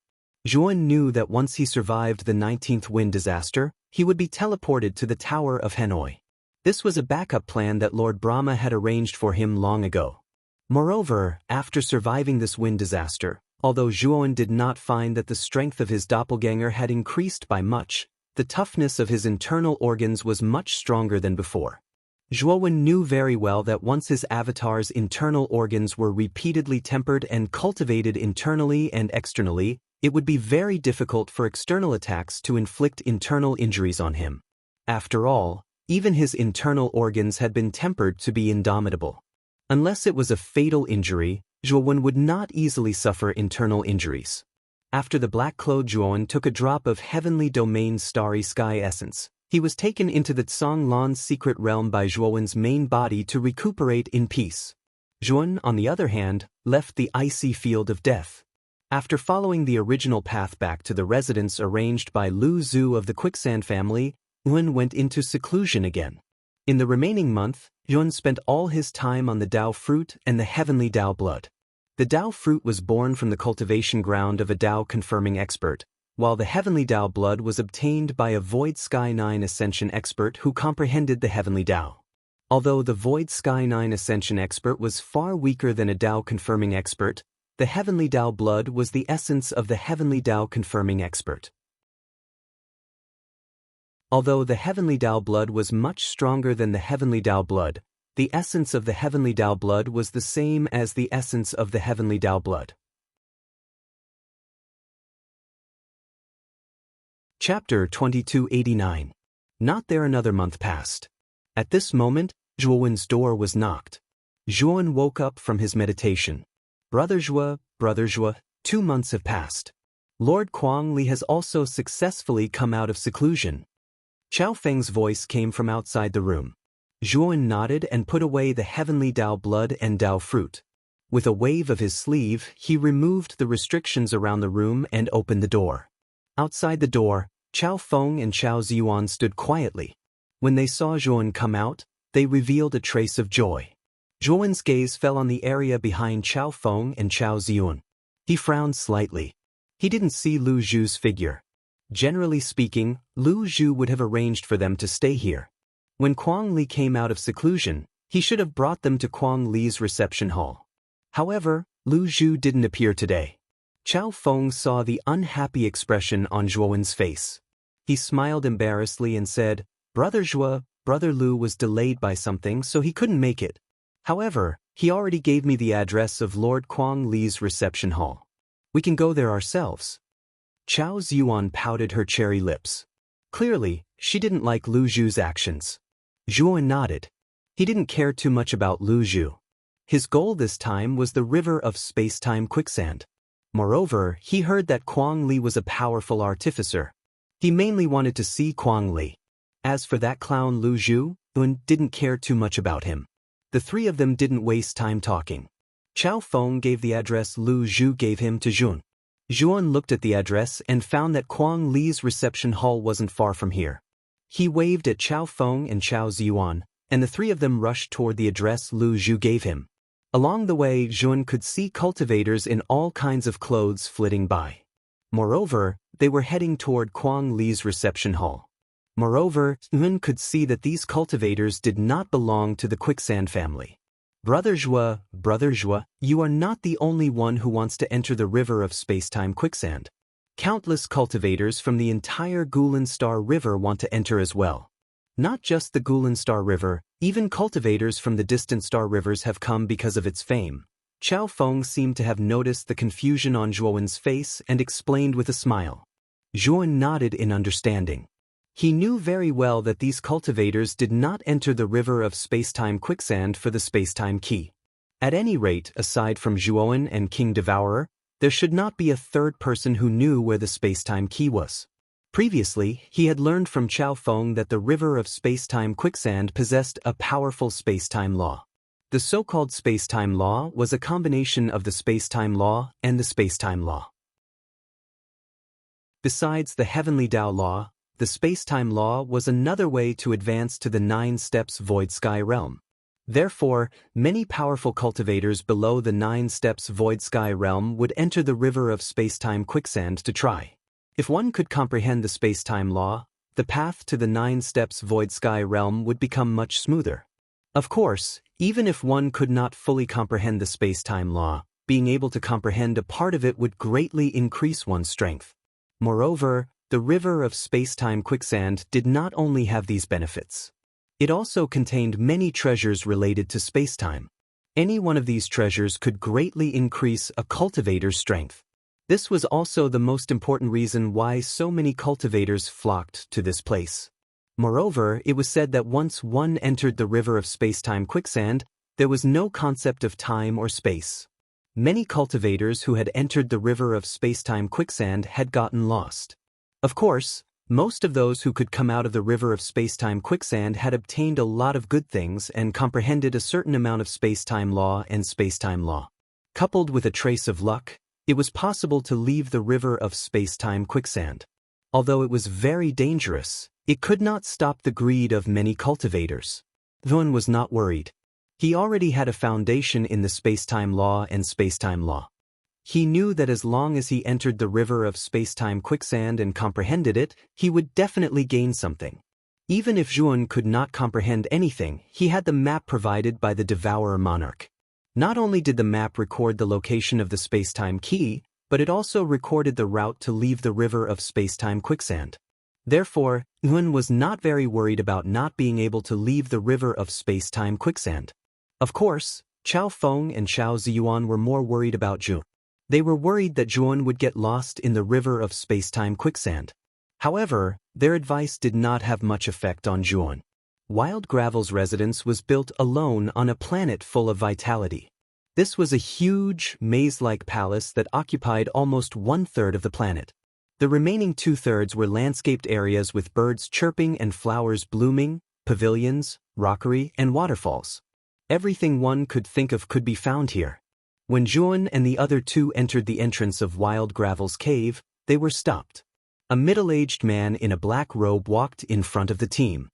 Zhuowen knew that once he survived the 19th wind disaster, he would be teleported to the Tower of Hanoi. This was a backup plan that Lord Brahma had arranged for him long ago. Moreover, after surviving this wind disaster, although Zhuowen did not find that the strength of his doppelganger had increased by much, the toughness of his internal organs was much stronger than before. Zhuowen knew very well that once his avatar's internal organs were repeatedly tempered and cultivated internally and externally, it would be very difficult for external attacks to inflict internal injuries on him. After all, even his internal organs had been tempered to be indomitable. Unless it was a fatal injury, Zhuowen would not easily suffer internal injuries. After the black-clothed Zhuowen took a drop of Heavenly Domain's Starry Sky essence, he was taken into the Tsonglan's secret realm by Zhuowen's main body to recuperate in peace. Zhuowen, on the other hand, left the icy field of death. After following the original path back to the residence arranged by Lu Zhu of the Quicksand family, Yuan went into seclusion again. In the remaining month, Yuan spent all his time on the Dao fruit and the heavenly Dao blood. The Dao fruit was born from the cultivation ground of a Dao confirming expert, while the heavenly Dao blood was obtained by a Void Sky 9 Ascension expert who comprehended the heavenly Dao. Although the Void Sky 9 Ascension expert was far weaker than a Dao confirming expert, the heavenly Dao blood was the essence of the heavenly Dao confirming expert. Although the heavenly Dao blood was much stronger than the heavenly Dao blood, the essence of the heavenly Dao blood was the same as the essence of the heavenly Dao blood. Chapter 2289. Not there another month passed. At this moment, Zhuowen's door was knocked. Zhuowen woke up from his meditation. Brother Zhuo, 2 months have passed. Lord Kuang Li has also successfully come out of seclusion. Chao Feng's voice came from outside the room. Zhuowen nodded and put away the heavenly Dao blood and Dao fruit. With a wave of his sleeve, he removed the restrictions around the room and opened the door. Outside the door, Chao Feng and Chao Ziyuan stood quietly. When they saw Zhuowen come out, they revealed a trace of joy. Zhuowen's gaze fell on the area behind Chao Feng and Chao Ziyuan. He frowned slightly. He didn't see Lu Zhu's figure. Generally speaking, Lu Zhu would have arranged for them to stay here. When Kuang Li came out of seclusion, he should have brought them to Kuang Li's reception hall. However, Lu Zhu didn't appear today. Chao Feng saw the unhappy expression on Zhuowen's face. He smiled embarrassedly and said, "Brother Zhuo, Brother Lu was delayed by something so he couldn't make it. However, he already gave me the address of Lord Kuang Li's reception hall. We can go there ourselves." Chao Ziyuan pouted her cherry lips. Clearly, she didn't like Lu Zhu's actions. Zhuo nodded. He didn't care too much about Lu Zhu. His goal this time was the river of space-time quicksand. Moreover, he heard that Kuang Li was a powerful artificer. He mainly wanted to see Kuang Li. As for that clown Lu Zhu, Yun didn't care too much about him. The three of them didn't waste time talking. Chao Feng gave the address Lu Zhu gave him to Zhun. Zhuan looked at the address and found that Kuang Li's reception hall wasn't far from here. He waved at Chao Feng and Chao Ziyuan, and the three of them rushed toward the address Lu Zhu gave him. Along the way, Zhun could see cultivators in all kinds of clothes flitting by. Moreover, they were heading toward Kuang Li's reception hall. Moreover, Yun could see that these cultivators did not belong to the quicksand family. Brother Zhuo, you are not the only one who wants to enter the river of space-time quicksand. Countless cultivators from the entire Gulan Star River want to enter as well. Not just the Gulan Star River, even cultivators from the distant star rivers have come because of its fame. Chao Feng seemed to have noticed the confusion on Zhuowen's face and explained with a smile. Zhuowen nodded in understanding. He knew very well that these cultivators did not enter the river of space-time quicksand for the space-time key. At any rate, aside from Zhuowen and King Devourer, there should not be a third person who knew where the space-time key was. Previously, he had learned from Chao Feng that the river of space-time quicksand possessed a powerful space-time law. The so-called space-time law was a combination of the space-time law and the space-time law. Besides the heavenly Tao law, the space-time law was another way to advance to the 9 steps void sky realm. Therefore, many powerful cultivators below the 9 steps void sky realm would enter the river of space-time quicksand to try. If one could comprehend the space-time law, the path to the 9 steps void sky realm would become much smoother. Of course, even if one could not fully comprehend the space-time law, being able to comprehend a part of it would greatly increase one's strength. Moreover, the river of space-time quicksand did not only have these benefits. It also contained many treasures related to space-time. Any one of these treasures could greatly increase a cultivator's strength. This was also the most important reason why so many cultivators flocked to this place. Moreover, it was said that once one entered the river of space-time quicksand, there was no concept of time or space. Many cultivators who had entered the river of space-time quicksand had gotten lost. Of course, most of those who could come out of the river of space-time quicksand had obtained a lot of good things and comprehended a certain amount of space-time law and space-time law. Coupled with a trace of luck, it was possible to leave the river of space-time quicksand. Although it was very dangerous, it could not stop the greed of many cultivators. Yun was not worried. He already had a foundation in the space-time law and space-time law. He knew that as long as he entered the river of space-time quicksand and comprehended it, he would definitely gain something. Even if Zhuan could not comprehend anything, he had the map provided by the Devourer Monarch. Not only did the map record the location of the space-time key, but it also recorded the route to leave the river of space-time quicksand. Therefore, Yun was not very worried about not being able to leave the river of space-time quicksand. Of course, Chao Feng and Chao Ziyuan were more worried about Zhuan. They were worried that Zhuan would get lost in the river of space-time quicksand. However, their advice did not have much effect on Zhuan. Wild Gravel's residence was built alone on a planet full of vitality. This was a huge, maze-like palace that occupied almost 1/3 of the planet. The remaining 2/3 were landscaped areas with birds chirping and flowers blooming, pavilions, rockery, and waterfalls. Everything one could think of could be found here. When Zhuan and the other two entered the entrance of Wild Gravel's cave, they were stopped. A middle-aged man in a black robe walked in front of the team.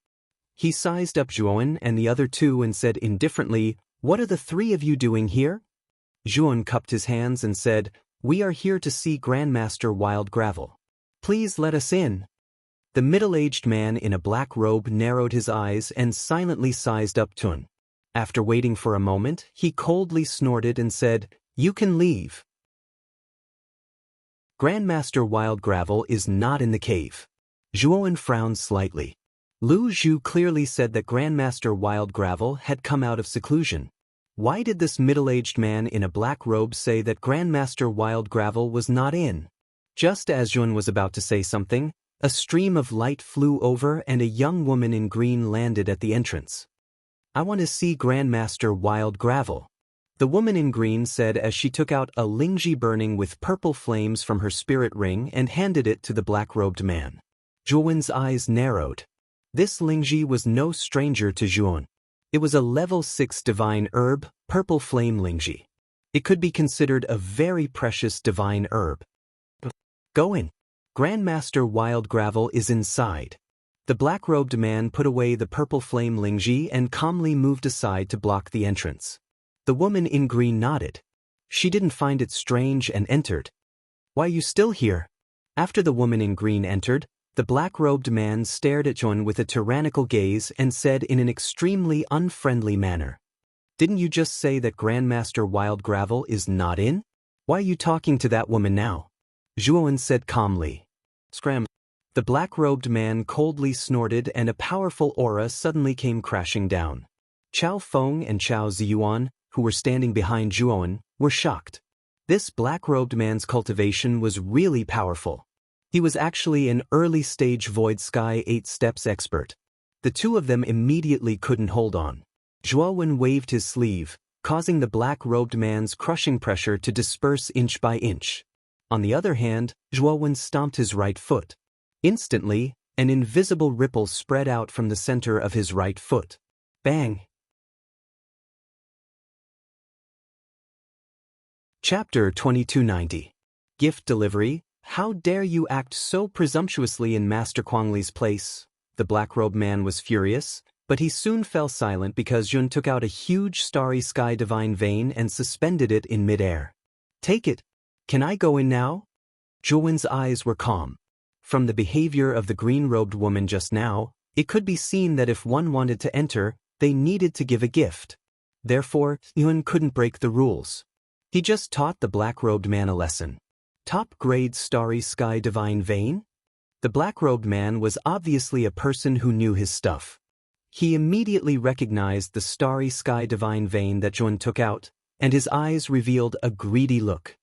He sized up Zhuan and the other two and said indifferently, "What are the three of you doing here?" Zhuan cupped his hands and said, "We are here to see Grandmaster Wild Gravel. Please let us in." The middle-aged man in a black robe narrowed his eyes and silently sized up Tun. After waiting for a moment, he coldly snorted and said, "You can leave." Grandmaster Wild Gravel is not in the cave. Zhuowen frowned slightly. Lu Zhu clearly said that Grandmaster Wild Gravel had come out of seclusion. Why did this middle-aged man in a black robe say that Grandmaster Wild Gravel was not in? Just as Zhuowen was about to say something, a stream of light flew over and a young woman in green landed at the entrance. "I want to see Grandmaster Wild Gravel," the woman in green said as she took out a lingji burning with purple flames from her spirit ring and handed it to the black-robed man. Zhuowen's eyes narrowed. This lingji was no stranger to Zhuowen. It was a level 6 divine herb, purple flame lingji. It could be considered a very precious divine herb. "Go in. Grandmaster Wild Gravel is inside." The black-robed man put away the purple flame lingji and calmly moved aside to block the entrance. The woman in green nodded. She didn't find it strange and entered. "Why are you still here?" After the woman in green entered, the black-robed man stared at Zhuowen with a tyrannical gaze and said in an extremely unfriendly manner, "Didn't you just say that Grandmaster Wild Gravel is not in? Why are you talking to that woman now?" Zhuowen said calmly. "Scram." The black-robed man coldly snorted and a powerful aura suddenly came crashing down. Chao Feng and Chao Ziyuan, who were standing behind Zhuowen, were shocked. This black-robed man's cultivation was really powerful. He was actually an early-stage Void Sky 8 steps expert. The two of them immediately couldn't hold on. Zhuowen waved his sleeve, causing the black-robed man's crushing pressure to disperse inch by inch. On the other hand, Zhuowen stomped his right foot. Instantly, an invisible ripple spread out from the center of his right foot. Bang! Chapter 2290. Gift Delivery. "How dare you act so presumptuously in Master Kuangli's place?" The black-robed man was furious, but he soon fell silent because Zhuowen took out a huge starry sky divine vein and suspended it in midair. "Take it. Can I go in now?" Zhuowen's eyes were calm. From the behavior of the green-robed woman just now, it could be seen that if one wanted to enter, they needed to give a gift. Therefore, Zhuowen couldn't break the rules. He just taught the black-robed man a lesson. Top-grade starry sky divine vein? The black-robed man was obviously a person who knew his stuff. He immediately recognized the starry sky divine vein that Zhuowen took out, and his eyes revealed a greedy look.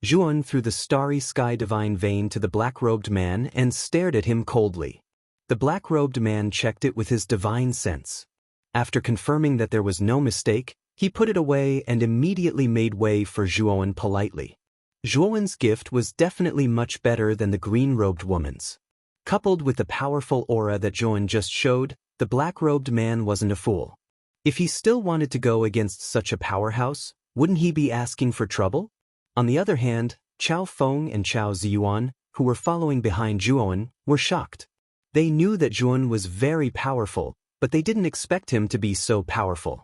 Zhuowen threw the starry sky divine vein to the black-robed man and stared at him coldly. The black-robed man checked it with his divine sense. After confirming that there was no mistake, he put it away and immediately made way for Zhuowen politely. Zhuowen's gift was definitely much better than the green-robed woman's. Coupled with the powerful aura that Zhuowen just showed, the black-robed man wasn't a fool. If he still wanted to go against such a powerhouse, wouldn't he be asking for trouble? On the other hand, Chao Feng and Chao Ziyuan, who were following behind Zhuowen, were shocked. They knew that Zhuowen was very powerful, but they didn't expect him to be so powerful.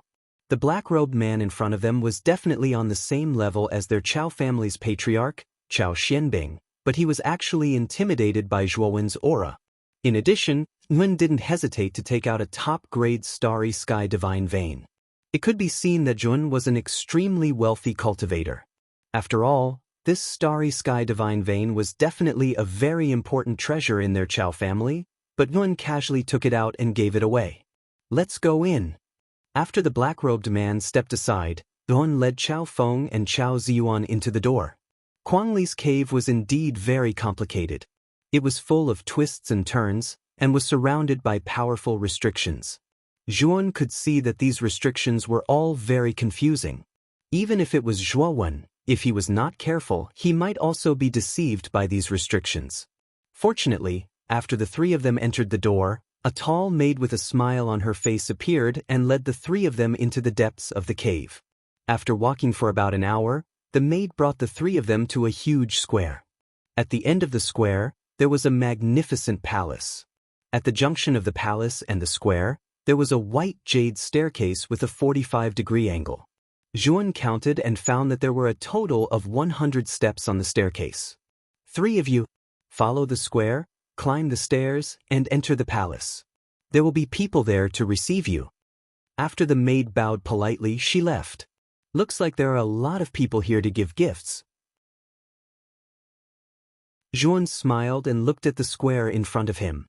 The black-robed man in front of them was definitely on the same level as their Chao family's patriarch, Chao Xianbing, but he was actually intimidated by Zhuowen's aura. In addition, Zhuowen didn't hesitate to take out a top-grade starry sky divine vein. It could be seen that Zhuowen was an extremely wealthy cultivator. After all, this starry sky divine vein was definitely a very important treasure in their Chao family, but Zhuowen casually took it out and gave it away. "Let's go in." After the black-robed man stepped aside, Zhuowen led Chao Feng and Chao Ziyuan into the door. Kuangli's cave was indeed very complicated. It was full of twists and turns, and was surrounded by powerful restrictions. Zhuowen could see that these restrictions were all very confusing. Even if it was Zhuowen, if he was not careful, he might also be deceived by these restrictions. Fortunately, after the three of them entered the door, a tall maid with a smile on her face appeared and led the three of them into the depths of the cave. After walking for about an hour, the maid brought the three of them to a huge square. At the end of the square, there was a magnificent palace. At the junction of the palace and the square, there was a white jade staircase with a 45-degree angle. Zhuowen counted and found that there were a total of 100 steps on the staircase. "Three of you, follow the square, climb the stairs, and enter the palace. There will be people there to receive you." After the maid bowed politely, she left. Looks like there are a lot of people here to give gifts. Juan smiled and looked at the square in front of him.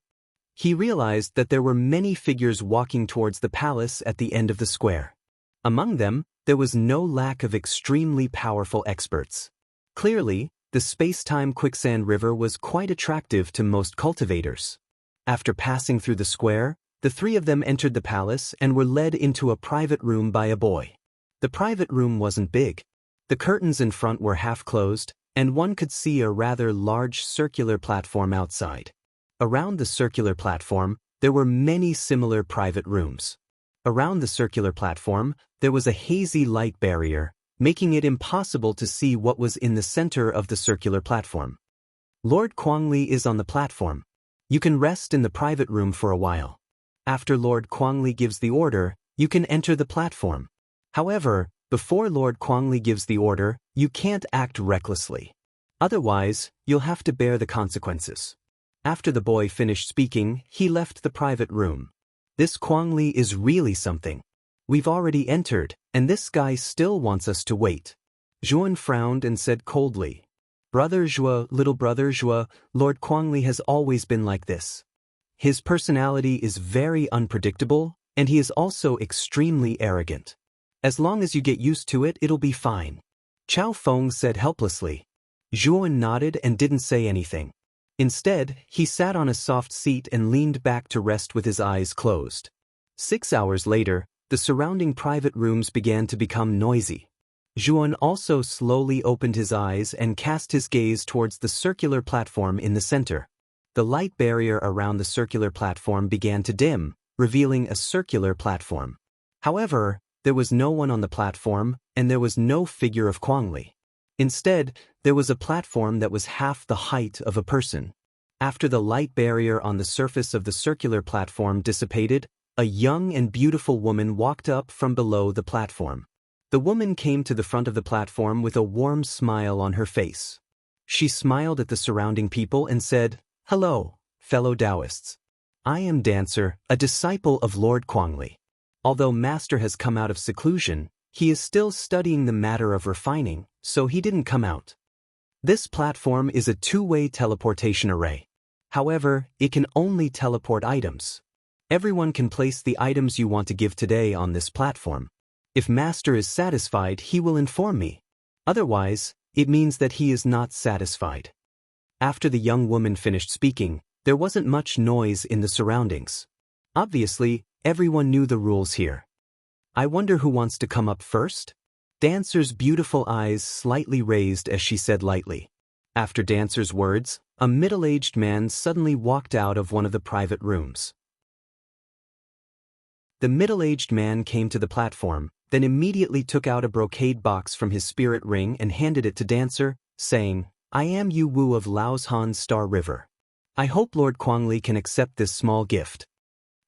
He realized that there were many figures walking towards the palace at the end of the square. Among them, there was no lack of extremely powerful experts. Clearly, the space-time quicksand river was quite attractive to most cultivators. After passing through the square, the three of them entered the palace and were led into a private room by a boy. The private room wasn't big. The curtains in front were half closed, and one could see a rather large circular platform outside. Around the circular platform, there were many similar private rooms. Around the circular platform, there was a hazy light barrier, making it impossible to see what was in the center of the circular platform. Lord Kuangli is on the platform. You can rest in the private room for a while. After Lord Kuangli gives the order, you can enter the platform. However, before Lord Kuangli gives the order, you can't act recklessly. Otherwise, you'll have to bear the consequences. After the boy finished speaking, he left the private room. This Kuangli is really something. We've already entered, and this guy still wants us to wait. Juan frowned and said coldly, Brother Zhua, little brother Zhua, Lord Kuangli has always been like this. His personality is very unpredictable, and he is also extremely arrogant. As long as you get used to it, it'll be fine. Chao Feng said helplessly. Juan nodded and didn't say anything. Instead, he sat on a soft seat and leaned back to rest with his eyes closed. 6 hours later, the surrounding private rooms began to become noisy. Juan also slowly opened his eyes and cast his gaze towards the circular platform in the center. The light barrier around the circular platform began to dim, revealing a circular platform. However, there was no one on the platform, and there was no figure of Kuangli. Instead, there was a platform that was half the height of a person. After the light barrier on the surface of the circular platform dissipated, a young and beautiful woman walked up from below the platform. The woman came to the front of the platform with a warm smile on her face. She smiled at the surrounding people and said, Hello, fellow Taoists. I am Dancer, a disciple of Lord Kuangli. Although Master has come out of seclusion, he is still studying the matter of refining, so he didn't come out. This platform is a two-way teleportation array. However, it can only teleport items. Everyone can place the items you want to give today on this platform. If Master is satisfied, he will inform me. Otherwise, it means that he is not satisfied. After the young woman finished speaking, there wasn't much noise in the surroundings. Obviously, everyone knew the rules here. I wonder who wants to come up first? Dancer's beautiful eyes slightly raised as she said lightly. After Dancer's words, a middle-aged man suddenly walked out of one of the private rooms. The middle-aged man came to the platform, then immediately took out a brocade box from his spirit ring and handed it to Dancer, saying, I am Yu Wu of Laoshan Star River. I hope Lord Kuangli can accept this small gift.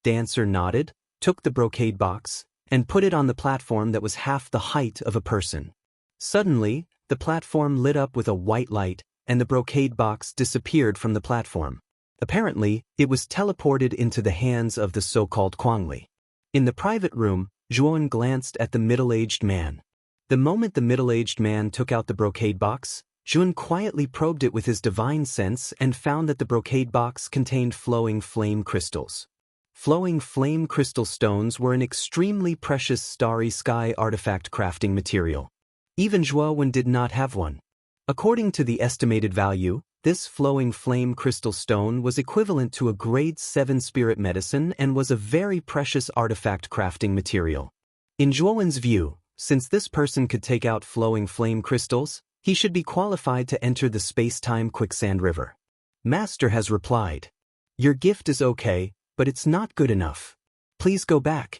Dancer nodded, took the brocade box, and put it on the platform that was half the height of a person. Suddenly, the platform lit up with a white light, and the brocade box disappeared from the platform. Apparently, it was teleported into the hands of the so-called Kuangli. In the private room, Juan glanced at the middle-aged man. The moment the middle-aged man took out the brocade box, Juan quietly probed it with his divine sense and found that the brocade box contained flowing flame crystals. Flowing flame crystal stones were an extremely precious starry sky artifact crafting material. Even Juan did not have one. According to the estimated value, this flowing flame crystal stone was equivalent to a grade 7 spirit medicine and was a very precious artifact crafting material. In Juan's view, since this person could take out flowing flame crystals, he should be qualified to enter the space-time quicksand river. Master has replied, Your gift is okay, but it's not good enough. Please go back.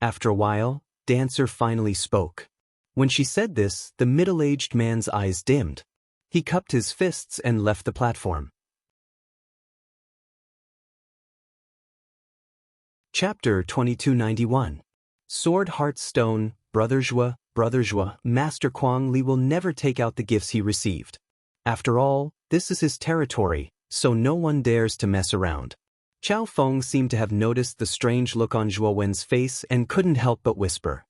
After a while, Dancer finally spoke. When she said this, the middle-aged man's eyes dimmed. He cupped his fists and left the platform. Chapter 2291. Sword Heart Stone, Brother Zhua, Master Kuangli will never take out the gifts he received. After all, this is his territory, so no one dares to mess around. Chao Feng seemed to have noticed the strange look on Zhuo Wen's face and couldn't help but whisper.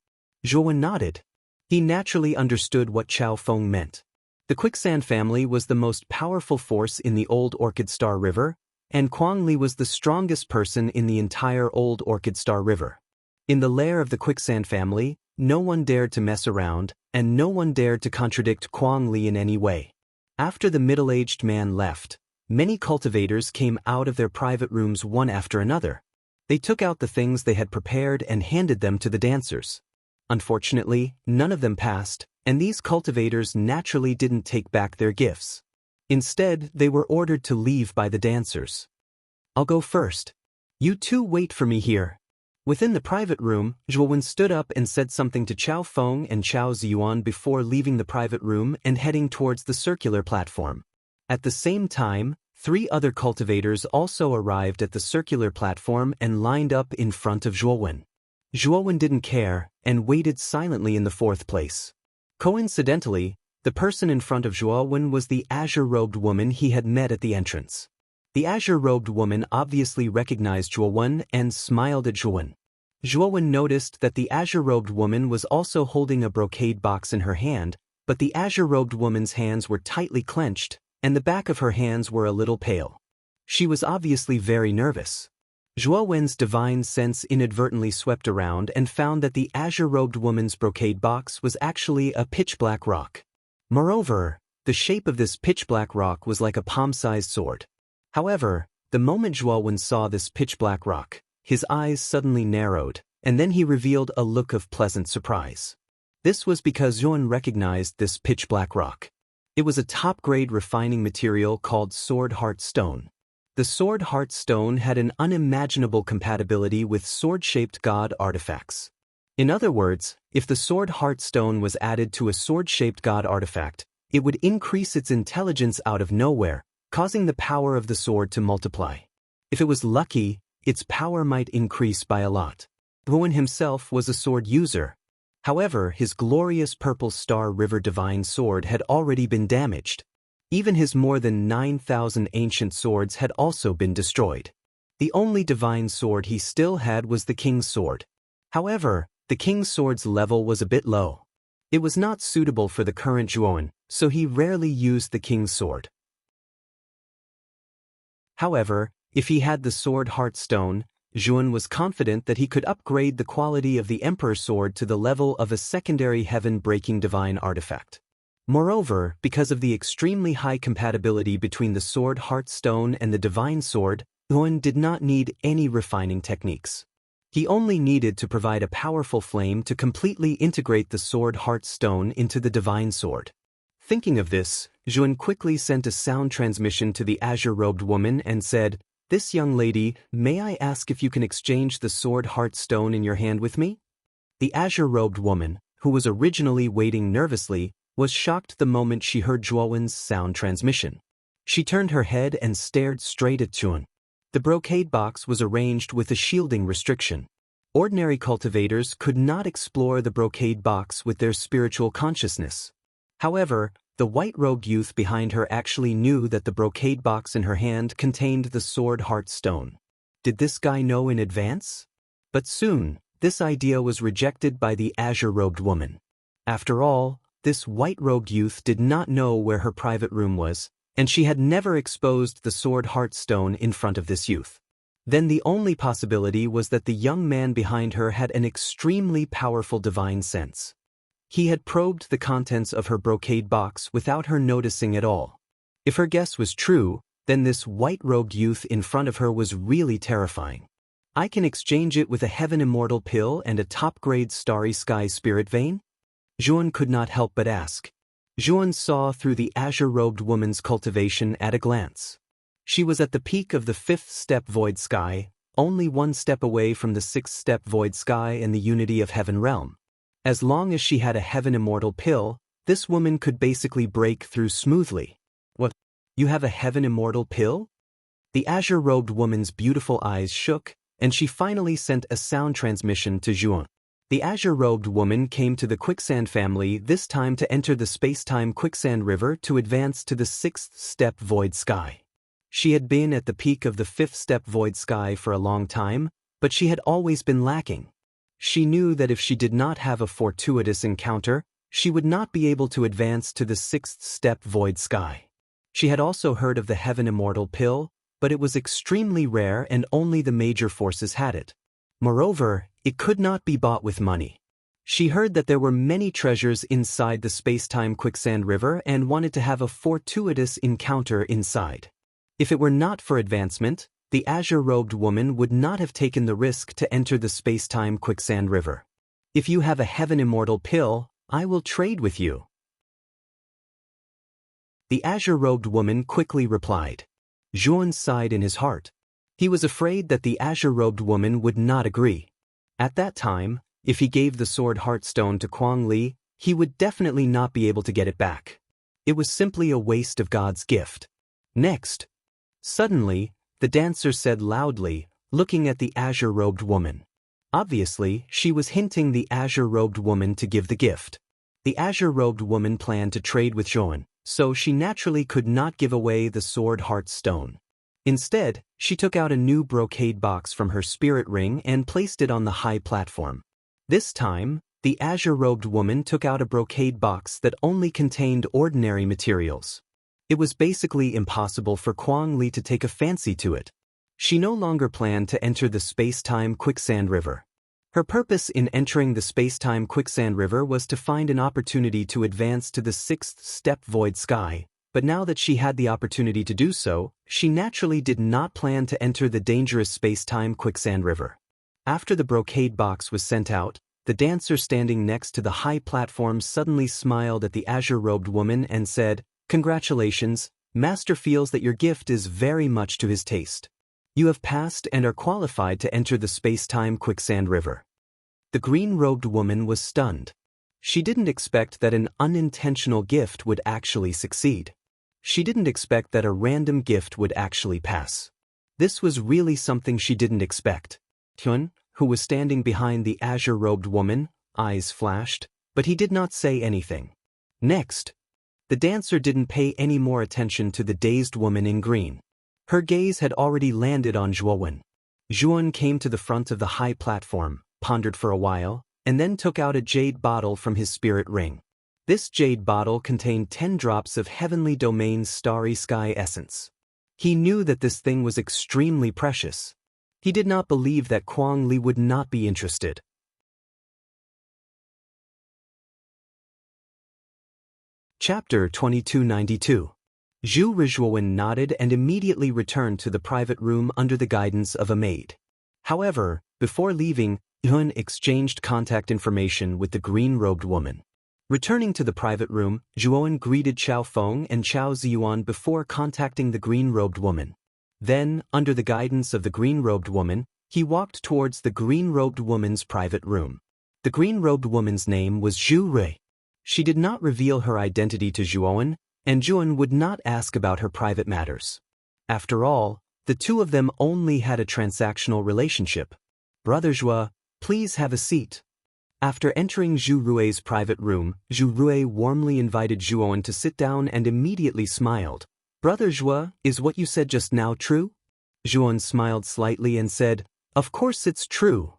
Zhuo Wen nodded. He naturally understood what Chao Feng meant. The Quicksand family was the most powerful force in the Old Orchid Star River, and Kuang Li was the strongest person in the entire Old Orchid Star River. In the lair of the Quicksand family, no one dared to mess around, and no one dared to contradict Kuang Li in any way. After the middle-aged man left, many cultivators came out of their private rooms one after another. They took out the things they had prepared and handed them to the dancers. Unfortunately, none of them passed, and these cultivators naturally didn't take back their gifts. Instead, they were ordered to leave by the dancers. I'll go first. You two wait for me here. Within the private room, Zhuo Wen stood up and said something to Chao Feng and Chao Ziyuan before leaving the private room and heading towards the circular platform. At the same time, 3 other cultivators also arrived at the circular platform and lined up in front of Zhuo Wen. Zhuo Wen didn't care and waited silently in the 4th place. Coincidentally, the person in front of Zhuo Wen was the azure-robed woman he had met at the entrance. The azure-robed woman obviously recognized Zhuo Wen and smiled at Zhuo Wen. Zhuo Wen noticed that the azure-robed woman was also holding a brocade box in her hand, but the azure-robed woman's hands were tightly clenched, and the back of her hands were a little pale. She was obviously very nervous. Zhuo Wen's divine sense inadvertently swept around and found that the azure-robed woman's brocade box was actually a pitch-black rock. Moreover, the shape of this pitch-black rock was like a palm-sized sword. However, the moment Zhuo Wen saw this pitch-black rock, his eyes suddenly narrowed, and then he revealed a look of pleasant surprise. This was because Zhuo Wen recognized this pitch-black rock. It was a top-grade refining material called Sword Heart Stone. The Sword Heart Stone had an unimaginable compatibility with sword-shaped god artifacts. In other words, if the Sword Heart Stone was added to a sword-shaped god artifact, it would increase its intelligence out of nowhere, causing the power of the sword to multiply. If it was lucky, its power might increase by a lot. Zhuo Wen himself was a sword user. However, his glorious Purple Star River Divine Sword had already been damaged. Even his more than 9,000 ancient swords had also been destroyed. The only divine sword he still had was the King's Sword. However, the King's Sword's level was a bit low. It was not suitable for the current Zhuo Wen, so he rarely used the King's Sword. However, if he had the Sword Heart Stone, Zhuo Wen was confident that he could upgrade the quality of the Emperor's Sword to the level of a secondary heaven-breaking divine artifact. Moreover, because of the extremely high compatibility between the Sword Heart Stone and the Divine Sword, Zhuo Wen did not need any refining techniques. He only needed to provide a powerful flame to completely integrate the Sword Heart Stone into the Divine Sword. Thinking of this, Zhuo Wen quickly sent a sound transmission to the azure-robed woman and said, "This young lady, may I ask if you can exchange the Sword Heart Stone in your hand with me?" The azure-robed woman, who was originally waiting nervously, was shocked the moment she heard Zhuo Wen's sound transmission. She turned her head and stared straight at Zhuo Wen. The brocade box was arranged with a shielding restriction. Ordinary cultivators could not explore the brocade box with their spiritual consciousness. However, the white-robed youth behind her actually knew that the brocade box in her hand contained the Sword Heart Stone. Did this guy know in advance? But soon, this idea was rejected by the azure-robed woman. After all, this white-robed youth did not know where her private room was, and she had never exposed the Sword Heart Stone in front of this youth. Then the only possibility was that the young man behind her had an extremely powerful divine sense. He had probed the contents of her brocade box without her noticing at all. If her guess was true, then this white-robed youth in front of her was really terrifying. I can exchange it with a Heaven Immortal pill and a top-grade Starry Sky Spirit Vein? Zhuo Wen could not help but ask. Zhuo Wen saw through the azure-robed woman's cultivation at a glance. She was at the peak of the 5th step Void Sky, only 1 step away from the 6th step Void Sky and the Unity of Heaven realm. As long as she had a Heaven Immortal pill, this woman could basically break through smoothly. What? You have a Heaven Immortal pill? The azure-robed woman's beautiful eyes shook, and she finally sent a sound transmission to Zhuo Wen. The azure-robed woman came to the Quicksand family this time to enter the space-time Quicksand River to advance to the 6th step Void Sky. She had been at the peak of the 5th step void sky for a long time, but she had always been lacking. She knew that if she did not have a fortuitous encounter, she would not be able to advance to the 6th step void sky. She had also heard of the Heaven Immortal pill, but it was extremely rare and only the major forces had it. Moreover, it could not be bought with money. She heard that there were many treasures inside the space-time quicksand river and wanted to have a fortuitous encounter inside. If it were not for advancement, the azure-robed woman would not have taken the risk to enter the space-time quicksand river. If you have a Heaven Immortal pill, I will trade with you. The azure-robed woman quickly replied. Zhuan sighed in his heart. He was afraid that the azure-robed woman would not agree. At that time, if he gave the sword heartstone to Kuang Li, he would definitely not be able to get it back. It was simply a waste of God's gift. Next. Suddenly, the dancer said loudly, looking at the azure-robed woman. Obviously, she was hinting the azure-robed woman to give the gift. The azure-robed woman planned to trade with Zhuan, so she naturally could not give away the sword heartstone. Instead, she took out a new brocade box from her spirit ring and placed it on the high platform. This time, the azure-robed woman took out a brocade box that only contained ordinary materials. It was basically impossible for Kuang Li to take a fancy to it. She no longer planned to enter the space-time quicksand river. Her purpose in entering the space-time quicksand river was to find an opportunity to advance to the 6th step void sky, but now that she had the opportunity to do so, she naturally did not plan to enter the dangerous space-time quicksand river. After the brocade box was sent out, the dancer standing next to the high platform suddenly smiled at the azure-robed woman and said, "Congratulations, Master feels that your gift is very much to his taste. You have passed and are qualified to enter the space-time quicksand river." The green-robed woman was stunned. She didn't expect that an unintentional gift would actually succeed. She didn't expect that a random gift would actually pass. This was really something she didn't expect. Hyun, who was standing behind the azure-robed woman, eyes flashed, but he did not say anything. Next, the dancer didn't pay any more attention to the dazed woman in green. Her gaze had already landed on Zhuan. Zhuan came to the front of the high platform, pondered for a while, and then took out a jade bottle from his spirit ring. This jade bottle contained 10 drops of Heavenly Domain's Starry Sky essence. He knew that this thing was extremely precious. He did not believe that Kuang Li would not be interested. Chapter 2292. Zhu Rizhuan nodded and immediately returned to the private room under the guidance of a maid. However, before leaving, Hyun exchanged contact information with the green-robed woman. Returning to the private room, Zhuan greeted Chao Feng and Chao Ziyuan before contacting the green-robed woman. Then, under the guidance of the green-robed woman, he walked towards the green-robed woman's private room. The green-robed woman's name was Zhu Rui. She did not reveal her identity to Zhuan, and Zhuan would not ask about her private matters. After all, the two of them only had a transactional relationship. "Brother Zhua, please have a seat." After entering Zhu Rui's private room, Zhu Rui warmly invited Zhuan to sit down and immediately smiled. "Brother Zhua, is what you said just now true?" Zhuan smiled slightly and said, "Of course it's true."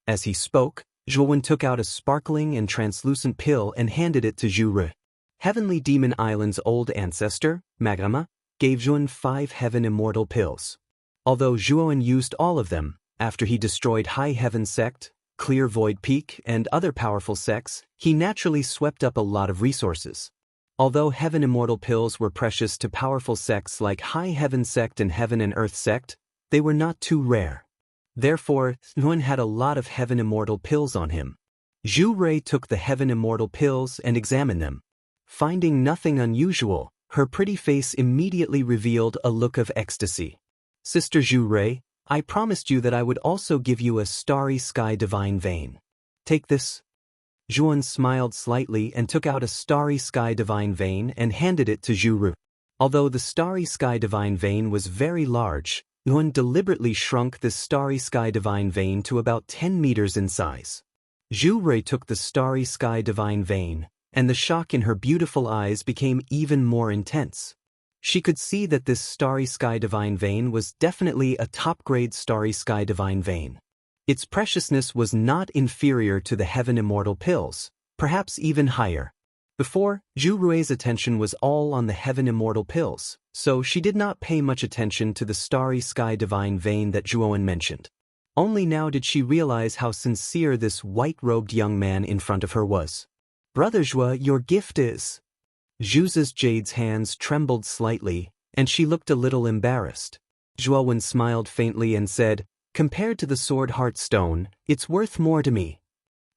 As he spoke, Zhuan took out a sparkling and translucent pill and handed it to Zhu Rui. Heavenly Demon Island's old ancestor, Magama, gave Zhuan 5 Heaven Immortal pills. Although Zhuan used all of them, after he destroyed High Heaven Sect, Clear Void Peak, and other powerful sects, he naturally swept up a lot of resources. Although Heaven Immortal pills were precious to powerful sects like High Heaven Sect and Heaven and Earth Sect, they were not too rare. Therefore, Zhuan had a lot of Heaven Immortal pills on him. Zhu Rui took the Heaven Immortal pills and examined them. Finding nothing unusual, her pretty face immediately revealed a look of ecstasy. "Sister Zhu Rui, I promised you that I would also give you a Starry Sky Divine Vein. Take this." Zhuan smiled slightly and took out a Starry Sky Divine Vein and handed it to Zhu Rui. Although the Starry Sky Divine Vein was very large, Zhuan deliberately shrunk this Starry Sky Divine Vein to about 10 meters in size. Zhu Rui took the Starry Sky Divine Vein, and the shock in her beautiful eyes became even more intense. She could see that this starry sky divine vein was definitely a top-grade starry sky divine vein. Its preciousness was not inferior to the heaven immortal pills, perhaps even higher. Before, Zhu Rui's attention was all on the heaven immortal pills, so she did not pay much attention to the starry sky divine vein that Zhuowen mentioned. Only now did she realize how sincere this white-robed young man in front of her was. "Brother Zhuo, your gift is..." Zhu's Jade's hands trembled slightly, and she looked a little embarrassed. Zhuowen smiled faintly and said, "Compared to the sword heart stone, it's worth more to me."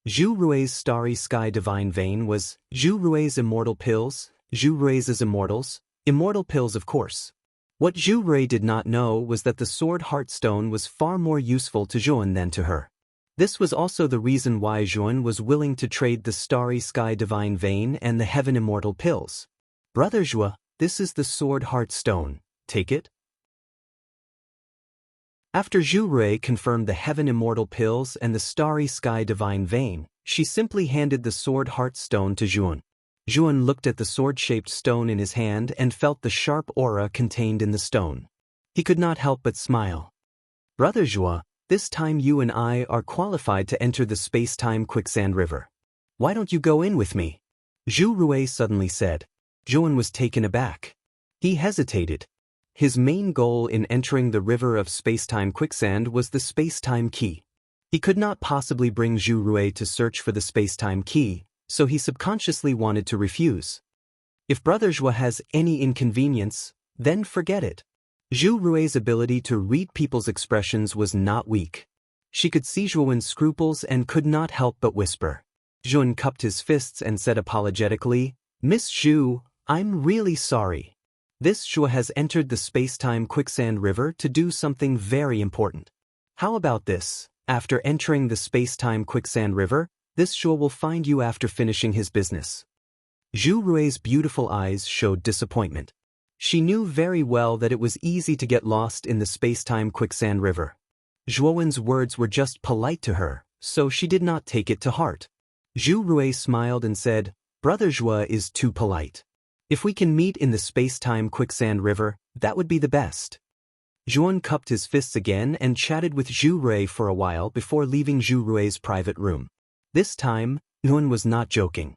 Zhu Rui's starry sky divine vein was Zhu Rui's immortal pills, Zhu Rui's immortals, immortal pills of course. What Zhu Rui did not know was that the sword heart stone was far more useful to Zhuowen than to her. This was also the reason why Zhuowen was willing to trade the starry sky divine vein and the heaven immortal pills. "Brother Zhuo, this is the sword heart stone, take it." After Zhu Rui confirmed the heaven immortal pills and the starry sky divine vein, she simply handed the sword heart stone to Zhuowen. Zhuowen looked at the sword-shaped stone in his hand and felt the sharp aura contained in the stone. He could not help but smile. "Brother Zhuo, this time you and I are qualified to enter the space-time quicksand river. Why don't you go in with me?" Zhu Rui suddenly said. Zhuowen was taken aback. He hesitated. His main goal in entering the river of space-time quicksand was the space-time key. He could not possibly bring Zhu Rui to search for the space-time key, so he subconsciously wanted to refuse. If Brother Zhuo has any inconvenience, then forget it. Zhu Rui's ability to read people's expressions was not weak. She could see Zhuowen's scruples and could not help but whisper. Zhuowen cupped his fists and said apologetically, "Miss Zhu, I'm really sorry. This Zhuo has entered the space-time quicksand river to do something very important. How about this? After entering the space-time quicksand river, this Zhuo will find you after finishing his business." Zhu Rui's beautiful eyes showed disappointment. She knew very well that it was easy to get lost in the space-time quicksand river. Zhuowen's words were just polite to her, so she did not take it to heart. Zhu Rui smiled and said, "Brother Zhuo is too polite. If we can meet in the space-time quicksand river, that would be the best." Zhuowen cupped his fists again and chatted with Zhu Rui for a while before leaving Zhu Rui's private room. This time, Zhuowen was not joking.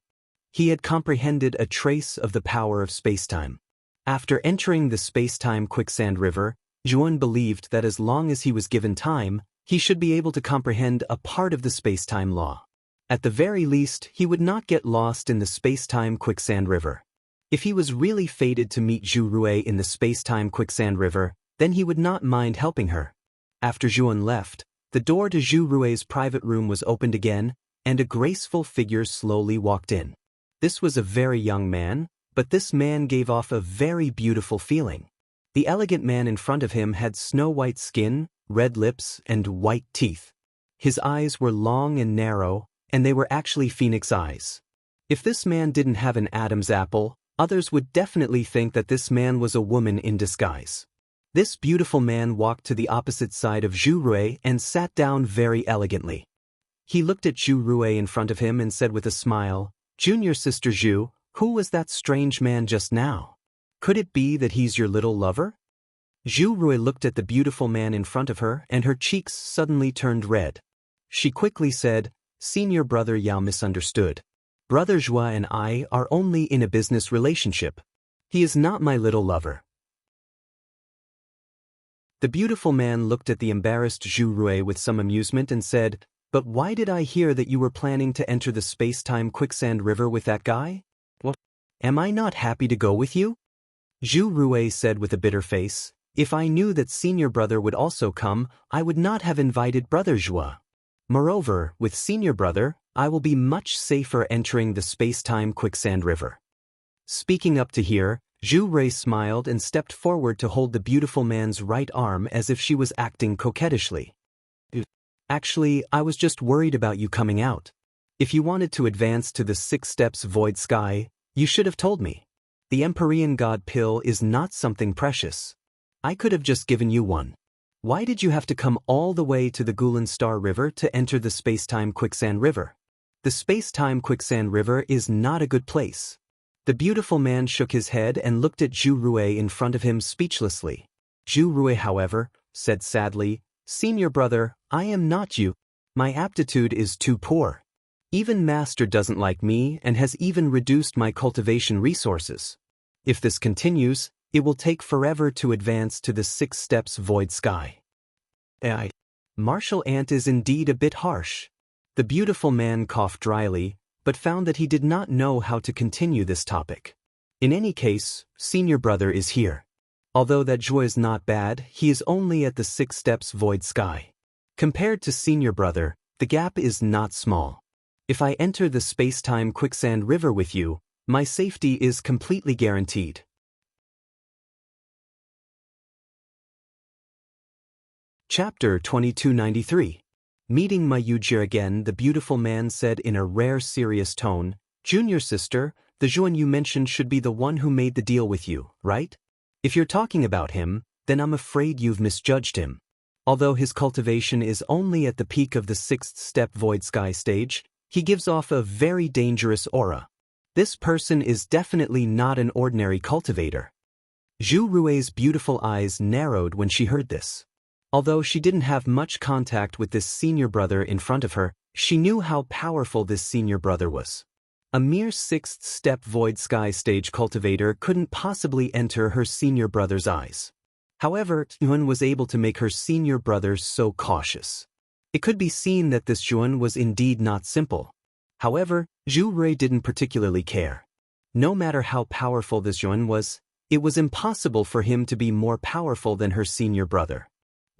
He had comprehended a trace of the power of spacetime. After entering the space-time quicksand river, Zhuowen believed that as long as he was given time, he should be able to comprehend a part of the space-time law. At the very least, he would not get lost in the space-time quicksand river. If he was really fated to meet Zhu Rui in the space-time quicksand river, then he would not mind helping her. After Zhuowen left, the door to Zhu Rui's private room was opened again, and a graceful figure slowly walked in. This was a very young man, but this man gave off a very beautiful feeling. The elegant man in front of him had snow-white skin, red lips, and white teeth. His eyes were long and narrow, and they were actually phoenix eyes. If this man didn't have an Adam's apple, others would definitely think that this man was a woman in disguise. This beautiful man walked to the opposite side of Zhu Rui and sat down very elegantly. He looked at Zhu Rui in front of him and said with a smile, "Junior sister Zhu, who was that strange man just now? Could it be that he's your little lover?" Zhu Rui looked at the beautiful man in front of her and her cheeks suddenly turned red. She quickly said, "Senior brother Yao misunderstood. Brother Zhuo and I are only in a business relationship. He is not my little lover." The beautiful man looked at the embarrassed Zhu Rui with some amusement and said, "But why did I hear that you were planning to enter the space-time quicksand river with that guy? What? Am I not happy to go with you?" Zhu Rui said with a bitter face, "If I knew that senior brother would also come, I would not have invited brother Zhuo. Moreover, with senior brother, I will be much safer entering the space-time quicksand river." Speaking up to here, Zhu Rui smiled and stepped forward to hold the beautiful man's right arm as if she was acting coquettishly. "Actually, I was just worried about you coming out. If you wanted to advance to the 6 steps void sky, you should have told me. The Empyrean God pill is not something precious. I could have just given you one. Why did you have to come all the way to the Gulan Star River to enter the space-time quicksand river? The space-time quicksand river is not a good place. The beautiful man shook his head and looked at Zhu Rue in front of him speechlessly. Zhu Rue, however, said sadly, "Senior brother, I am not you. My aptitude is too poor. Even master doesn't like me and has even reduced my cultivation resources. If this continues, it will take forever to advance to the 6 steps void sky." Martial ant is indeed a bit harsh. The beautiful man coughed dryly, but found that he did not know how to continue this topic. In any case, senior brother is here. Although that Zhuo is not bad, he is only at the 6 steps void sky. Compared to senior brother, the gap is not small. If I enter the space-time quicksand river with you, my safety is completely guaranteed. Chapter 2293. Meeting Ma Yujie again, the beautiful man said in a rare serious tone, "Junior sister, the Zhuan you mentioned should be the one who made the deal with you, right? If you're talking about him, then I'm afraid you've misjudged him. Although his cultivation is only at the peak of the 6th step void sky stage, he gives off a very dangerous aura. This person is definitely not an ordinary cultivator." Zhu Rue's beautiful eyes narrowed when she heard this. Although she didn't have much contact with this senior brother in front of her, she knew how powerful this senior brother was. A mere 6th step void sky stage cultivator couldn't possibly enter her senior brother's eyes. However, Zhuan was able to make her senior brother so cautious. It could be seen that this Zhuan was indeed not simple. However, Zhu Rui didn't particularly care. No matter how powerful this Zhuan was, it was impossible for him to be more powerful than her senior brother.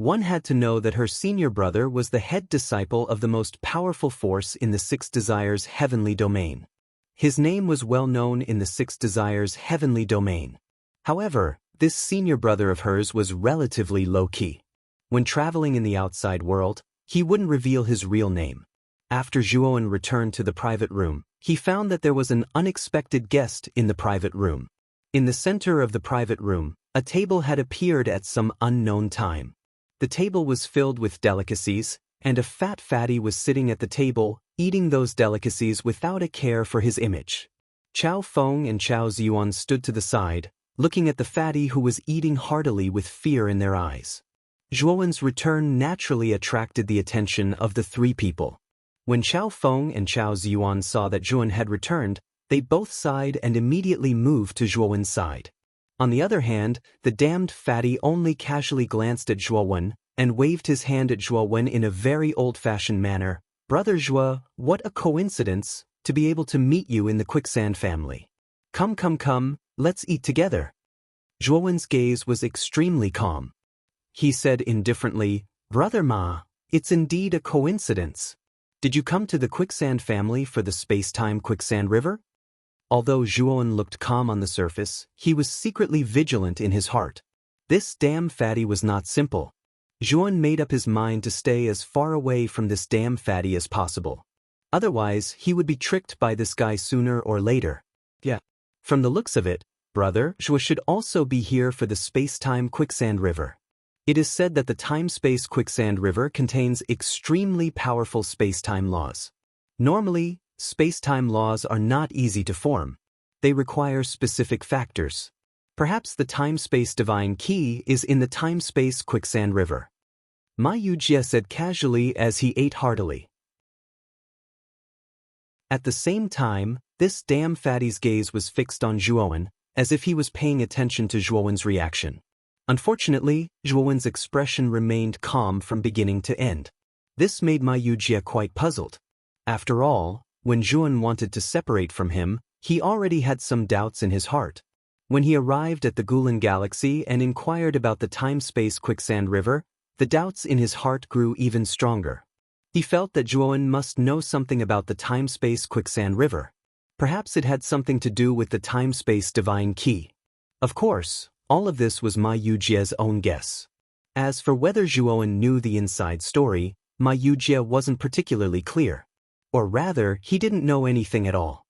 One had to know that her senior brother was the head disciple of the most powerful force in the 6 Desires heavenly domain. His name was well known in the 6 Desires heavenly domain. However, this senior brother of hers was relatively low-key. When traveling in the outside world, he wouldn't reveal his real name. After Zhuowen returned to the private room, he found that there was an unexpected guest in the private room. In the center of the private room, a table had appeared at some unknown time. The table was filled with delicacies, and a fat fatty was sitting at the table, eating those delicacies without a care for his image. Chao Feng and Chao Ziyuan stood to the side, looking at the fatty who was eating heartily with fear in their eyes. Zhuowen's return naturally attracted the attention of the 3 people. When Chao Feng and Chao Ziyuan saw that Zhuowen had returned, they both sighed and immediately moved to Zhuowen's side. On the other hand, the damned fatty only casually glanced at Zhuowen and waved his hand at Zhuowen in a very old-fashioned manner. "Brother Zhuo, what a coincidence to be able to meet you in the quicksand family. Come, let's eat together." Zhuowen's gaze was extremely calm. He said indifferently, "Brother Ma, it's indeed a coincidence. Did you come to the quicksand family for the space-time quicksand river?" Although Zhuowen looked calm on the surface, he was secretly vigilant in his heart. This damn fatty was not simple. Zhuowen made up his mind to stay as far away from this damn fatty as possible. Otherwise, he would be tricked by this guy sooner or later. Yeah. From the looks of it, brother Zhuo should also be here for the space-time quicksand river. It is said that the time-space quicksand river contains extremely powerful space-time laws. Normally, space-time laws are not easy to form. They require specific factors. Perhaps the time-space divine key is in the time-space quicksand river. Ma Yujie said casually as he ate heartily. At the same time, this damn fatty's gaze was fixed on Zhuowen, as if he was paying attention to Zhuowen's reaction. Unfortunately, Zhuowen's expression remained calm from beginning to end. This made Ma Yujie quite puzzled. After all, when Zhuowen wanted to separate from him, he already had some doubts in his heart. When he arrived at the Gulen Galaxy and inquired about the time-space quicksand river, the doubts in his heart grew even stronger. He felt that Zhuowen must know something about the time-space quicksand river. Perhaps it had something to do with the time-space divine key. Of course, all of this was Ma Yujie's own guess. As for whether Zhuowen knew the inside story, Ma Yujie wasn't particularly clear. Or rather, he didn't know anything at all.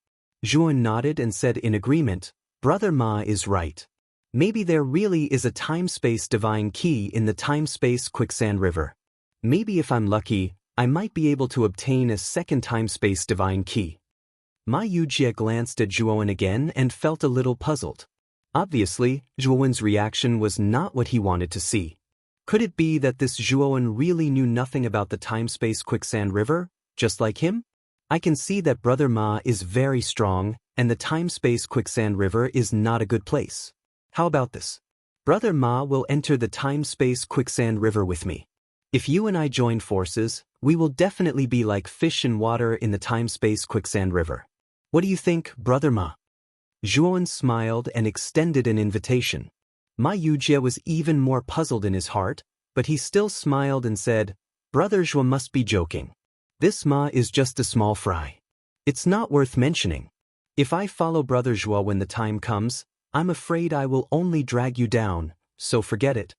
Zhuowen nodded and said in agreement, "Brother Ma is right. Maybe there really is a time-space divine key in the time-space quicksand river. Maybe if I'm lucky, I might be able to obtain a second time-space divine key." Ma Yujie glanced at Zhuowen again and felt a little puzzled. Obviously, Zhuowen's reaction was not what he wanted to see. Could it be that this Zhuowen really knew nothing about the time-space quicksand river, just like him? I can see that Brother Ma is very strong, and the time-space quicksand river is not a good place. How about this? Brother Ma will enter the time-space quicksand river with me. If you and I join forces, we will definitely be like fish in water in the time-space quicksand river. What do you think, Brother Ma? Zhuowen smiled and extended an invitation. Ma Yujie was even more puzzled in his heart, but he still smiled and said, Brother Zhuo must be joking. This Ma is just a small fry. It's not worth mentioning. If I follow Brother Zhuo when the time comes, I'm afraid I will only drag you down, so forget it.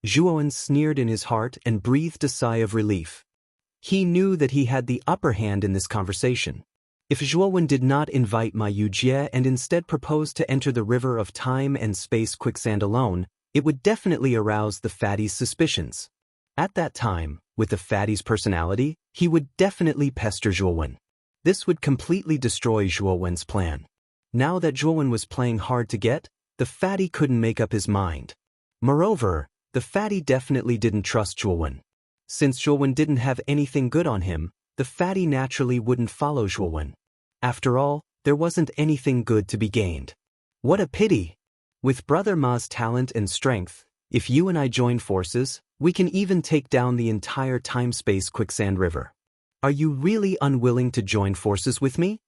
Zhuowen sneered in his heart and breathed a sigh of relief. He knew that he had the upper hand in this conversation. If Zhuowen did not invite Ma Yujie and instead proposed to enter the river of time and space quicksand alone, it would definitely arouse the fatty's suspicions. At that time, with the fatty's personality, he would definitely pester Zhuowen. This would completely destroy Zhuowen's plan. Now that Zhuowen was playing hard to get, the fatty couldn't make up his mind. Moreover, the fatty definitely didn't trust Zhuowen. Since Zhuowen didn't have anything good on him, the fatty naturally wouldn't follow Zhuowen. After all, there wasn't anything good to be gained. What a pity! With Brother Ma's talent and strength, if you and I join forces, we can even take down the entire time-space quicksand river. Are you really unwilling to join forces with me?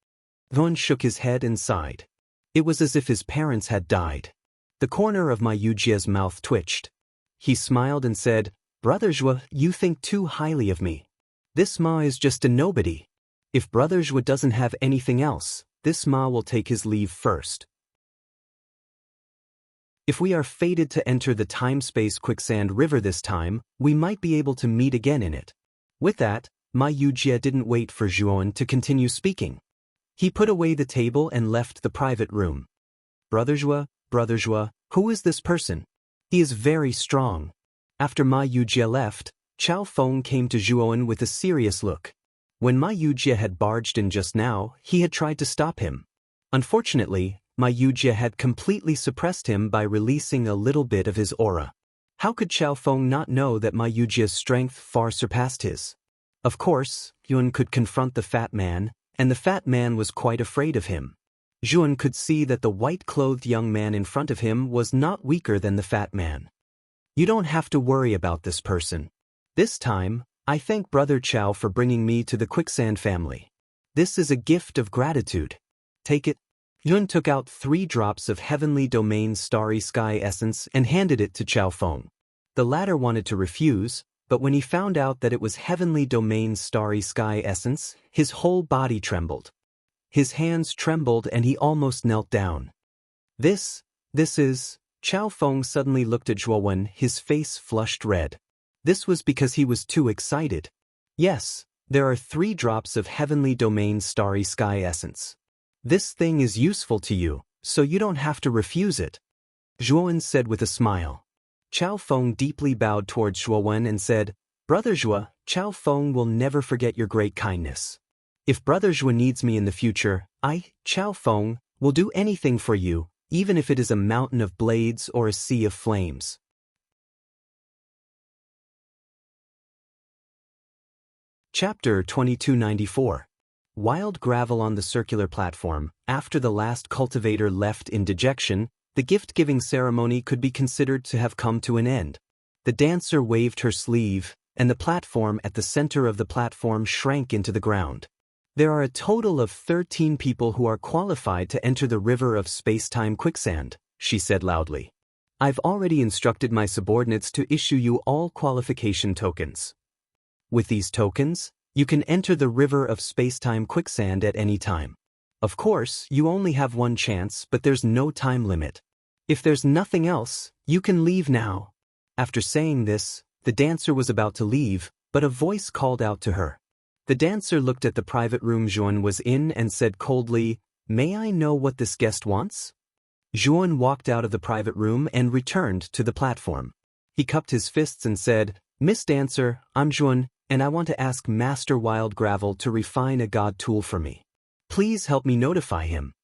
Zhuowen shook his head and sighed. It was as if his parents had died. The corner of Ma Yujie's mouth twitched. He smiled and said, Brother Zhuo, you think too highly of me. This Ma is just a nobody. If Brother Zhuo doesn't have anything else, this Ma will take his leave first. If we are fated to enter the time-space quicksand river this time, we might be able to meet again in it. With that, Ma Yujie didn't wait for Zhuowen to continue speaking. He put away the table and left the private room. Brother Zhuo, who is this person? He is very strong. After Ma Yujie left, Chao Feng came to Zhuowen with a serious look. When Ma Yujie had barged in just now, he had tried to stop him. Unfortunately, Ma Yujie had completely suppressed him by releasing a little bit of his aura. How could Chao Feng not know that Ma Yujie's strength far surpassed his? Of course, Yun could confront the fat man, and the fat man was quite afraid of him. Zhuowen could see that the white-clothed young man in front of him was not weaker than the fat man. You don't have to worry about this person. This time, I thank Brother Chao for bringing me to the Quicksand family. This is a gift of gratitude. Take it. Yun took out 3 drops of Heavenly Domain Starry Sky Essence and handed it to Chao Feng. The latter wanted to refuse, but when he found out that it was Heavenly Domain Starry Sky Essence, his whole body trembled. His hands trembled and he almost knelt down. This is... Chao Feng suddenly looked at Zhuowen, his face flushed red. This was because he was too excited. Yes, there are 3 drops of Heavenly Domain Starry Sky Essence. This thing is useful to you, so you don't have to refuse it. Zhuowen said with a smile. Chao Feng deeply bowed towards Zhuowen and said, Brother Zhuo, Chao Feng will never forget your great kindness. If Brother Zhuo needs me in the future, I, Chao Feng, will do anything for you, even if it is a mountain of blades or a sea of flames. Chapter 2294. Wild gravel on the circular platform. After the last cultivator left in dejection, the gift-giving ceremony could be considered to have come to an end. The dancer waved her sleeve, and the platform at the center of the platform shrank into the ground. There are a total of 13 people who are qualified to enter the river of space-time quicksand, she said loudly. I've already instructed my subordinates to issue you all qualification tokens. With these tokens, you can enter the river of space-time quicksand at any time. Of course, you only have one chance, but there's no time limit. If there's nothing else, you can leave now. After saying this, the dancer was about to leave, but a voice called out to her. The dancer looked at the private room Zhuowen was in and said coldly, May I know what this guest wants? Zhuowen walked out of the private room and returned to the platform. He cupped his fists and said, Miss Dancer, I'm Zhuowen, and I want to ask Master Wild Gravel to refine a god tool for me. Please help me notify him.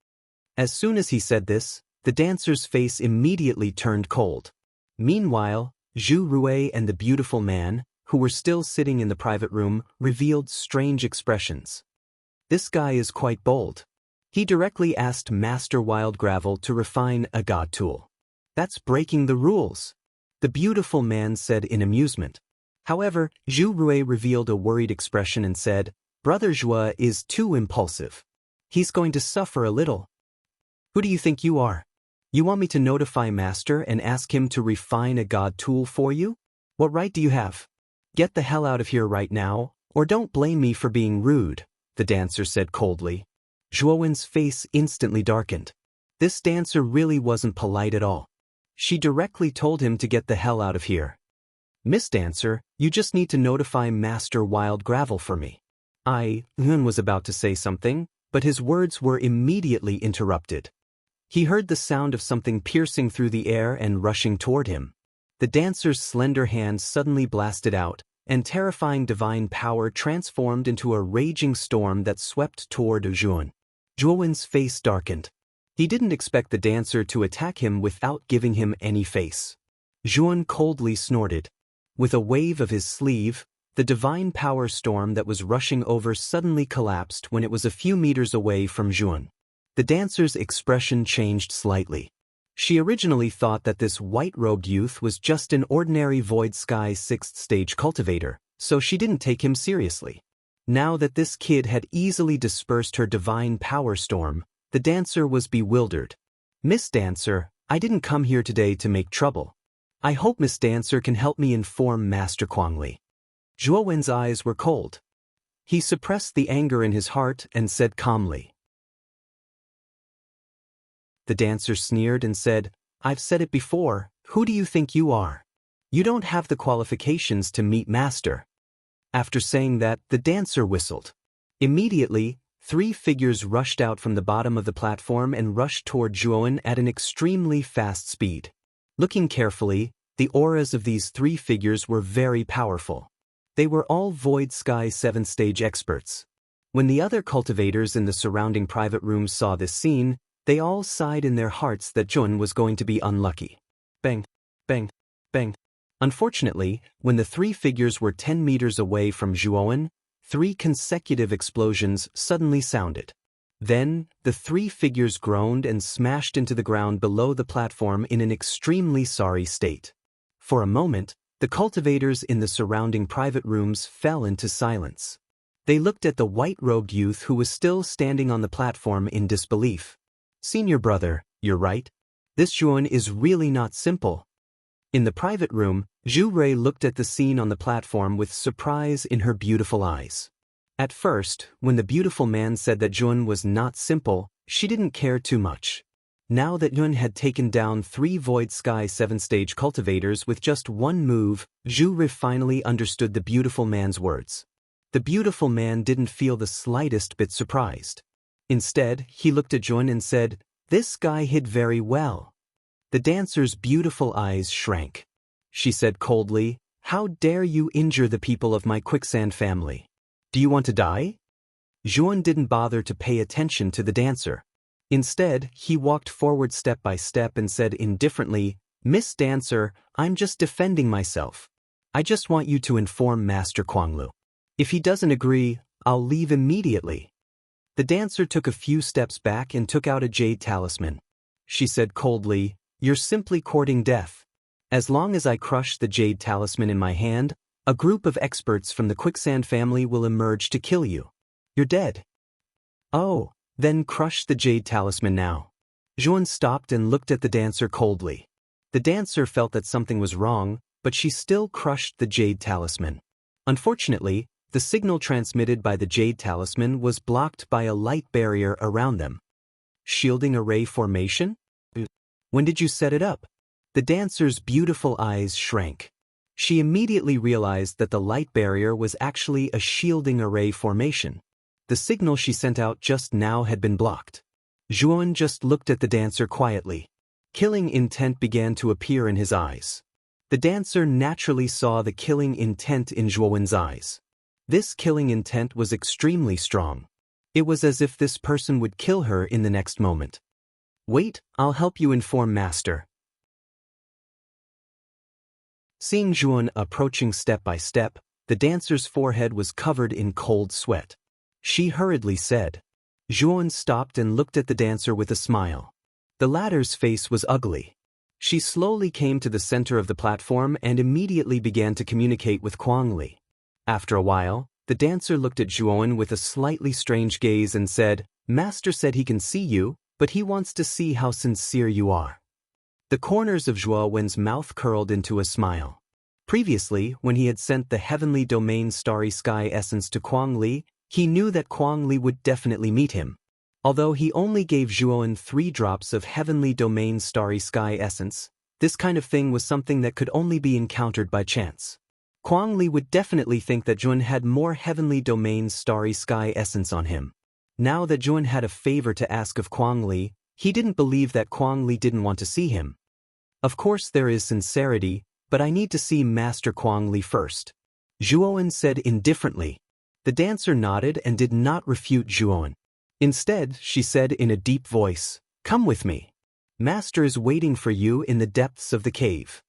As soon as he said this, the dancer's face immediately turned cold. Meanwhile, Zhu Rui and the beautiful man, who were still sitting in the private room, revealed strange expressions. This guy is quite bold. He directly asked Master Wild Gravel to refine a god tool. That's breaking the rules, the beautiful man said in amusement. However, Zhu Rui revealed a worried expression and said, Brother Zhua is too impulsive. He's going to suffer a little. Who do you think you are? You want me to notify Master and ask him to refine a god tool for you? What right do you have? Get the hell out of here right now, or don't blame me for being rude, the dancer said coldly. Zhuowen's face instantly darkened. This dancer really wasn't polite at all. She directly told him to get the hell out of here. Miss Dancer, you just need to notify Master Wild Gravel for me. Yun was about to say something, but his words were immediately interrupted. He heard the sound of something piercing through the air and rushing toward him. The dancer's slender hand suddenly blasted out, and terrifying divine power transformed into a raging storm that swept toward Zhuan. Zhuowen's face darkened. He didn't expect the dancer to attack him without giving him any face. Zhuan coldly snorted. With a wave of his sleeve, the divine power storm that was rushing over suddenly collapsed when it was a few meters away from Zhuan. The dancer's expression changed slightly. She originally thought that this white-robed youth was just an ordinary Void Sky 6th stage cultivator, so she didn't take him seriously. Now that this kid had easily dispersed her divine power storm, the dancer was bewildered. Miss Dancer, I didn't come here today to make trouble. I hope Miss Dancer can help me inform Master Kuangli. Zhuowen's eyes were cold. He suppressed the anger in his heart and said calmly. The dancer sneered and said, I've said it before, who do you think you are? You don't have the qualifications to meet Master. After saying that, the dancer whistled. Immediately, 3 figures rushed out from the bottom of the platform and rushed toward Zhuowen at an extremely fast speed. Looking carefully, the auras of these 3 figures were very powerful. They were all Void Sky 7th stage experts. When the other cultivators in the surrounding private rooms saw this scene, they all sighed in their hearts that Zhuan was going to be unlucky. Bang, bang, bang. Unfortunately, when the 3 figures were 10 meters away from Zhuowen, 3 consecutive explosions suddenly sounded. Then, the 3 figures groaned and smashed into the ground below the platform in an extremely sorry state. For a moment, the cultivators in the surrounding private rooms fell into silence. They looked at the white-robed youth who was still standing on the platform in disbelief. Senior brother, you're right. This Zhuan is really not simple. In the private room, Zhu Rui looked at the scene on the platform with surprise in her beautiful eyes. At first, when the beautiful man said that Zhuan was not simple, she didn't care too much. Now that Zhuan had taken down 3 Void Sky 7th stage cultivators with just one move, Zhu Rui finally understood the beautiful man's words. The beautiful man didn't feel the slightest bit surprised. Instead, he looked at Zhuan and said, This guy hid very well. The dancer's beautiful eyes shrank. She said coldly, How dare you injure the people of my quicksand family? Do you want to die? Zhuan didn't bother to pay attention to the dancer. Instead, he walked forward step by step and said indifferently, Miss Dancer, I'm just defending myself. I just want you to inform Master Kuanglu. If he doesn't agree, I'll leave immediately. The dancer took a few steps back and took out a jade talisman. She said coldly, You're simply courting death. As long as I crush the jade talisman in my hand, a group of experts from the quicksand family will emerge to kill you. You're dead. Oh, then crush the jade talisman now. Zhuan stopped and looked at the dancer coldly. The dancer felt that something was wrong, but she still crushed the jade talisman. Unfortunately, the signal transmitted by the jade talisman was blocked by a light barrier around them. Shielding array formation? When did you set it up? The dancer's beautiful eyes shrank. She immediately realized that the light barrier was actually a shielding array formation. The signal she sent out just now had been blocked. Zhuan just looked at the dancer quietly. Killing intent began to appear in his eyes. The dancer naturally saw the killing intent in Zhuowen's eyes. This killing intent was extremely strong. It was as if this person would kill her in the next moment. Wait, I'll help you inform Master. Seeing Juan approaching step by step, the dancer's forehead was covered in cold sweat. She hurriedly said. Juan stopped and looked at the dancer with a smile. The latter's face was ugly. She slowly came to the center of the platform and immediately began to communicate with Kwang Li. After a while, the dancer looked at Juan with a slightly strange gaze and said, Master said he can see you, but he wants to see how sincere you are. The corners of Zhuo Wen's mouth curled into a smile. Previously, when he had sent the Heavenly Domain Starry Sky essence to Kwang Li, he knew that Kwang Li would definitely meet him. Although he only gave Zhuowen 3 drops of Heavenly Domain Starry Sky essence, this kind of thing was something that could only be encountered by chance. Kwang Li would definitely think that Zhuan had more Heavenly Domain Starry Sky essence on him. Now that Zhuan had a favor to ask of Kwang Li, he didn't believe that Kwang Li didn't want to see him. Of course there is sincerity, but I need to see Master Kwang Li first. Zhuowen said indifferently. The dancer nodded and did not refute Zhuowen. Instead, she said in a deep voice, Come with me. Master is waiting for you in the depths of the cave.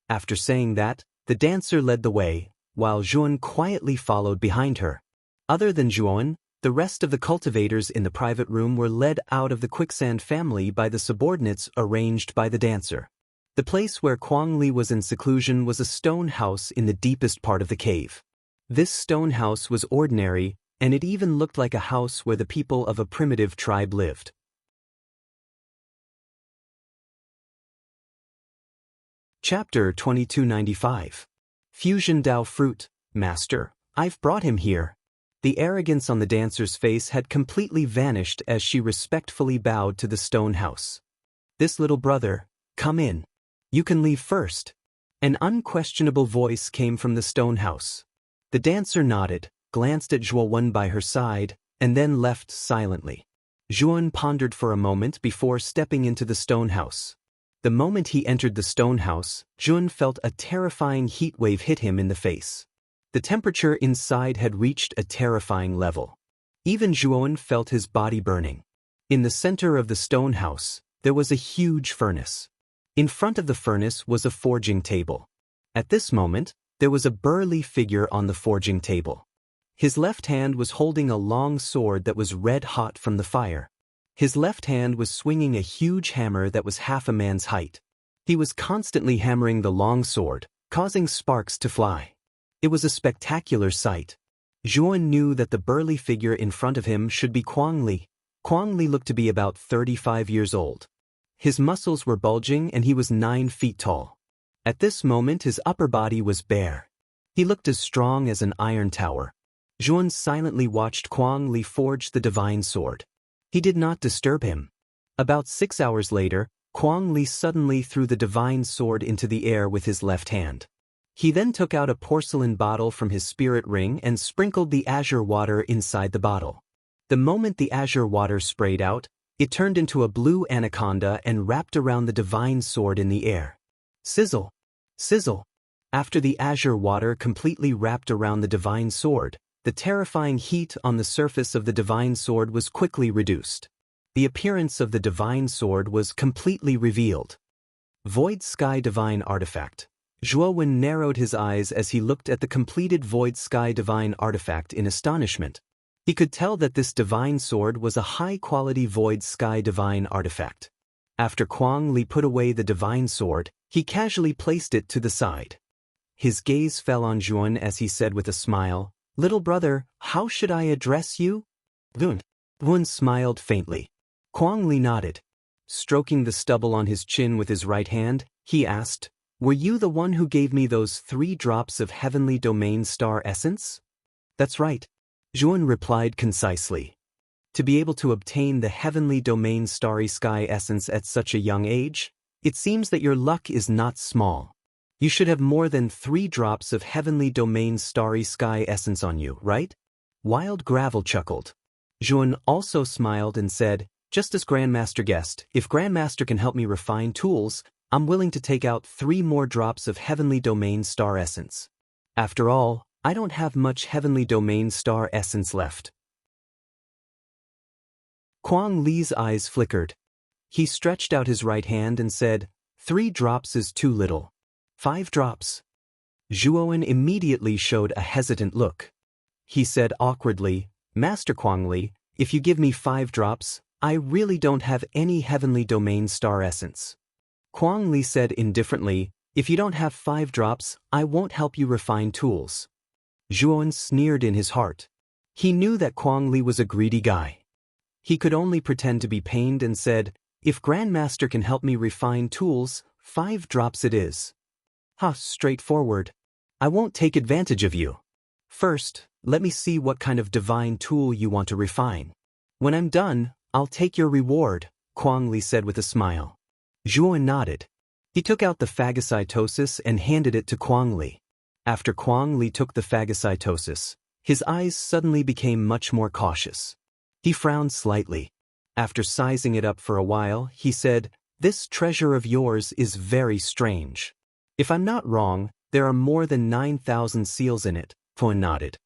After saying that, the dancer led the way, while Zhuowen quietly followed behind her. Other than Zhuowen, the rest of the cultivators in the private room were led out of the quicksand family by the subordinates arranged by the dancer. The place where Kwang Li was in seclusion was a stone house in the deepest part of the cave. This stone house was ordinary, and it even looked like a house where the people of a primitive tribe lived. Chapter 2295. Fusion Dao Fruit. Master, I've brought him here. The arrogance on the dancer's face had completely vanished as she respectfully bowed to the stone house. This little brother, come in. You can leave first. An unquestionable voice came from the stone house. The dancer nodded, glanced at Zhuowen by her side, and then left silently. Zhuowen pondered for a moment before stepping into the stone house. The moment he entered the stone house, Zhuowen felt a terrifying heat wave hit him in the face. The temperature inside had reached a terrifying level. Even Zhuowen felt his body burning. In the center of the stone house, there was a huge furnace. In front of the furnace was a forging table. At this moment, there was a burly figure on the forging table. His left hand was holding a long sword that was red-hot from the fire. His left hand was swinging a huge hammer that was half a man's height. He was constantly hammering the long sword, causing sparks to fly. It was a spectacular sight. Zhuowen knew that the burly figure in front of him should be Kwang Li. Kwang Li looked to be about 35 years old. His muscles were bulging and he was 9 feet tall. At this moment his upper body was bare. He looked as strong as an iron tower. Zhuowen silently watched Kwang Li forge the divine sword. He did not disturb him. About 6 hours later, Kwang Li suddenly threw the divine sword into the air with his left hand. He then took out a porcelain bottle from his spirit ring and sprinkled the azure water inside the bottle. The moment the azure water sprayed out, it turned into a blue anaconda and wrapped around the divine sword in the air. Sizzle! Sizzle! After the azure water completely wrapped around the divine sword, the terrifying heat on the surface of the divine sword was quickly reduced. The appearance of the divine sword was completely revealed. Void Sky Divine Artifact. Zhuowen narrowed his eyes as he looked at the completed Void Sky Divine Artifact in astonishment. He could tell that this divine sword was a high-quality Void Sky Divine Artifact. After Kwang Li put away the divine sword, he casually placed it to the side. His gaze fell on Zhuowen as he said with a smile, Little brother, how should I address you? Zhuowen. Zhuowen smiled faintly. Kwang Li nodded. Stroking the stubble on his chin with his right hand, he asked, Were you the one who gave me those 3 drops of Heavenly Domain Star Essence? That's right. Zhuowen replied concisely. To be able to obtain the Heavenly Domain Starry Sky Essence at such a young age, it seems that your luck is not small. You should have more than 3 drops of Heavenly Domain Starry Sky Essence on you, right? Wild Gravel chuckled. Zhuowen also smiled and said, Just as Grandmaster guessed, if Grandmaster can help me refine tools, I'm willing to take out 3 more drops of Heavenly Domain Star Essence. After all, I don't have much Heavenly Domain Star Essence left. Kuang Li's eyes flickered. He stretched out his right hand and said, 3 drops is too little. 5 drops. Zhuowen immediately showed a hesitant look. He said awkwardly, Master Kuang Li, if you give me 5 drops, I really don't have any heavenly domain star essence. Kuang Li said indifferently, if you don't have 5 drops, I won't help you refine tools. Zhuowen sneered in his heart. He knew that Kuang Li was a greedy guy. He could only pretend to be pained and said, if Grandmaster can help me refine tools, 5 drops it is. Straightforward. I won't take advantage of you. First, let me see what kind of divine tool you want to refine. When I'm done, I'll take your reward, Kuang Li said with a smile. Zhuowen nodded. He took out the phagocytosis and handed it to Kuang Li. After Kuang Li took the phagocytosis, his eyes suddenly became much more cautious. He frowned slightly. After sizing it up for a while, he said, this treasure of yours is very strange. If I'm not wrong, there are more than 9,000 seals in it, Kuan nodded.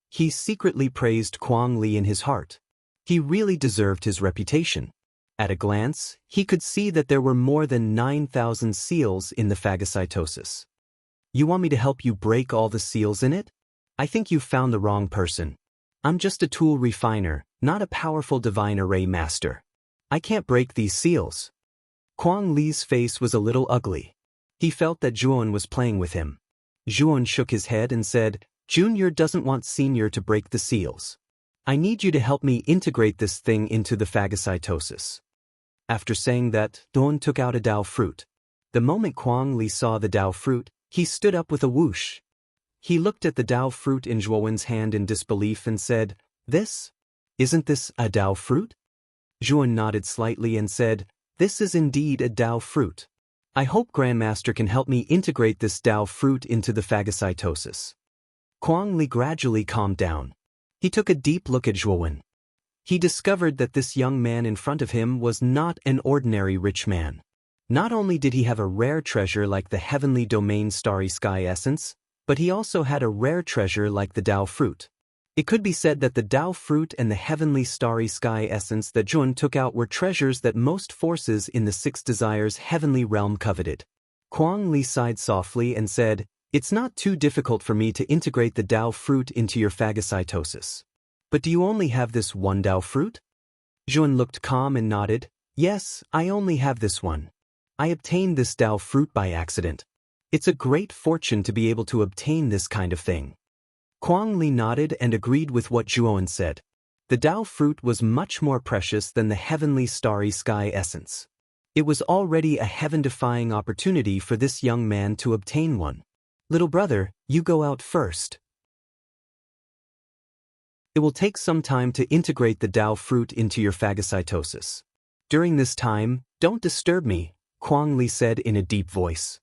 He secretly praised Kuang Li in his heart. He really deserved his reputation. At a glance, he could see that there were more than 9,000 seals in the phagocytosis. You want me to help you break all the seals in it? I think you've found the wrong person. I'm just a tool refiner, not a powerful divine array master. I can't break these seals. Kuang Li's face was a little ugly. He felt that Zhuowen was playing with him. Zhuowen shook his head and said, Junior doesn't want Senior to break the seals. I need you to help me integrate this thing into the phagocytosis. After saying that, Zhuowen took out a Dao fruit. The moment Kuang Li saw the Dao fruit, he stood up with a whoosh. He looked at the Dao fruit in Zhuowen's hand in disbelief and said, Isn't this a Dao fruit? Zhuowen nodded slightly and said, this is indeed a Dao fruit. I hope Grandmaster can help me integrate this Dao fruit into the phagocytosis. Kuang Li gradually calmed down. He took a deep look at Zhuowen. He discovered that this young man in front of him was not an ordinary rich man. Not only did he have a rare treasure like the heavenly domain starry sky essence, but he also had a rare treasure like the Dao fruit. It could be said that the Dao fruit and the heavenly starry sky essence that Zhuowen took out were treasures that most forces in the 6 desires heavenly realm coveted. Kuang Li sighed softly and said, it's not too difficult for me to integrate the Dao fruit into your phagocytosis. But do you only have this one Dao fruit? Zhuowen looked calm and nodded, yes, I only have this one. I obtained this Dao fruit by accident. It's a great fortune to be able to obtain this kind of thing. Kuang Li nodded and agreed with what Zhuowen said. The Dao fruit was much more precious than the heavenly starry sky essence. It was already a heaven-defying opportunity for this young man to obtain one. Little brother, you go out first. It will take some time to integrate the Dao fruit into your phagocytosis. During this time, don't disturb me, Kuang Li said in a deep voice.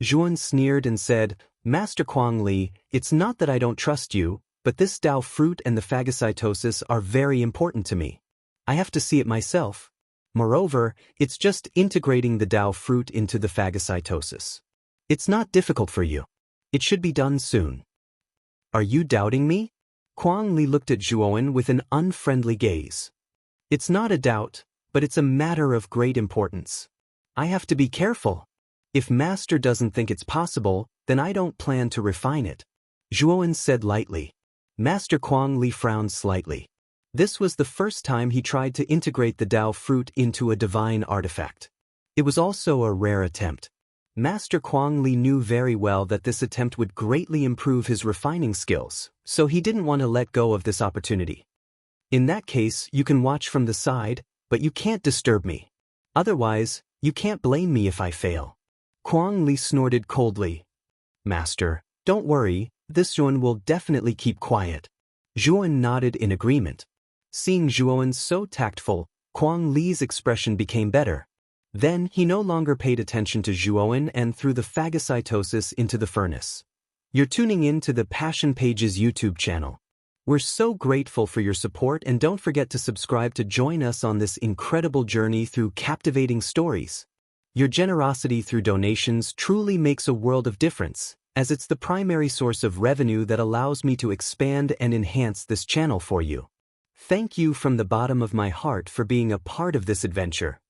Zhuowen sneered and said, Master Kuang Li, it's not that I don't trust you, but this Dao fruit and the phagocytosis are very important to me. I have to see it myself. Moreover, it's just integrating the Dao fruit into the phagocytosis. It's not difficult for you. It should be done soon. Are you doubting me? Kuang Li looked at Zhuowen with an unfriendly gaze. It's not a doubt, but it's a matter of great importance. I have to be careful. If Master doesn't think it's possible, then I don't plan to refine it. Zhuowen said lightly. Master Kuang Li frowned slightly. This was the first time he tried to integrate the Dao fruit into a divine artifact. It was also a rare attempt. Master Kuang Li knew very well that this attempt would greatly improve his refining skills, so he didn't want to let go of this opportunity. In that case, you can watch from the side, but you can't disturb me. Otherwise, you can't blame me if I fail. Kuang Li snorted coldly. Master, don't worry, this Zhuowen will definitely keep quiet. Zhuowen nodded in agreement. Seeing Zhuowen so tactful, Kuang Li's expression became better. Then he no longer paid attention to Zhuowen and threw the phagocytosis into the furnace. You're tuning in to the Passion Pages YouTube channel. We're so grateful for your support, and don't forget to subscribe to join us on this incredible journey through captivating stories. Your generosity through donations truly makes a world of difference, as it's the primary source of revenue that allows me to expand and enhance this channel for you. Thank you from the bottom of my heart for being a part of this adventure.